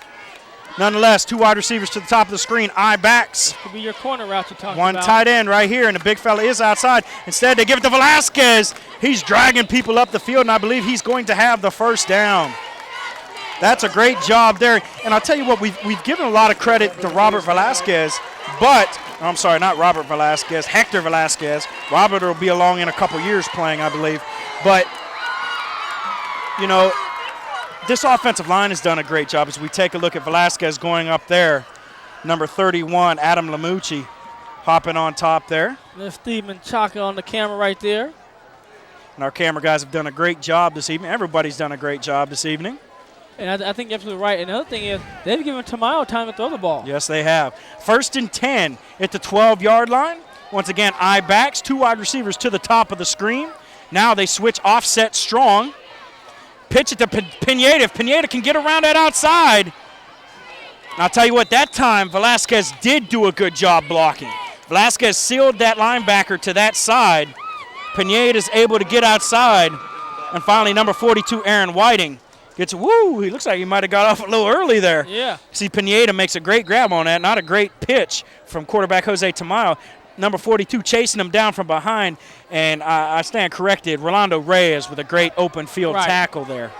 Nonetheless, 2 wide receivers to the top of the screen, eye backs. Could be your corner route you talked One about. tight end right here, and the big fella is outside. Instead, they give it to Velasquez. He's dragging people up the field, and I believe he's going to have the first down. That's a great job there. And I'll tell you what, we've given a lot of credit to Robert Velasquez, but, I'm sorry, not Robert Velasquez, Hector Velasquez. Robert will be along in a couple years playing, I believe. But, this offensive line has done a great job as we take a look at Velasquez going up there. Number 31, Adam Lamucci, hopping on top there. There's Steve Menchaca on the camera right there. And our camera guys have done a great job this evening. Everybody's done a great job this evening. And I think you're absolutely right. And the other thing is, they've given Tamayo time to throw the ball. Yes, they have. 1st and 10 at the 12-yard line. Once again, eye backs, 2 wide receivers to the top of the screen. Now they switch offset strong. Pitch it to Pineda. If Pineda can get around that outside. And I'll tell you what, that time Velasquez did do a good job blocking. Velasquez sealed that linebacker to that side. Pineda is able to get outside. And finally, number 42, Aaron Whiting, gets, he looks like he might have got off a little early there. Yeah. See, Pineda makes a great grab on that. Not a great pitch from quarterback Jose Tamayo. Number 42 chasing him down from behind. And I stand corrected. Rolando Reyes with a great open field tackle there.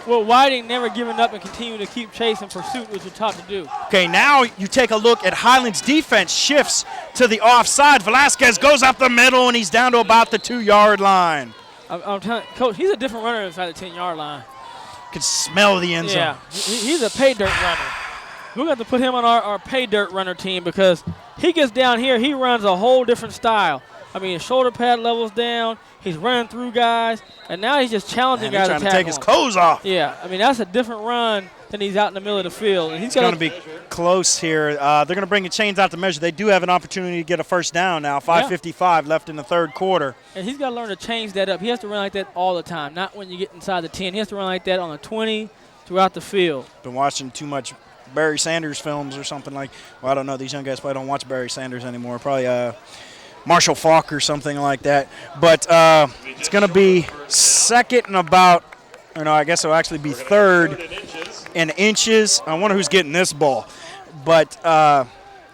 Well, Whiting never giving up and continuing to keep chasing pursuit, which you're taught to do. Okay, now you take a look at Highland's defense shifts to the offside. Velasquez goes up the middle, and he's down to about the 2-yard line. I'm telling Coach, he's a different runner inside the 10-yard line. Can smell the end zone. Yeah, he's a pay dirt runner. We're going to have to put him on our pay dirt runner team because he gets down here, he runs a whole different style. I mean, his shoulder pad level's down. He's running through guys, and now he's just challenging guys to tackle. Trying to take his clothes off. Yeah, I mean, that's a different run than he's out in the middle of the field. And he's going to be close here. They're going to bring the chains out to measure. They do have an opportunity to get a first down now. 5:55 left in the third quarter. And he's got to learn to change that up. He has to run like that all the time, not when you get inside the 10. He has to run like that on the 20 throughout the field. Been watching too much Barry Sanders films or something like. Well, I don't know. These young guys probably don't watch Barry Sanders anymore. Probably Marshall Faulk or something like that. But it's going to be second and about, or no, I guess it'll actually be third in inches. I wonder who's getting this ball. But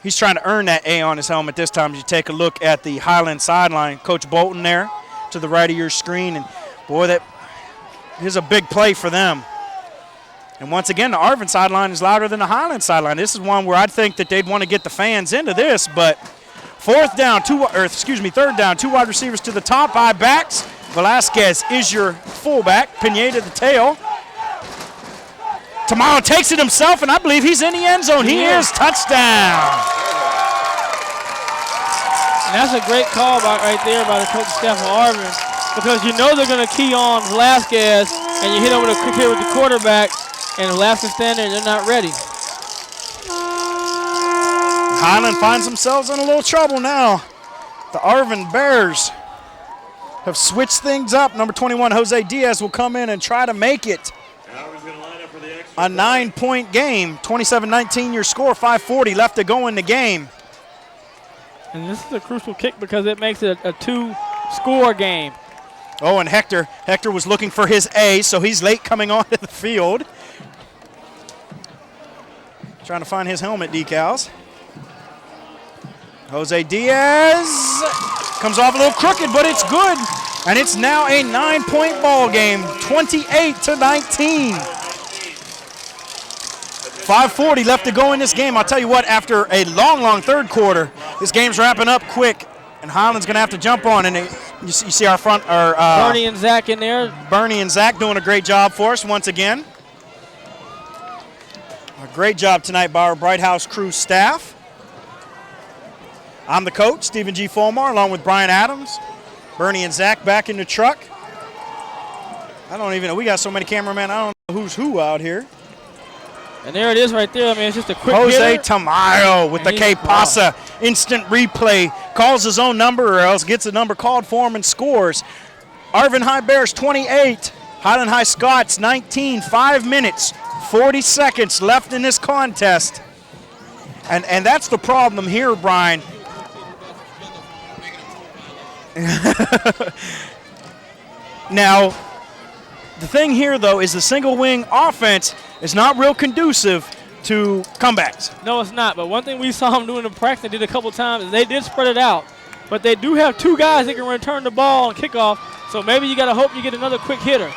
he's trying to earn that A on his helmet this time. As you take a look at the Highland sideline, Coach Bolton there to the right of your screen. And, boy, here's a big play for them. And once again, the Arvin sideline is louder than the Highland sideline. This is one where I'd think that they'd want to get the fans into this, but third down, 2 wide receivers to the top, eye backs. Velasquez is your fullback. Pineda the tail. Tamaro takes it himself, and I believe he's in the end zone. He is. Touchdown. And that's a great call right there by the coaching staff of Arvin, because you know they're going to key on Velasquez, and you hit him with a quick hit with the quarterback, and Velasquez stand there and they're not ready. Highland finds themselves in a little trouble now. The Arvin Bears have switched things up. Number 21, Jose Diaz, will come in and try to make it a 9-point game. 27-19 your score, 5:40 left to go in the game. And this is a crucial kick because it makes it a 2-score game. Oh, and Hector was looking for his A, so he's late coming onto the field. Trying to find his helmet decals. Jose Diaz comes off a little crooked, but it's good. And it's now a 9-point ball game, 28-19. 5:40 left to go in this game. I'll tell you what, after a long third quarter, this game's wrapping up quick, and Highland's going to have to jump on. And you see our front, Bernie and Zach in there. Bernie and Zach doing a great job for us once again. A great job tonight by our Bright House crew staff. I'm the coach, Stephen G. Fulmar, along with Brian Adams. Bernie and Zach back in the truck. I don't even know. We got so many cameramen, I don't know who's who out here. And there it is right there. I mean, it's just a quick Jose hitter. Tamayo with the K-Pasa instant replay. Calls his own number or else gets a number called for him and scores. Arvin High Bears 28, Highland High Scots 19, 5 minutes, 40 seconds left in this contest. And that's the problem here, Brian. Now, the thing here, though, is the single wing offense is not real conducive to comebacks. No, it's not. But one thing we saw them doing in practice, they did a couple times, is they did spread it out. But they do have 2 guys that can return the ball on kickoff, so maybe you got to hope you get another quick hitter.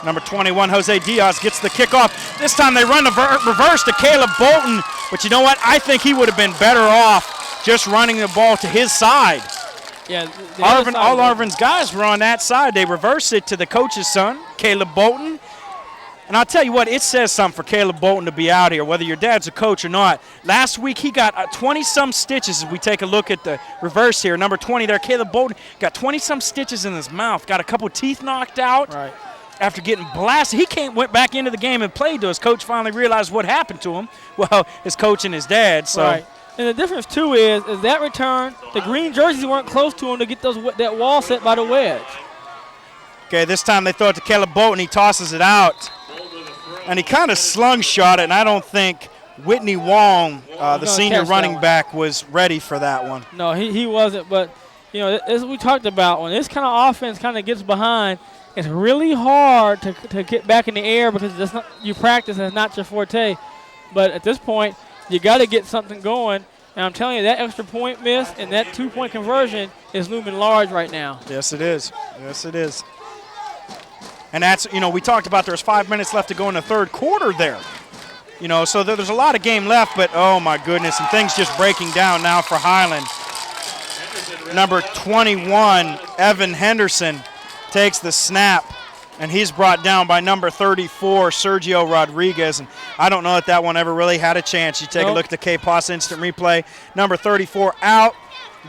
Number 21, Jose Diaz, gets the kickoff. This time they run the reverse to Caleb Bolton, but you know what? I think he would have been better off just running the ball to his side. Yeah, all Arvin's guys were on that side. They reverse it to the coach's son, Caleb Bolton. And I'll tell you what, it says something for Caleb Bolton to be out here, whether your dad's a coach or not. Last week he got 20-some stitches as we take a look at the reverse here. Number 20 there, Caleb Bolton, got 20-some stitches in his mouth, got a couple teeth knocked out. Right. After getting blasted. He went back into the game and played till his coach finally realized what happened to him. Well, his coach and his dad. So. Right. And the difference, too, is that return, the green jerseys weren't close to him to get that wall set by the wedge. Okay, this time they throw it to Caleb Bolton. He tosses it out. And he kind of slung-shot it, and I don't think Whitney Wong, the senior running back, was ready for that one. No, he wasn't. But, you know, as we talked about, when this kind of offense kind of gets behind, it's really hard to get back in the air because you practice and it's not your forte. But at this point, you got to get something going. And I'm telling you, that extra point miss and that 2-point conversion is looming large right now. Yes, it is. Yes, it is. And that's, you know, we talked about there's 5 minutes left to go in the third quarter there. You know, so there's a lot of game left, but oh my goodness, and things just breaking down now for Highland. Number 21, Evan Henderson, takes the snap, and he's brought down by number 34, Sergio Rodriguez. And I don't know if that one ever really had a chance. You take a look at the K-Pos instant replay. Number 34 out.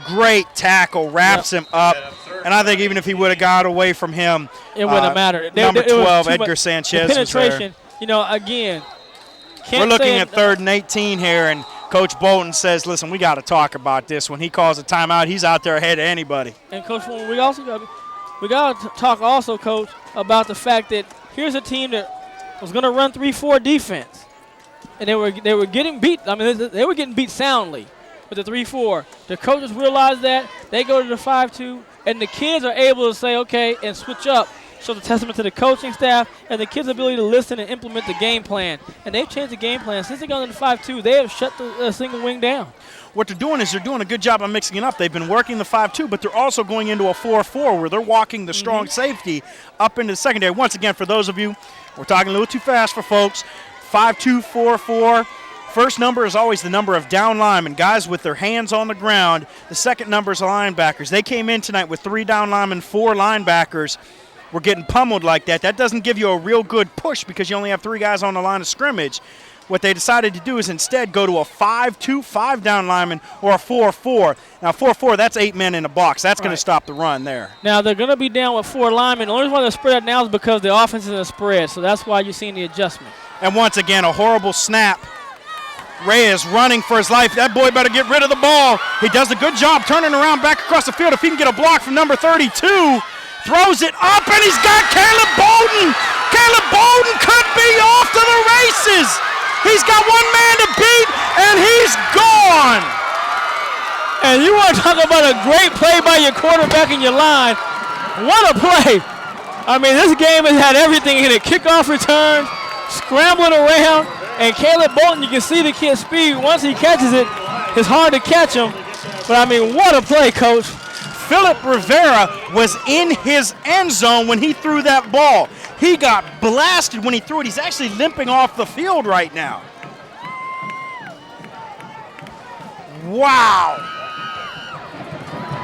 Great tackle, wraps him up. And I think even if he would have got away from him, it wouldn't have mattered. Number 12, Edgar Sanchez, penetration, was there. You know, again, we're looking at 3rd and 18 here, and Coach Bolton says, listen, we got to talk about this. When he calls a timeout, he's out there ahead of anybody. And, Coach, we got to talk also, Coach, about the fact that here's a team that was going to run 3-4 defense. And they were getting beat. I mean, they were getting beat soundly with the 3-4. The coaches realize that. They go to the 5-2, and the kids are able to say, okay, and switch up. So it's a testament to the coaching staff and the kids' ability to listen and implement the game plan. And they've changed the game plan. Since they got into the 5-2, they have shut the single wing down. What they're doing is they're doing a good job of mixing it up. They've been working the 5-2, but they're also going into a 4-4 where they're walking the strong safety up into the secondary. Once again, for those of you, we're talking a little too fast for folks. 5-2, 4-4. First number is always the number of down linemen, guys with their hands on the ground. The second number is linebackers. They came in tonight with 3 down linemen, 4 linebackers. We're getting pummeled like that. That doesn't give you a real good push because you only have 3 guys on the line of scrimmage. What they decided to do is instead go to a 5-2-5 down lineman or a 4-4. Now, 4-4, that's 8 men in a box. That's going to stop the run there. Now, they're going to be down with 4 linemen. The only reason why they're spread out now is because the offense is in a spread, so that's why you're seeing the adjustment. And once again, a horrible snap. Reyes running for his life. That boy better get rid of the ball. He does a good job turning around back across the field. If he can get a block from number 32, throws it up, and he's got Caleb Bolden. Caleb Bolden could be off to the races. He's got 1 man to beat, and he's gone. And you want to talk about a great play by your quarterback and your line. What a play. I mean, this game has had everything in it. Kickoff return, scrambling around, and Caleb Bolden, you can see the kid's speed. Once he catches it, it's hard to catch him. But, I mean, what a play, Coach. Philip Rivera was in his end zone when he threw that ball. He got blasted when he threw it. He's actually limping off the field right now. Wow.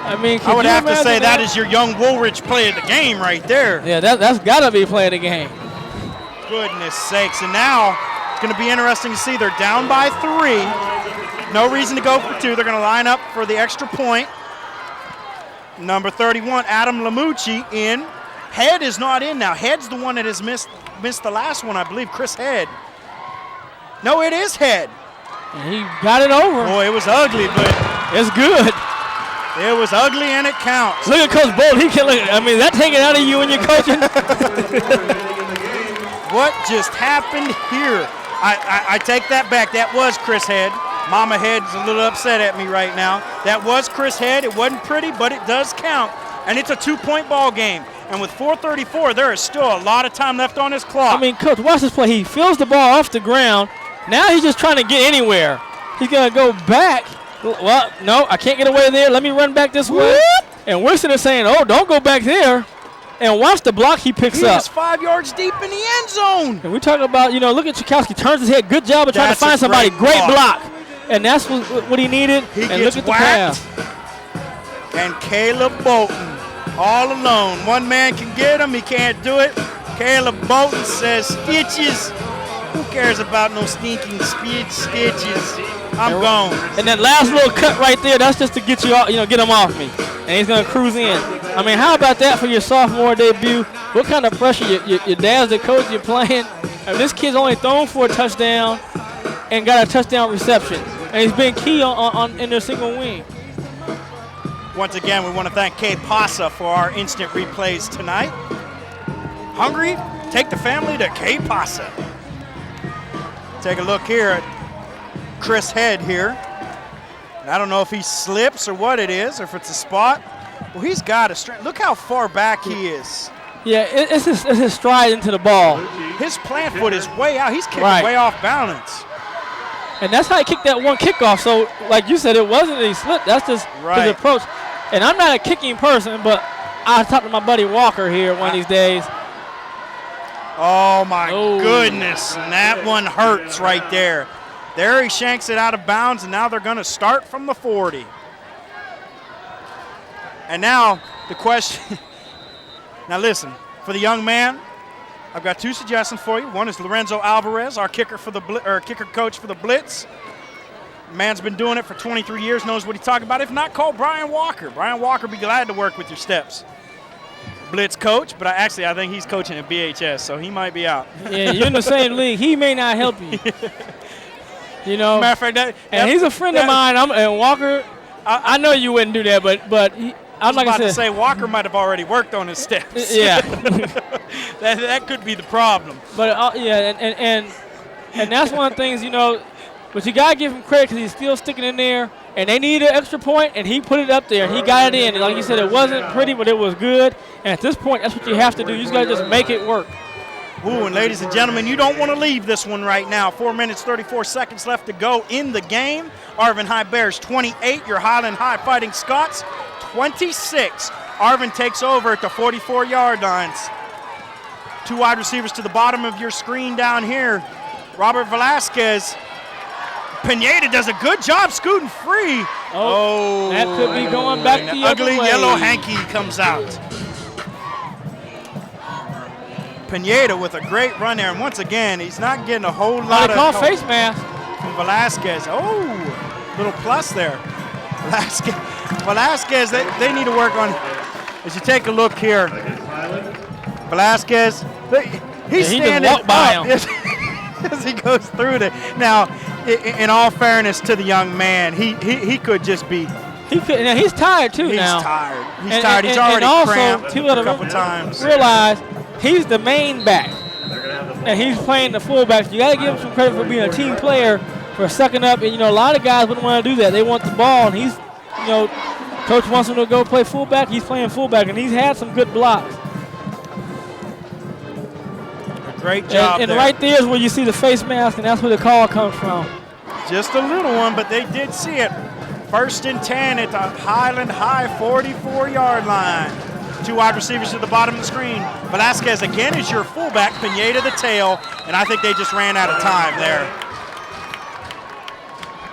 I mean, I would have to say that is your young Woolridge play of the game right there. Yeah, that's got to be play of the game. Goodness sakes. And now it's going to be interesting to see. They're down by 3. No reason to go for 2. They're going to line up for the extra point. Number 31, Adam Lamucci in. Head is not in now. Head's the one that has missed the last one, I believe, Chris Head. No, it is Head. And he got it over. Boy, it was ugly, but it's good. It was ugly and it counts. Look at Coach Bolt. He can look. I mean, that taking out of you when you're coaching. What just happened here? I take that back. That was Chris Head. Mama Head's a little upset at me right now. That was Chris Head. It wasn't pretty, but it does count. And it's a 2-point ball game. And with 4:34, there is still a lot of time left on his clock. I mean, Coach, watch this play. He feels the ball off the ground. Now he's just trying to get anywhere. He's going to go back. Well, no, I can't get away there. Let me run back this way. And Winston is saying, oh, don't go back there. And watch the block he picks up. He is 5 yards deep in the end zone. And we talk about, look at Chakowski. Turns his head. Good job of trying to find somebody. Great block. And that's what he needed. He and gets look at whacked. the pass. And Caleb Bolton all alone. 1 man can get him. He can't do it. Caleb Bolton says, stitches. Who cares about no stinking stitches? I'm gone. And that last little cut right there, that's just to get you, get him off me. And he's going to cruise in. I mean, how about that for your sophomore debut? What kind of pressure? Your dad's the coach you're playing. I mean, this kid's only thrown for a touchdown and got a touchdown reception. And he's been key in their single wing. Once again, we want to thank K Pasa for our instant replays tonight. Hungry? Take the family to K Pasa. Take a look here at Chris Head here. And I don't know if he slips or what it is, or if it's a spot. Well, he's got a strength. Look how far back he is. Yeah, it's his stride into the ball. His plant foot is way out. He's kicking way off balance. And that's how he kicked that one kickoff. So, like you said, it wasn't that he slipped. That's just his approach. And I'm not a kicking person, but I talked to my buddy Walker here one of these days. Oh, my goodness. And that one hurts right there. There he shanks it out of bounds, and now they're going to start from the 40. And now the question. Now listen, for the young man, I've got 2 suggestions for you. One is Lorenzo Alvarez, our kicker kicker coach for the Blitz. The man's been doing it for 23 years, knows what he's talking about. If not, call Brian Walker. Brian Walker be glad to work with your steps. Blitz coach, but I think he's coaching at BHS, so he might be out. Yeah, you're in the same league. He may not help you. Matter of fact, he's a friend of mine. And Walker, I know you wouldn't do that, but I'm about to say Walker might have already worked on his steps. Yeah, that could be the problem. But and that's one of the things But you gotta give him credit because he's still sticking in there, and they need an extra point, and he put it up there, and he got it in. And like you said, it wasn't pretty, but it was good. And at this point, that's what you have to do. You just gotta just make it work. Ooh, and ladies and gentlemen, you don't want to leave this one right now. 4 minutes, 34 seconds left to go in the game. Arvin High Bears 28, your Highland High Fighting Scots 26. Arvin takes over at the 44-yard lines. 2 wide receivers to the bottom of your screen down here. Robert Velasquez Pineda does a good job scooting free. Oh, that could be going back the other ugly way. yellow hanky comes out. Pineda with a great run there, and once again, he's not getting a whole lot They of call help face mask. from Velasquez. Oh, little plus there. Velasquez, they need to work on, as you take a look here, Velasquez, he's standing walked by up him. as he goes through it. Now, in all fairness to the young man, he could just be. Now he's tired too. He's now tired. He's tired. He's already cramped a couple times. Realize he's the main back, and he's playing the fullback. You got to give him some credit for being a team player, for sucking up. And a lot of guys wouldn't want to do that. They want the ball, and he's, coach wants him to go play fullback. He's playing fullback, and he's had some good blocks. Great job and there. right there is where you see the face mask, and that's where the call comes from. Just a little one, but they did see it. 1st and 10 at the Highland High 44-yard line. 2 wide receivers to the bottom of the screen. Velasquez again is your fullback, Pineda the tail, and I think they just ran out of time there.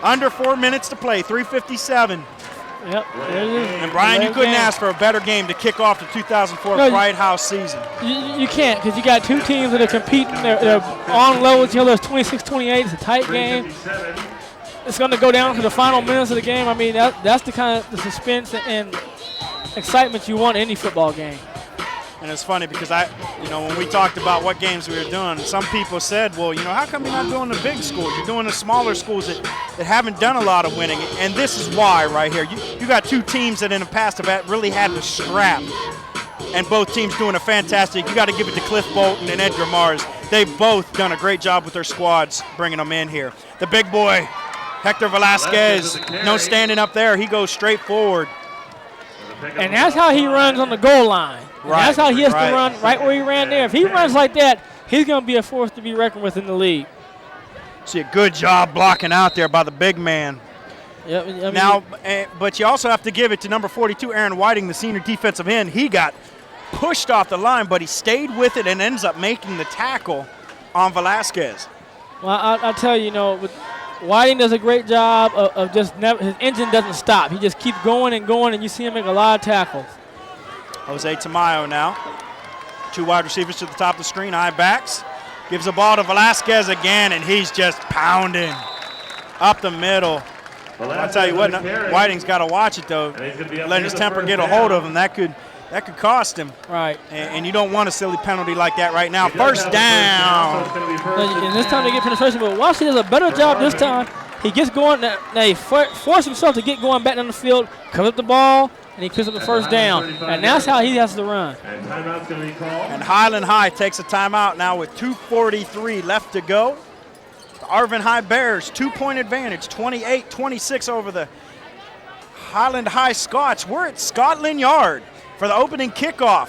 Under 4 minutes to play, 3:57. Yep, there it is. And Brian, you couldn't ask for a better game to kick off the 2004 Bright House season. You can't, because you got two teams that are competing. They're on level with each other. It's 26-28. It's a tight game. It's going to go down to the final minutes of the game. I mean, that's the kind of the suspense and excitement you want in any football game. And it's funny because when we talked about what games we were doing, some people said, well, how come you're not doing the big schools? You're doing the smaller schools that haven't done a lot of winning. And this is why right here. You got two teams that in the past have really had to scrap. And both teams doing a fantastic. You got to give it to Cliff Bolton and Edgar Mars. They've both done a great job with their squads bringing them in here. The big boy, Hector Velasquez, no standing up there. He goes straight forward. And that's how he runs on the goal line. Right. That's how he has to run right where he ran there. If he runs like that, he's going to be a force to be reckoned with in the league. See a good job blocking out there by the big man. Yep, but you also have to give it to number 42, Aaron Whiting, the senior defensive end. He got pushed off the line, but he stayed with it and ends up making the tackle on Velasquez. Well, I'll tell you, Whiting does a great job of just never, his engine doesn't stop. He just keeps going, and you see him make a lot of tackles. Jose Tamayo now. 2 wide receivers to the top of the screen, eye backs. Gives the ball to Velasquez again, and he's just pounding up the middle. I'll tell you what, Whiting's got to watch it, though. Letting his temper get a hold of him, that could cost him. Right. And you don't want a silly penalty like that right now. First down. And this time they get penetration, but Washington does a better job this time. He gets going. Now he forced himself to get going back down the field, cover up the ball, and he picks up the first down. And that's how he has to run. And Highland High takes a timeout now with 2:43 left to go. The Arvin High Bears, 2-point advantage, 28-26 over the Highland High Scots. We're at Scotland Yard for the opening kickoff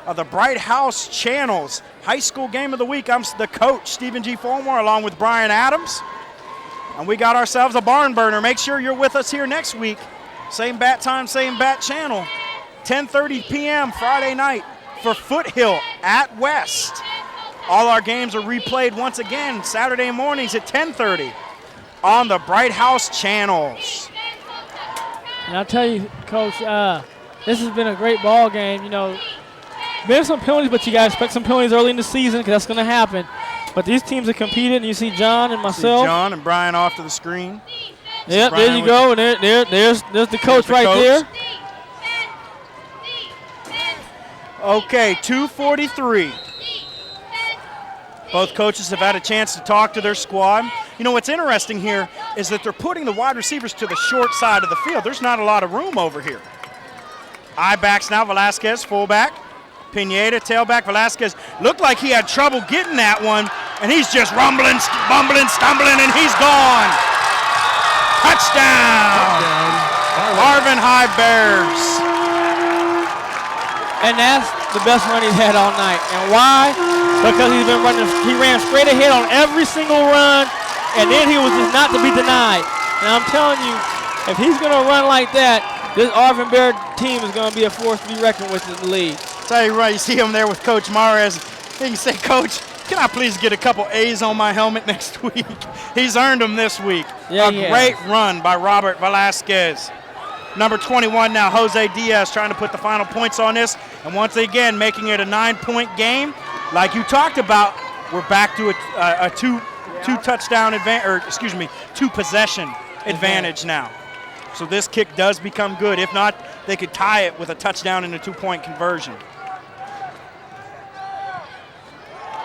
of the Bright House Channels High School Game of the Week. I'm the coach, Stephen G. Fulmore, along with Brian Adams. And we got ourselves a barn burner. Make sure you're with us here next week. Same bat time, same bat channel. 10:30 p.m. Friday night for Foothill at West. All our games are replayed once again Saturday mornings at 10:30 on the Bright House Channels. And I'll tell you, Coach, this has been a great ball game. Been some penalties, but you got to expect some penalties early in the season because that's going to happen. But these teams have competed, and you see John and myself. John and Brian off to the screen. Yep, there you go. And there's the coach right there. Okay, 2:43. Both coaches have had a chance to talk to their squad. What's interesting here is that they're putting the wide receivers to the short side of the field. There's not a lot of room over here. Eye backs now, Velasquez, fullback. Pineda, tailback. Velasquez looked like he had trouble getting that one, and he's just rumbling, bumbling, stumbling, and he's gone. Touchdown. Arvin High Bears. And that's the best run he's had all night. And why? Because he's been running. He ran straight ahead on every single run, and then he was just not to be denied. And I'm telling you, if he's going to run like that, this Arvin Bear team is going to be a force to be reckoned with in the league. Tell you right, you see him there with Coach Mares. You can say, Coach, Can I please get a couple A's on my helmet next week? He's earned them this week. Yeah, a great run by Robert Velasquez. Number 21 now, Jose Diaz, trying to put the final points on this. And once again, making it a 9-point game. Like you talked about, we're back to a two-touchdown advantage, or excuse me, two-possession advantage now. So this kick does become good. If not, they could tie it with a touchdown and a 2-point conversion.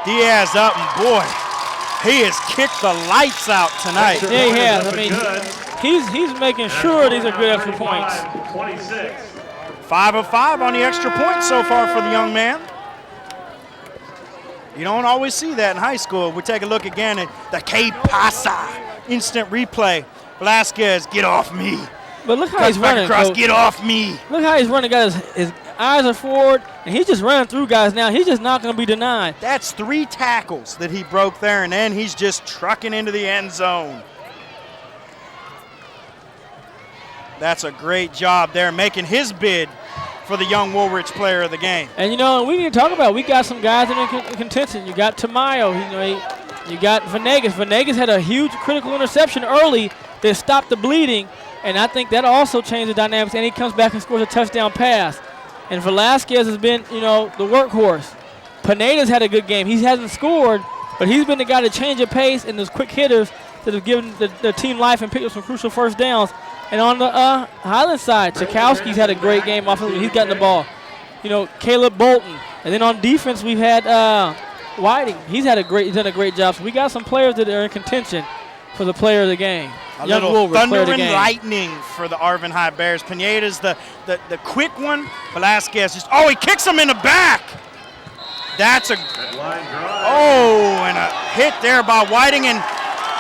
Diaz up, and boy, he has kicked the lights out tonight. Yeah, he has. I mean, he's making sure these are good extra points. 26. 5 of 5 on the extra point so far for the young man. You don't always see that in high school. We'll take a look again at the Que Pasa instant replay. Velasquez, get off me. But look how he's running. Across, get off me. Look how he's running. Got his eyes are forward, and he's just running through guys now. He's just not going to be denied. That's 3 tackles that he broke there, and then he's just trucking into the end zone. That's a great job there, making his bid for the young Woolwich player of the game. And, you know, we need to talk about it. We got some guys in contention. You got Tamayo. You got Venegas. Venegas had a huge critical interception early that stopped the bleeding, and I think that also changed the dynamics, and he comes back and scores a touchdown pass. And Velasquez has been, the workhorse. Pineda's had a good game. He hasn't scored, but he's been the guy to change the pace and those quick hitters that have given the team life and picked up some crucial first downs. And on the Highland side, Tchaikovsky's had a great game offensively. He's gotten the ball. Caleb Bolton. And then on defense, we've had Whiting. He's done a great job. So we got some players that are in contention for the player of the game. A little thunder and lightning for the Arvin High Bears. Pineda's the quick one. Velasquez he kicks him in the back. That's and a hit there by Whiting. And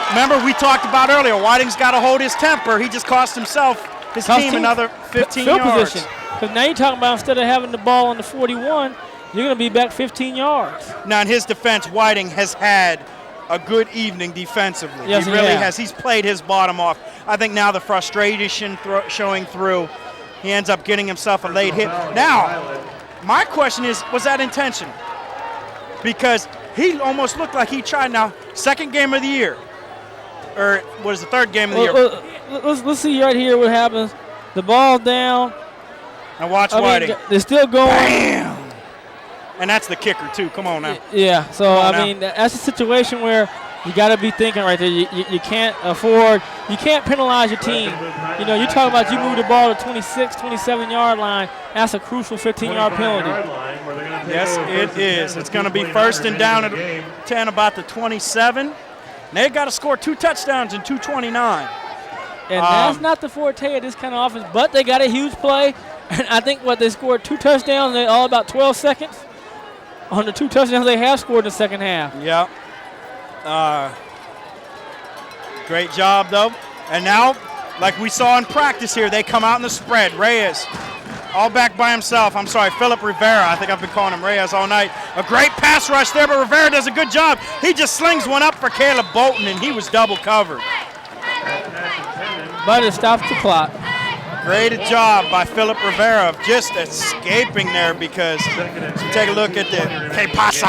remember, we talked about earlier, Whiting's got to hold his temper. He just cost his team another 15 yards. Position. Because now you're talking about instead of having the ball on the 41, you're going to be back 15 yards. Now, in his defense, Whiting has had a good evening defensively. Yes, he really has. He's played his bottom off. I think now the frustration showing through. He ends up getting himself a late hit. Now, my question is, was that intentional? Because he almost looked like he tried. Now, second game of the year, or was the third game of the year? Let's see right here what happens. The ball's down. And watch Whiting. They're still going. Bam! And that's the kicker, too. Come on now. Yeah, so, that's a situation where you got to be thinking right there. You can't afford – you can't penalize your team. You're talking about you move the ball to 26, 27-yard line. That's a crucial 15-yard penalty. Yes, it is. It's going to be first and down at 10, about the 27. And they've got to score 2 touchdowns in 2:29. And that's not the forte of this kind of offense, but they got a huge play. And I think they scored 2 touchdowns in all about 12 seconds. On the 2 touchdowns they have scored in the second half. Yep. Great job, though. And now, like we saw in practice here, they come out in the spread. Reyes, all back by himself. I'm sorry, Philip Rivera. I think I've been calling him Reyes all night. A great pass rush there, but Rivera does a good job. He just slings one up for Caleb Bolton, and he was double covered. But it stops the clock. Great job by Philip Rivera of just escaping there, because take a look at the Que Pasa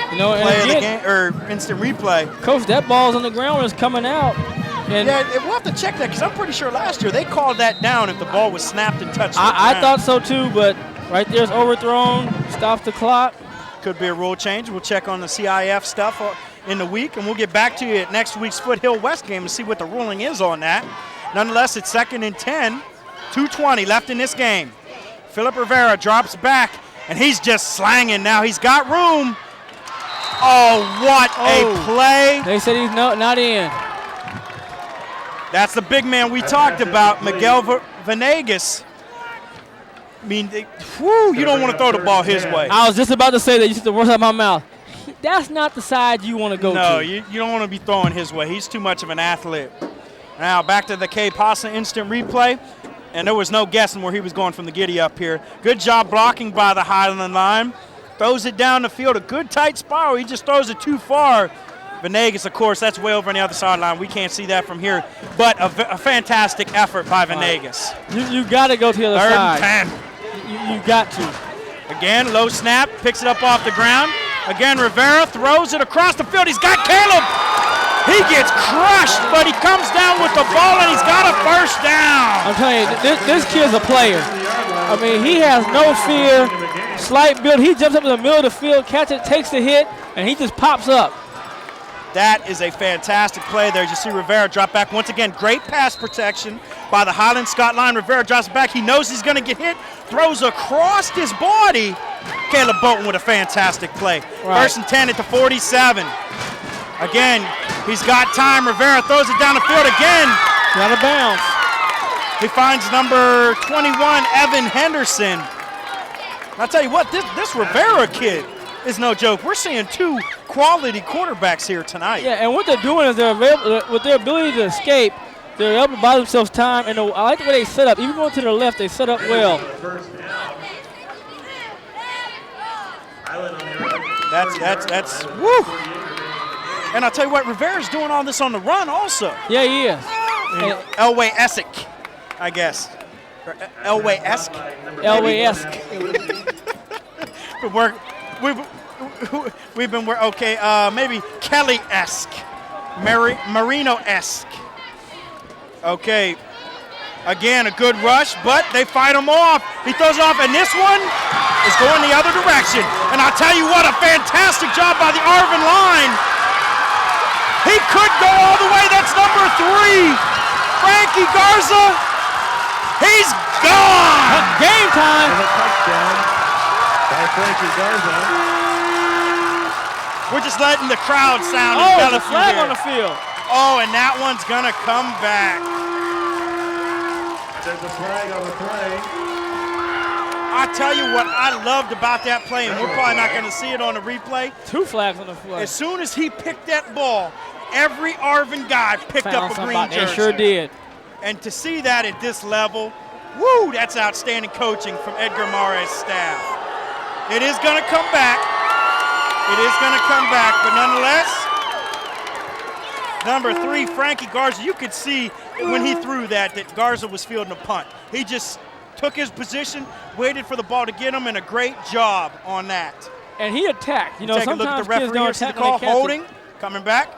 play of the game, or instant replay. Coach, that ball's on the ground when it's coming out. And we'll have to check that, because I'm pretty sure last year they called that down if the ball was snapped and touched. I thought so too, but right there's overthrown, stops the clock. Could be a rule change. We'll check on the CIF stuff in the week, and we'll get back to you at next week's Foothill West game to see what the ruling is on that. Nonetheless, it's 2nd and 10, 2:20 left in this game. Philip Rivera drops back, and he's just slanging now. He's got room. Oh, what a play. They said he's not in. That's the big man we talked about, Miguel Venegas. I mean, you don't want to throw the ball his way. I was just about to say that. You took the words out of my mouth. That's not the side you want to go to. No, you don't want to be throwing his way. He's too much of an athlete. Now back to the Que Pasa instant replay, and there was no guessing where he was going from the giddy up here. Good job blocking by the Highland line. Throws it down the field, a good tight spiral. He just throws it too far. Venegas, of course, that's way over on the other sideline. We can't see that from here, but a fantastic effort by Venegas. You got to go to the other side. 3rd and 10. You got to. Again, low snap, picks it up off the ground. Again, Rivera throws it across the field. He's got Caleb. He gets crushed, but he comes down with the ball, and he's got a first down. I'm telling you, this kid's a player. I mean, he has no fear. Slight build. He jumps up in the middle of the field, catches it, takes the hit, and he just pops up. That is a fantastic play there. You see Rivera drop back. Once again, great pass protection by the Highland Scott line. Rivera drops back. He knows he's going to get hit, throws across his body. Caleb Bolton with a fantastic play. Right. First and 10 at the 47. Again, he's got time. Rivera throws it down the field again. Out of bounds. He finds number 21, Evan Henderson. I'll tell you what, this Rivera kid is no joke. We're seeing two quality quarterbacks here tonight. Yeah, and what they're doing is with their ability to escape, they're able to buy themselves time. And I like the way they set up. Even going to their left, they set up well. That's woo. And I'll tell you what, Rivera's doing all this on the run also. Yeah, he is. Elway-esque, I guess. Or Elway-esque. Elway-esque. We've been maybe Kelly-esque, Marino-esque. Okay, again a good rush, but they fight him off. He throws it off, and this one is going the other direction. And I'll tell you what, a fantastic job by the Arvin line. He could go all the way. That's number 3, Frankie Garza. He's gone. Game time. And a touchdown by Frankie Garza. We're just letting the crowd sound. Oh, the flag on the field. Oh, and that one's gonna come back. There's a flag on the play. I tell you what I loved about that play, and we're probably not gonna see it on the replay. 2 flags on the play. As soon as he picked that ball, every Arvin guy picked up a green jersey. They sure did. And to see that at this level, woo, that's outstanding coaching from Edgar Mares' staff. It is gonna come back. It is gonna come back, but nonetheless, number 3, Frankie Garza, you could see when he threw that Garza was fielding a punt. He just took his position, waited for the ball to get him, and a great job on that. And he attacked. You know, take a look at the sometimes kids referee. don't See the attack when call, they catch holding, it. coming back.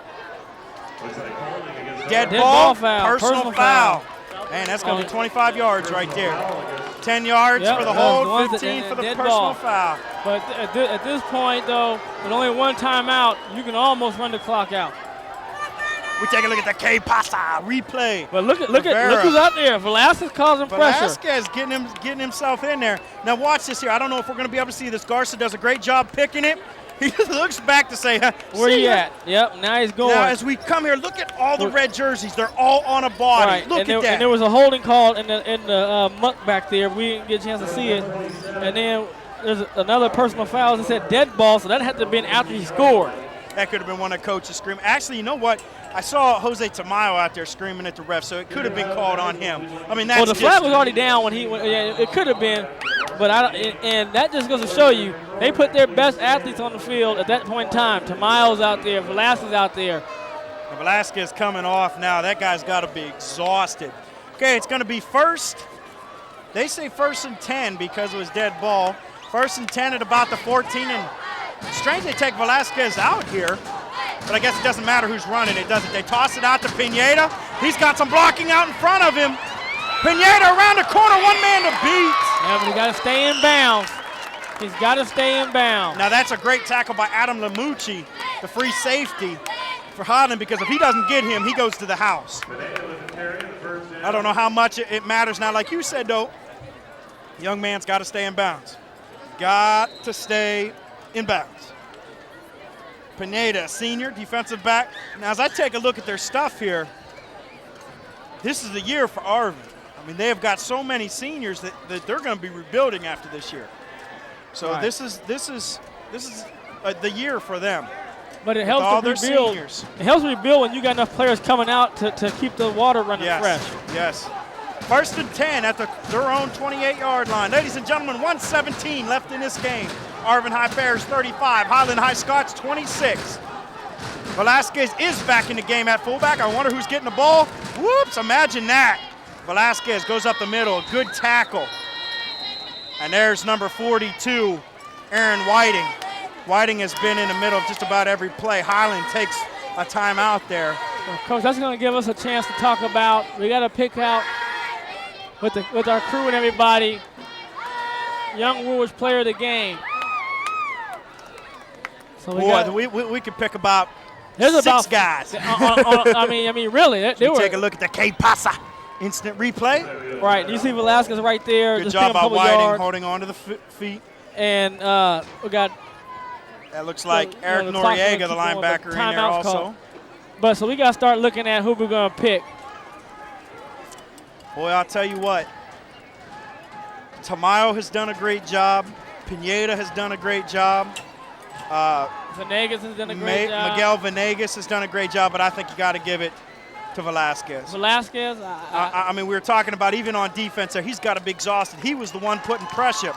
Looks like holding against Dead Dead ball, ball foul, personal foul. Man, that's going to be 25 yards right there. 10 yards for the hold, 15 for the personal foul. But at this point, though, with only one timeout, you can almost run the clock out. We take a look at the K-Pasa replay. But look who's out there. Velasquez causing pressure. Velasquez getting himself in there. Now watch this here. I don't know if we're going to be able to see this. Garza does a great job picking it. He just looks back to say, where you at? Yep, now he's going. Now as we come here, look at all the red jerseys. They're all on a body. Right. Look at that. And there was a holding call in the muck back there. We didn't get a chance to see it. And then there's another personal foul. It said dead ball, so that had to have been after he scored. That could have been one of the coaches screaming. Actually, you know what? I saw Jose Tamayo out there screaming at the ref, so it could have been called on him. I mean, that's well, the flag was already down when it could have been, but and that just goes to show you they put their best athletes on the field at that point in time. Tamayo's out there, Velasquez out there. And Velasquez coming off now. That guy's got to be exhausted. Okay, it's going to be first. They say first and 10 because it was dead ball. First and 10 at about the 14, and strange they take Velasquez out here. But I guess it doesn't matter who's running it, does it? They toss it out to Pineda. He's got some blocking out in front of him. Pineda around the corner, one man to beat. Yeah, but he got to stay in bounds. He's got to stay in bounds. Now that's a great tackle by Adam Lamucci, the free safety for Highland, because if he doesn't get him, he goes to the house. I don't know how much it matters now. Like you said, though, young man's got to stay in bounds. Got to stay in bounds. Pineda, senior defensive back. Now, as I take a look at their stuff here, this is the year for Arvin. I mean, they have got so many seniors that they're going to be rebuilding after this year. So right. This is the year for them. But it helps to rebuild. It helps rebuild when you got enough players coming out to keep the water running fresh. Yes. First and 10 at their own 28-yard line. Ladies and gentlemen, 1:17 left in this game. Arvin High Bears 35, Highland High Scots 26. Velasquez is back in the game at fullback. I wonder who's getting the ball. Whoops, imagine that. Velasquez goes up the middle, good tackle. And there's number 42, Aaron Whiting. Whiting has been in the middle of just about every play. Highland takes a timeout there. Well, Coach, that's going to give us a chance to talk about, we got to pick out with our crew and everybody, Young Woolwich player of the game. So we could pick about there's six about guys. I mean, really, they were. Take a look at the K Pasa instant replay. Right, you see Velasquez right there. Good just job by Whiting yards. holding on to the feet. And we got. That looks like Eric Noriega, the linebacker, in there also. Call. But so we got to start looking at who we're going to pick. Boy, I'll tell you what. Tamayo has done a great job. Pineda has done a great job. Venegas has done a great job. Miguel Venegas has done a great job, but I think you got to give it to Velasquez. I mean, we were talking about even on defense there, he's got to be exhausted. He was the one putting pressure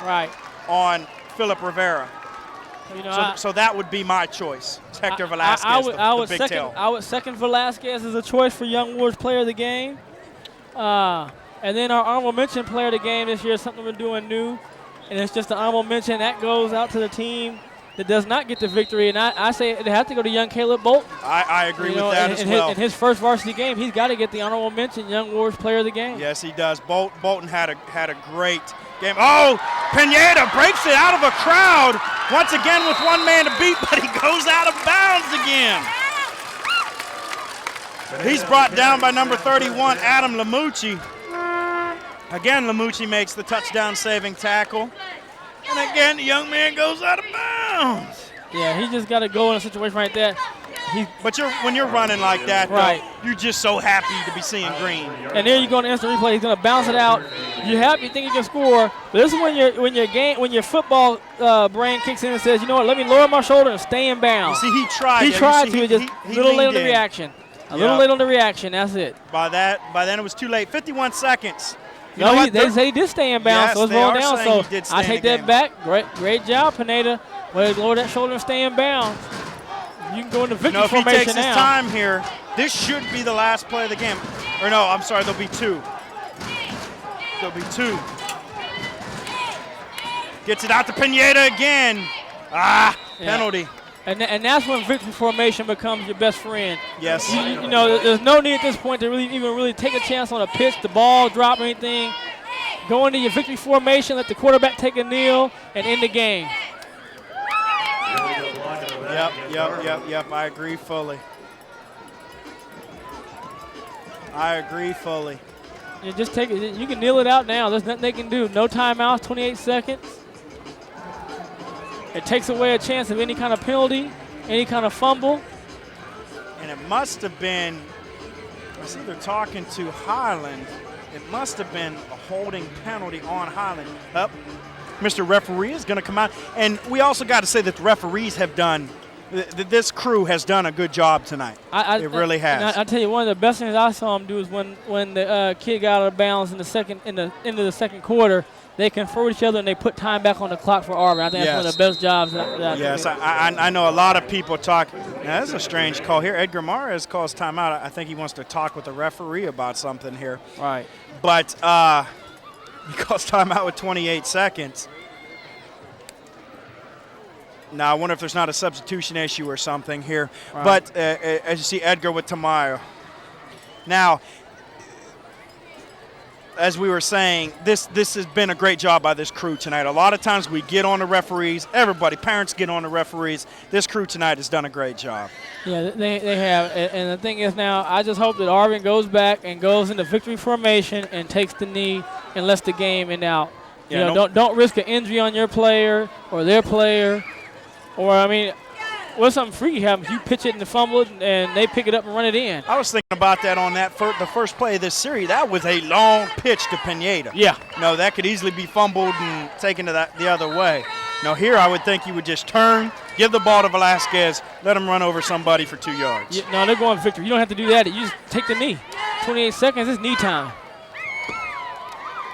on Philip Rivera. You know, so that would be my choice. It's Hector Velasquez, the big tail. I would second Velasquez as a choice for Young Woolwich player of the game. And then our honorable mention player of the game this year is something we're doing new. And it's just an honorable mention that goes out to the team that does not get the victory. And I say it has to go to young Caleb Bolton. I agree with that as well. In his first varsity game, he's got to get the honorable mention, Young Woolwich player of the game. Yes, he does. Bolton had a great game. Oh, Pineda breaks it out of a crowd once again with one man to beat, but he goes out of bounds again. He's brought down by number 31, Adam Lamucci. Again, Lamucci makes the touchdown-saving tackle. And again, the young man goes out of bounds. Yeah, he just got to go in a situation like that. But when you're running like that, though, you're just so happy to be seeing green. And there you go in the instant replay. He's going to bounce it out. You're happy, you think you can score. But this is when your football brain kicks in and says, you know what, let me lower my shoulder and stay in bounds. You see, he tried. He tried to, just a little late on the reaction. A little late on the reaction, that's it. By then it was too late. 51 seconds. They say he did stay in bounds, so it's rolling down. So I take that back. Great job, Pineda. Well, lower that shoulder and stay in bounds. You can go into victory formation now. If he takes his time here, this should be the last play of the game. Or no, I'm sorry, there'll be two. Gets it out to Pineda again. Penalty. And that's when victory formation becomes your best friend. Yes. You know, there's no need at this point to really take a chance on a pitch, the ball, drop anything. Go into your victory formation, let the quarterback take a kneel, and end the game. Yep. I agree fully. You just take it. You can kneel it out now. There's nothing they can do. No timeouts, 28 seconds. It takes away a chance of any kind of penalty, any kind of fumble. And it must have been, I see they're talking to Highland. It must have been a holding penalty on Highland. Mr. Referee is going to come out. And we also got to say that the referees have done, this crew has done a good job tonight. It really has. I tell you, one of the best things I saw them do is when the kid got out of bounds in the end of the second quarter, they confer with each other and they put time back on the clock for Arvin. I think that's one of the best jobs that Yes, I know a lot of people talk. Now, that's a strange call here. Edgar Mares calls timeout. I think he wants to talk with the referee about something here. Right. But he calls timeout with 28 seconds. Now, I wonder if there's not a substitution issue or something here. Right. But as you see, Edgar with Tamayo. Now, as we were saying, this has been a great job by this crew tonight. A lot of times we get on the referees. Everybody, parents get on the referees. This crew tonight has done a great job. Yeah, they have. And the thing is now, I just hope that Arvin goes back and goes into victory formation and takes the knee and lets the game end out. Yeah, don't risk an injury on your player or their player. Or, I mean, what's something freaky happens? You pitch it and fumble it, and they pick it up and run it in. I was thinking about that on the first play of this series. That was a long pitch to Pineda. Yeah. No, that could easily be fumbled and taken to the other way. Now, here I would think you would just turn, give the ball to Velasquez, let him run over somebody for 2 yards. Yeah, no, they're going victory. You don't have to do that. You just take the knee. 28 seconds, it's knee time.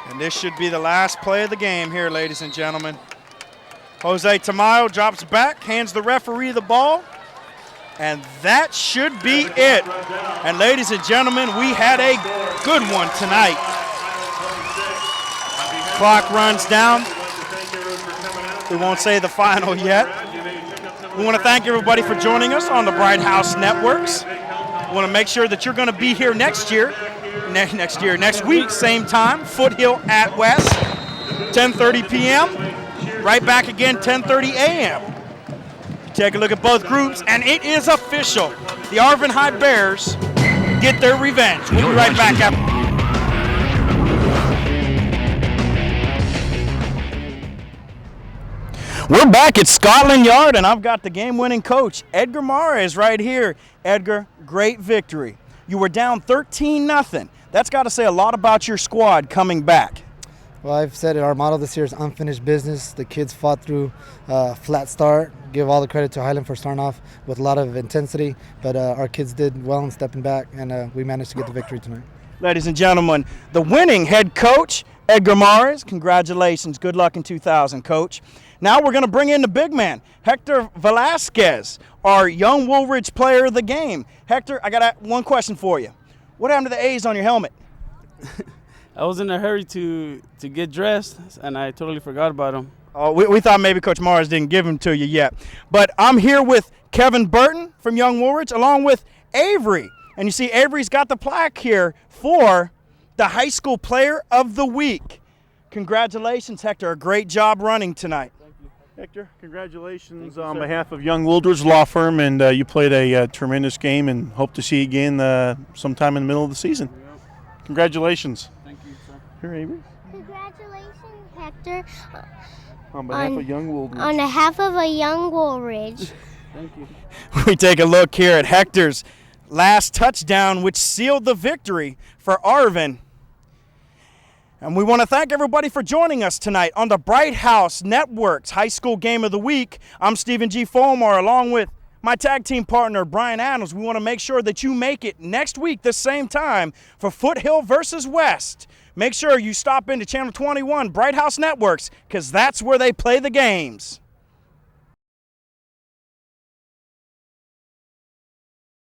And this should be the last play of the game here, ladies and gentlemen. Jose Tamayo drops back, hands the referee the ball, and that should be it. And ladies and gentlemen, we had a good one tonight. Clock runs down. We won't say the final yet. We want to thank everybody for joining us on the Bright House Networks. We want to make sure that you're going to be here next week, same time, Foothill at West, 10:30 p.m. Right back again, 10:30 a.m. Take a look at both groups, and it is official. The Arvin High Bears get their revenge. We'll be right back after. We're back at Scotland Yard, and I've got the game-winning coach, Edgar Mares, right here. Edgar, great victory. You were down 13-0. That's got to say a lot about your squad coming back. Well, I've said it, our motto this year is unfinished business. The kids fought through a flat start. Give all the credit to Highland for starting off with a lot of intensity, but our kids did well in stepping back, and we managed to get the victory tonight. Ladies and gentlemen, the winning head coach, Edgar Mares. Congratulations. Good luck in 2000, Coach. Now we're going to bring in the big man, Hector Velasquez, our young Woolridge player of the game. Hector, I got one question for you. What happened to the A's on your helmet? I was in a hurry to get dressed, and I totally forgot about them. Oh, we thought maybe Coach Mares didn't give them to you yet. But I'm here with Kevin Burton from Young Woolridge, along with Avery. And you see Avery's got the plaque here for the High School Player of the Week. Congratulations, Hector. A great job running tonight. Hector, congratulations on behalf of Young Woolridge Law Firm, and you played a tremendous game, and hope to see you again sometime in the middle of the season. Congratulations. Thank you, sir. Here, Avery. Congratulations, Hector. On behalf of Young Woolridge. On behalf of a Young Woolridge. Thank you. We take a look here at Hector's last touchdown, which sealed the victory for Arvin. And we want to thank everybody for joining us tonight on the Bright House Network's High School Game of the Week. I'm Stephen G. Fulmar, along with my tag team partner, Brian Adams. We want to make sure that you make it next week the same time for Foothill versus West. Make sure you stop into Channel 21, Bright House Networks, because that's where they play the games.